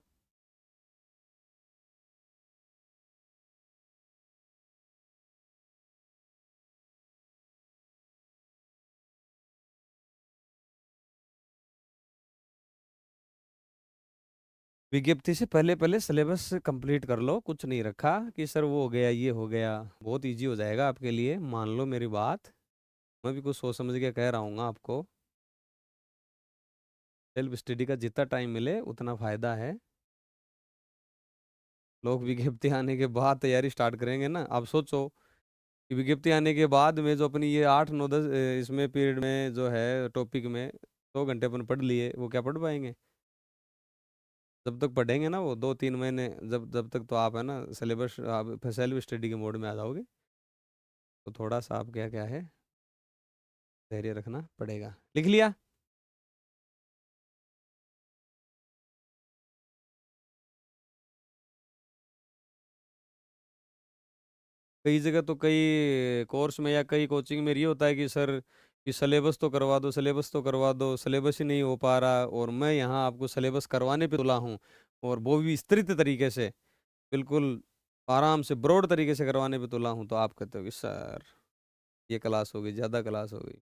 विज्ञप्ति से पहले पहले सिलेबस कंप्लीट कर लो, कुछ नहीं रखा कि सर वो हो गया, ये हो गया, बहुत इजी हो जाएगा आपके लिए, मान लो मेरी बात, मैं भी कुछ सोच समझ के कह रहा हूँ आपको। सेल्फ स्टडी का जितना टाइम मिले उतना फायदा है। लोग विज्ञप्ति आने के बाद तैयारी स्टार्ट करेंगे ना, आप सोचो कि विज्ञप्ति आने के बाद में जो अपनी ये 8 9 10 इसमें पीरियड में जो है टॉपिक में 2 घंटे अपन पढ़ लिए, वो क्या पढ़ पाएंगे। जब तक पढ़ेंगे ना वो 2 3 महीने, जब जब तक तो आप है ना सिलेबस, आप सेल्फ स्टडी के मोड में आ जाओगे, तो थोड़ा सा आप क्या क्या है, धैर्य रखना पड़ेगा। लिख लिया। कई जगह तो कई कोर्स में या कई कोचिंग में ये होता है कि सर कि सिलेबस तो करवा दो, सिलेबस तो करवा दो, सिलेबस ही नहीं हो पा रहा, और मैं यहाँ आपको सिलेबस करवाने पे तुला हूँ, और वो भी विस्तृत तरीके से, बिल्कुल आराम से ब्रॉड तरीके से करवाने पे तुला हूँ, तो आप कहते हो कि सर ये क्लास हो गई, ज़्यादा क्लास हो गई।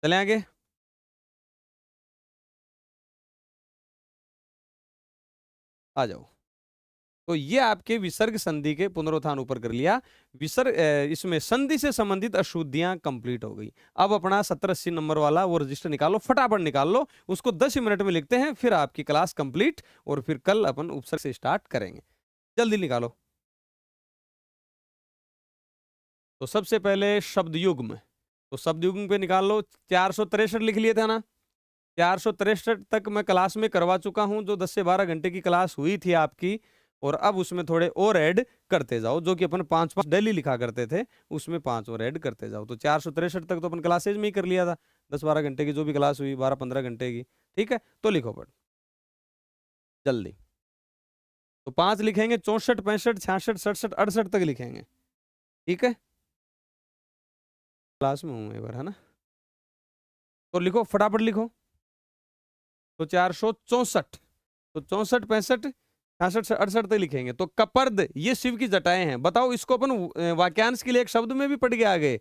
चले आगे। आ जाओ। तो ये आपके विसर्ग संधि के पुनरुत्थान ऊपर कर लिया। विसर्ग इसमें संधि से संबंधित अशुद्धियां कंप्लीट हो गई। अब अपना 70 80 नंबर वाला वो रजिस्टर निकालो, फटाफट निकाल लो उसको, 10 मिनट में लिखते हैं, फिर आपकी क्लास कंप्लीट, और फिर कल अपन उपसर्ग से स्टार्ट करेंगे। जल्दी निकालो। तो सबसे पहले शब्द युग्म, तो शब्द युग्म पे निकाल लो। 463 लिख लिए थे ना, 463 तक मैं क्लास में करवा चुका हूं, जो 10 से 12 घंटे की क्लास हुई थी आपकी। और अब उसमें थोड़े और ऐड करते जाओ, जो कि अपन 5-5 डेली लिखा करते थे, उसमें 5 और ऐड करते जाओ। तो 463 तक तो अपन क्लासेज में ही कर लिया था, 10-12 घंटे की जो भी क्लास हुई, 12-15 घंटे की। ठीक है, तो लिखो पढ़ जल्दी। तो 5 लिखेंगे, 64, 65, 66, 67, 68 तक लिखेंगे। ठीक है, क्लास में हूँ एक बार, है ना। तो लिखो, फटाफट लिखो। तो 464, तो 64, 65, 66, 68 तक लिखेंगे। तो कपर्द, ये शिव की जटाएं हैं। बताओ, इसको अपन वाक्यांश के लिए एक शब्द में भी पढ़ के आ गए,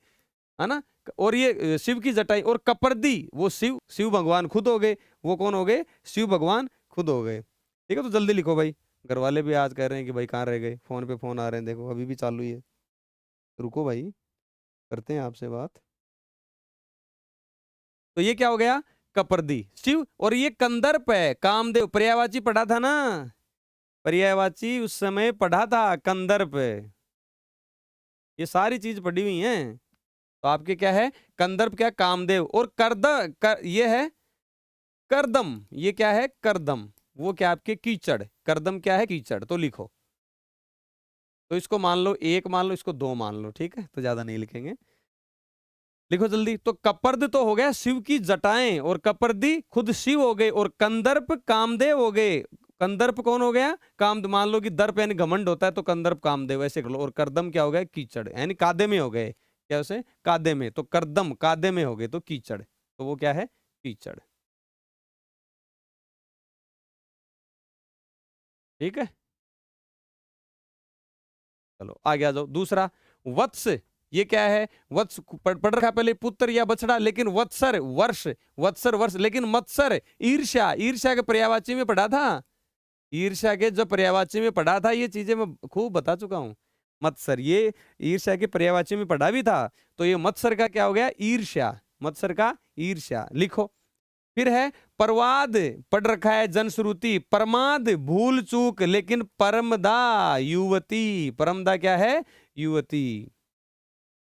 है ना। और ये शिव की जटाई, और कपर्दी, वो शिव भगवान खुद हो गए। वो कौन हो गए? शिव भगवान खुद हो गए। ठीक है, तो जल्दी लिखो भाई। घर वाले भी आज कह रहे हैं कि भाई कहाँ रह गए, फोन पे फोन आ रहे हैं, देखो अभी भी चालू ही है। रुको भाई, करते हैं आपसे बात। तो ये क्या हो गया? कपर्दी शिव। और ये कंदर्प है, कामदेव। पर्यायवाची पढ़ा था ना, पर्यायवाची उस समय पढ़ा था, कंदर्प। ये सारी चीज पढ़ी हुई हैं। तो आपके क्या है? कंदर्प क्या? कामदेव। और ये है करदम। ये क्या है? करदम। वो क्या आपके? कीचड़। करदम क्या है? कीचड़। तो लिखो। तो इसको मान लो 1 मान लो, इसको 2 मान लो। ठीक है, तो ज्यादा नहीं लिखेंगे। लिखो जल्दी। तो कपर्द तो हो गया शिव की जटाएं, और कपर्दी खुद शिव हो गए, और कंदर्प कामदेव हो गए। कंदर्प कौन हो गया? काम। मान लो कि दर्प यानी घमंड होता है, तो कंदर्प कामदेव ऐसे कर लो। और करदम क्या हो गया? कीचड़, यानी कादे में हो गए। क्या उसे? कादे में। तो करदम कादे में हो गए, तो कीचड़। तो वो क्या है? कीचड़। ठीक है, चलो आगे आ जाओ। दूसरा, वत्स। ये क्या है? वत्स पढ़ रखा पहले, पुत्र या बछड़ा। लेकिन वत्सर वर्ष, वत्सर वर्ष। लेकिन मत्सर ईर्ष्या। ईर्ष्या के पर्यायवाची में पढ़ा था, ईर्ष्या के जो पर्यायवाची में पढ़ा था, ये चीजें मैं खूब बता चुका हूं। मत्सर, ये ईर्ष्या के पर्यायवाची में पढ़ा भी था। तो ये मत्सर का क्या हो गया? ईर्ष्या। मत्सर का ईर्ष्या। लिखो। फिर है परवाद, पढ़ रखा है जनश्रुति। परमाद भूल चूक, लेकिन परमदा युवती। परमदा क्या है? युवती।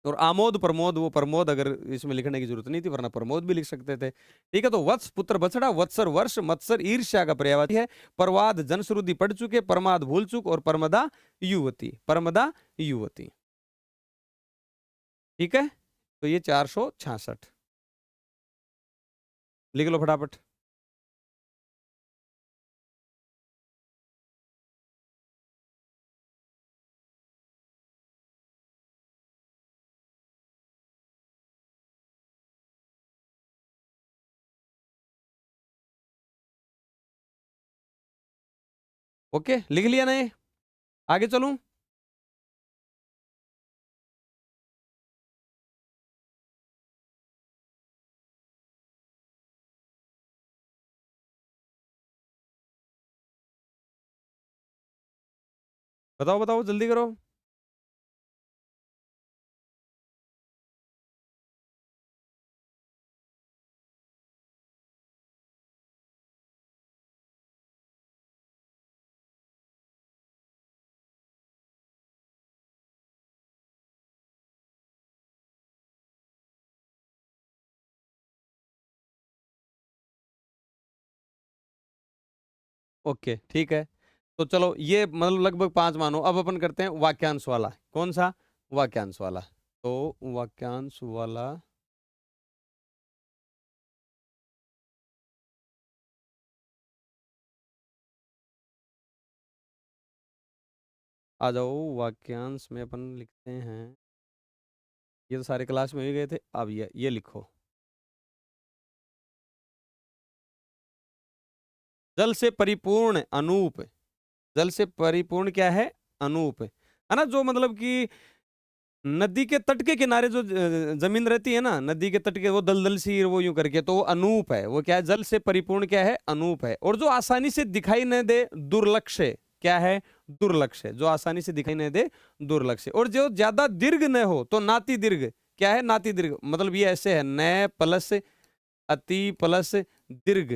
और आमोद प्रमोद, वो प्रमोद अगर इसमें लिखने की जरूरत नहीं थी, वरना प्रमोद भी लिख सकते थे। ठीक है, तो वत्स पुत्र बछड़ा, वत्सर वर्ष, मत्सर ईर्ष्या का पर्यायवाची है। परवाद जनश्रुति पढ़ चुके, परमाद भूल चूक, और परमदा युवती। परमदा युवती। ठीक है, तो ये 466 लिख लो फटाफट। ओके, लिख लिया ना ये? आगे चलूं? बताओ बताओ, जल्दी करो। ओके, ठीक है। तो चलो, ये मतलब लगभग 5 मानो। अब अपन करते हैं वाक्यांश वाला। कौन सा? वाक्यांश वाला। तो वाक्यांश वाला, आ जाओ। वाक्यांश में अपन लिखते हैं, ये तो सारे क्लास में ही गए थे। अब ये लिखो। जल से परिपूर्ण अनूप। जल से परिपूर्ण क्या है? अनूप, है ना। जो मतलब कि नदी के तट के किनारे जो जमीन रहती है ना, नदी के तट के, वो दलदल सी, वो यूं करके, तो वो अनूप है। वो क्या है? जल से परिपूर्ण क्या है? अनूप है। और जो आसानी से दिखाई न दे, दुर्लक्ष्य। क्या है? दुर्लक्ष्य। जो आसानी से दिखाई न दे, दुर्लक्ष्य। और जो ज्यादा दीर्घ न हो, तो नाति दीर्घ। क्या है? नाति दीर्घ। मतलब ये ऐसे है, न प्लस अति प्लस दीर्घ।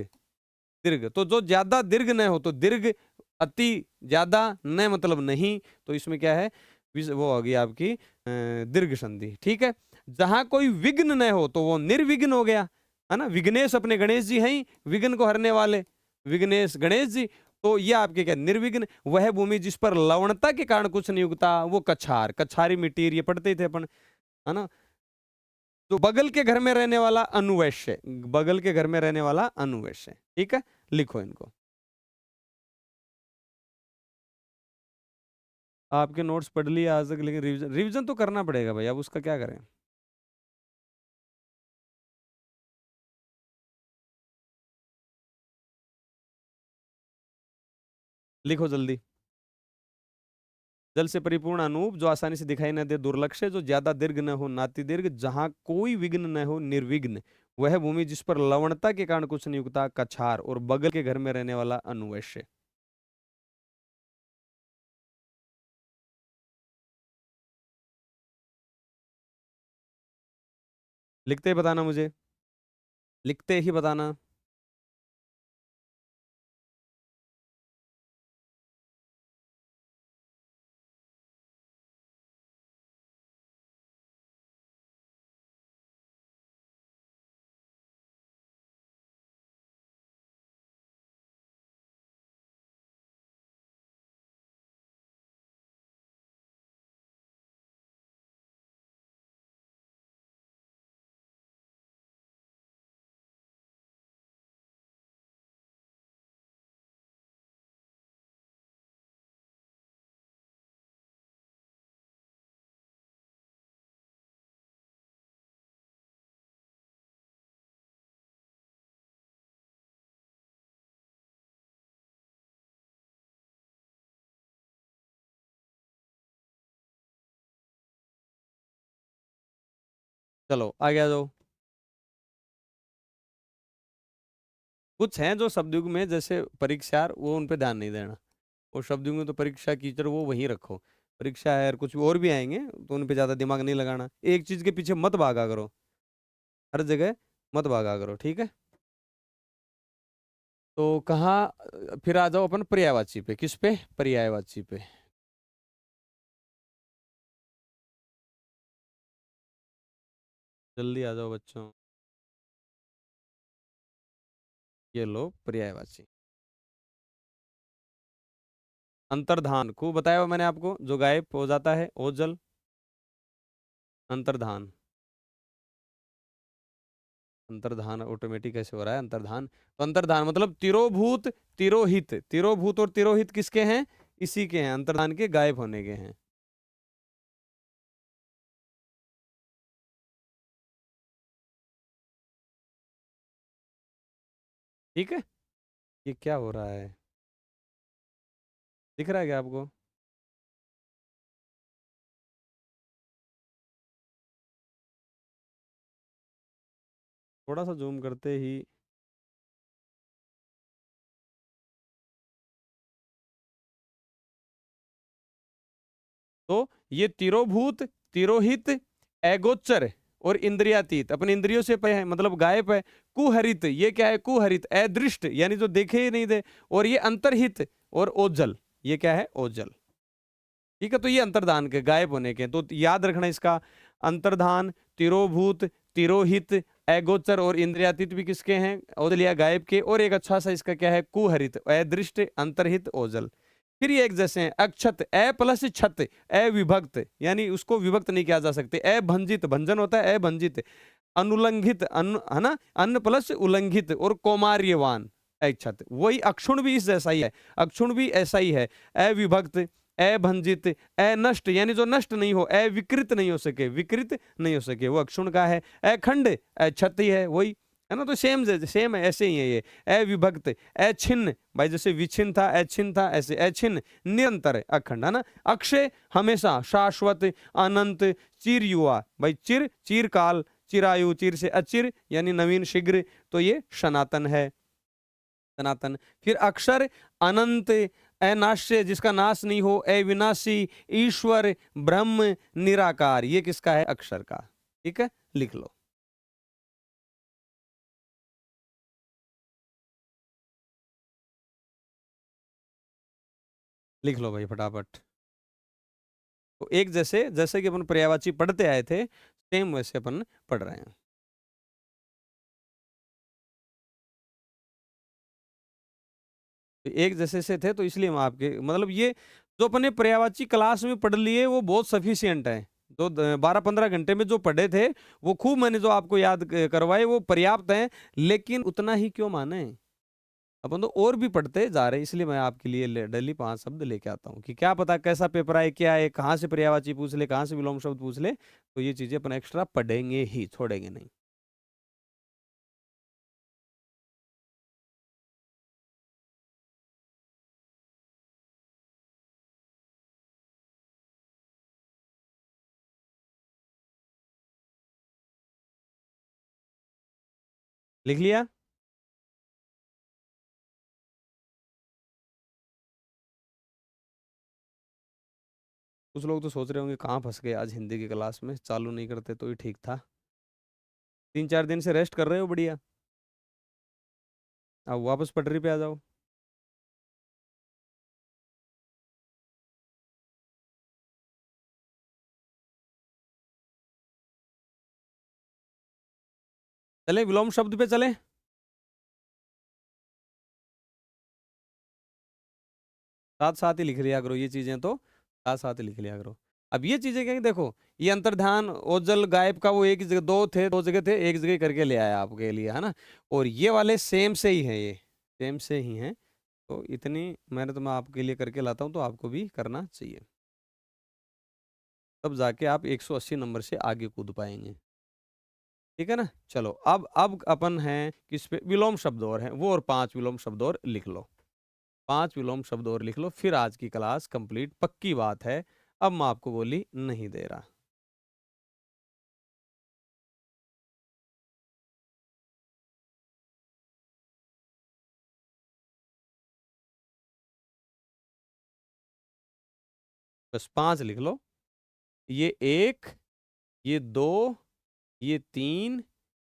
दीर्घ, तो जो ज्यादा दीर्घ न हो तो दीर्घ, अति ज्यादा न मतलब नहीं, तो इसमें क्या है? वो होगी आपकी दीर्घ संधि। ठीक है, जहां कोई विघ्न न हो तो वो निर्विघ्न हो गया, है ना। विघ्नेश अपने गणेश जी हैं ही, विघ्न को हरने वाले, विघ्नेश गणेश जी। तो ये आपके क्या, निर्विघ्न। वह भूमि जिस पर लवणता के कारण कुछ नहीं उगता वो कछार, कछारी मिट्टी, ये पढ़ते ही थे अपन, है ना। तो बगल के घर में रहने वाला अनुवैश्य, बगल के घर में रहने वाला अनुवैश्य। ठीक है, लिखो इनको। आपके नोट्स पढ़ लिए आज तक, लेकिन रिवीजन रिवीजन तो करना पड़ेगा भाई, अब उसका क्या करें। लिखो जल्दी। जल से परिपूर्ण अनूप, जो आसानी से दिखाई न दे, दुर्लक्ष्य, जो ज्यादा दीर्घ न हो, नाति दीर्घ, जहां कोई विघ्न न हो, निर्विघ्न। वह भूमि जिस पर लवणता के कारण कुछ नहीं उगता, कछार, और बगल के घर में रहने वाला अनुवैश्य। लिखते ही बताना मुझे, लिखते ही बताना। चलो आगे आ जाओ। कुछ हैं जो शब्दयुग में, जैसे परीक्षा, वो उन पे ध्यान नहीं देना। और शब्दयुग में तो परीक्षा, कीचड़, वो वहीं रखो। परीक्षा है और कुछ और भी आएंगे, तो उन पे ज्यादा दिमाग नहीं लगाना, एक चीज के पीछे मत भागा करो, हर जगह मत भागा करो। ठीक है, तो कहाँ, फिर आ जाओ अपन पर्यायवाची पे। किस पे, पर्यायवाची पे। जल्दी आ जाओ बच्चों। ये लो पर्यायवाची। अंतर्धान को बताया हुआ मैंने आपको, जो गायब हो जाता है, ओजल, अंतर्धान। अंतर्धान ऑटोमेटिक कैसे हो रहा है, अंतर्धान। तो अंतर्धान मतलब तिरोभूत, तिरोहित, तिरोभूत और तिरोहित किसके हैं, इसी के हैं, अंतर्धान के गायब होने के हैं। ठीक है, ये क्या हो रहा है, दिख रहा है क्या आपको। थोड़ा सा जूम करते ही। तो ये तिरोभूत, तिरोहित, अगोचर और इंद्रियातीत, अपनी इंद्रियों से पे है, मतलब गायब है। कुहरित, ये क्या है, कुहरित, अदृष्ट, यानी जो देखे ही नहीं दे। और ये अंतर्हित और ओजल, ये क्या है, ओजल। ठीक है, तो ये अंतर्धान के गायब होने के, तो याद रखना इसका। अंतर्धान, तिरोभूत, तिरोहित, अगोचर और इंद्रियातीत भी किसके हैं, ओजल या गायब के। और एक अच्छा सा इसका क्या है, कुहरित, अदृष्ट, अंतर्हित, ओजल। फिर ये एक जैसे हैं, अक्षत, अ प्लस छत, अविभक्त, यानी उसको विभक्त नहीं किया जा सकते। अभंजित, भंजन होता है अभंजित। अनुलंघित, अन्न, है ना, अन्न प्लस उल्लंघित, और कौमार्यवान, अक्षत। वही अक्षुण भी इस जैसा ही है, अक्षुण भी ऐसा ही है। अविभक्त, अभंजित, अनष्ट, यानी जो नष्ट नहीं हो, अविकृत नहीं हो सके, विकृत नहीं हो सके, वो अक्षुण का है। अखंड, अक्षति है, वही, है ना। तो सेम सेम है, ऐसे ही है ये। अविभक्त, अछिन्न, भाई जैसे विच्छिन्न था, अछिन्न था, ऐसे अछिन्न, निरंतर, अखंड, है ना। अक्षय, हमेशा, शाश्वत, अनंत, चिर युवा, भाई चिर, चिरकाल, चिरायु, चिर से अचिर यानी नवीन, शीघ्र, तो ये सनातन है, सनातन। फिर अक्षर, अनंत, अनाश्य, जिसका नाश नहीं हो, अविनाशी, ईश्वर, ब्रह्म, निराकार, ये किसका है, अक्षर का। ठीक है, लिख लो। लिख लो भाई फटाफट। तो एक जैसे जैसे कि अपन पर्यायवाची पढ़ते आए थे, सेम वैसे अपन पढ़ रहे हैं। तो एक जैसे से थे तो इसलिए हम आपके मतलब ये जो अपने पर्यायवाची क्लास में पढ़ लिए वो बहुत सफिशिएंट है। तो 12-15 घंटे में जो पढ़े थे वो खूब मैंने जो आपको याद करवाए वो पर्याप्त हैं, लेकिन उतना ही क्यों माने, अपन तो और भी पढ़ते जा रहे हैं। इसलिए मैं आपके लिए डेली 5 शब्द लेके आता हूँ कि क्या पता कैसा पेपर आए, क्या है, कहाँ से पर्यायवाची पूछ ले, कहाँ से विलोम शब्द पूछ ले, तो ये चीजें अपन एक्स्ट्रा पढ़ेंगे ही, छोड़ेंगे नहीं। लिख लिया? कुछ लोग तो सोच रहे होंगे कहाँ फंस गए आज हिंदी की क्लास में, चालू नहीं करते तो ही ठीक था। 3-4 दिन से रेस्ट कर रहे हो, बढ़िया। अब वापस पटरी पे आ जाओ। चले विलोम शब्द पे चले। साथ साथ ही लिख लिया करो ये चीजें, तो साथ साथ ही लिख लिया करो। अब ये चीजें क्या देखो, ये अंतर्ध्यान ओजल गायब का वो एक ही जगह, दो जगह थे, एक जगह करके ले आया आपके लिए, है ना। और ये वाले सेम से ही हैं, ये सेम से ही हैं। तो इतनी मेहनत मैं आपके लिए करके लाता हूँ तो आपको भी करना चाहिए, तब जाके आप 180 नंबर से आगे कूद पाएंगे। ठीक है ना। चलो अब अपन हैं किस पे, विलोम शब्द और हैं वो, और 5 विलोम शब्द और लिख लो। 5 विलोम शब्द और लिख लो, फिर आज की क्लास कंप्लीट, पक्की बात है। अब मैं आपको गोली नहीं दे रहा। बस 5 लिख लो। ये 1, ये 2, ये 3,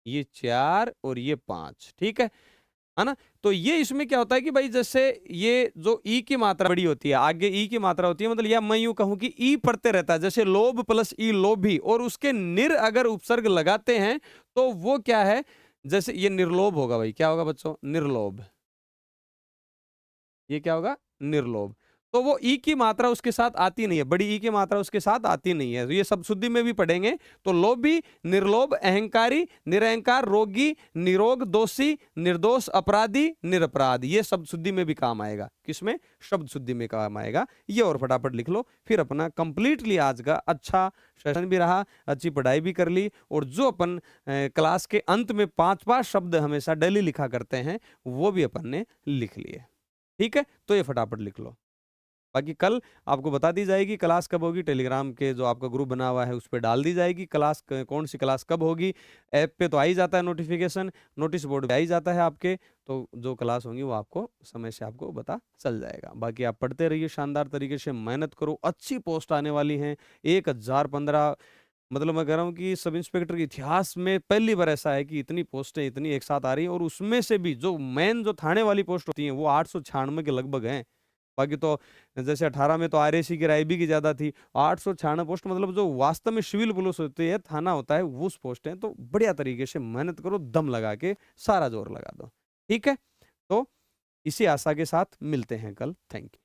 ये 4 और ये 5, ठीक है ना। तो ये इसमें क्या होता है कि भाई जैसे ये जो ई की मात्रा बड़ी होती है, आगे ई की मात्रा होती है, मतलब या मैं यूं कहूं कि ई पढ़ते रहता है, जैसे लोभ प्लस ई लोभी, और उसके निर अगर उपसर्ग लगाते हैं तो वो क्या है, जैसे ये निर्लोभ होगा भाई, क्या होगा बच्चों, निर्लोभ। ये क्या होगा, निर्लोभ। तो वो ई की मात्रा उसके साथ आती नहीं है, बड़ी ई की मात्रा उसके साथ आती नहीं है, तो ये सब शुद्धि में भी पढ़ेंगे। तो लोभी, निर्लोभ, अहंकारी, निरहंकार, रोगी, निरोग, दोषी, निर्दोष, अपराधी, निरपराध, ये शब्द शुद्धि में भी काम आएगा। किसमें, शब्द शुद्धि में काम आएगा। ये और फटाफट लिख लो, फिर अपना कंप्लीटली आज का अच्छा सेशन भी रहा, अच्छी पढ़ाई भी कर ली, और जो अपन क्लास के अंत में 5-5 शब्द हमेशा डेली लिखा करते हैं वो भी अपन ने लिख लिए। ठीक है, तो ये फटाफट लिख लो। बाकी कल आपको बता दी जाएगी क्लास कब होगी, टेलीग्राम के जो आपका ग्रुप बना हुआ है उस पर डाल दी जाएगी क्लास, कौन सी क्लास कब होगी। ऐप पे तो आ ही जाता है नोटिफिकेशन, नोटिस बोर्ड पे आ ही जाता है आपके, तो जो क्लास होंगी वो आपको समय से आपको पता चल जाएगा। बाकी आप पढ़ते रहिए, शानदार तरीके से मेहनत करो, अच्छी पोस्ट आने वाली हैं। 1015, मतलब मैं कह रहा हूँ कि सब इंस्पेक्टर के इतिहास में पहली बार ऐसा है कि इतनी पोस्टें इतनी एक साथ आ रही हैं, और उसमें से भी जो मेन जो थाने वाली पोस्ट होती हैं वो 896 के लगभग हैं। बाकी तो जैसे 18 में तो आरएसी की रायबी की ज्यादा थी, 896 पोस्ट, मतलब जो वास्तव में सिविल पुलिस होती है, थाना होता है, वो उस पोस्ट है। तो बढ़िया तरीके से मेहनत करो, दम लगा के सारा जोर लगा दो। ठीक है, तो इसी आशा के साथ मिलते हैं कल। Thank you.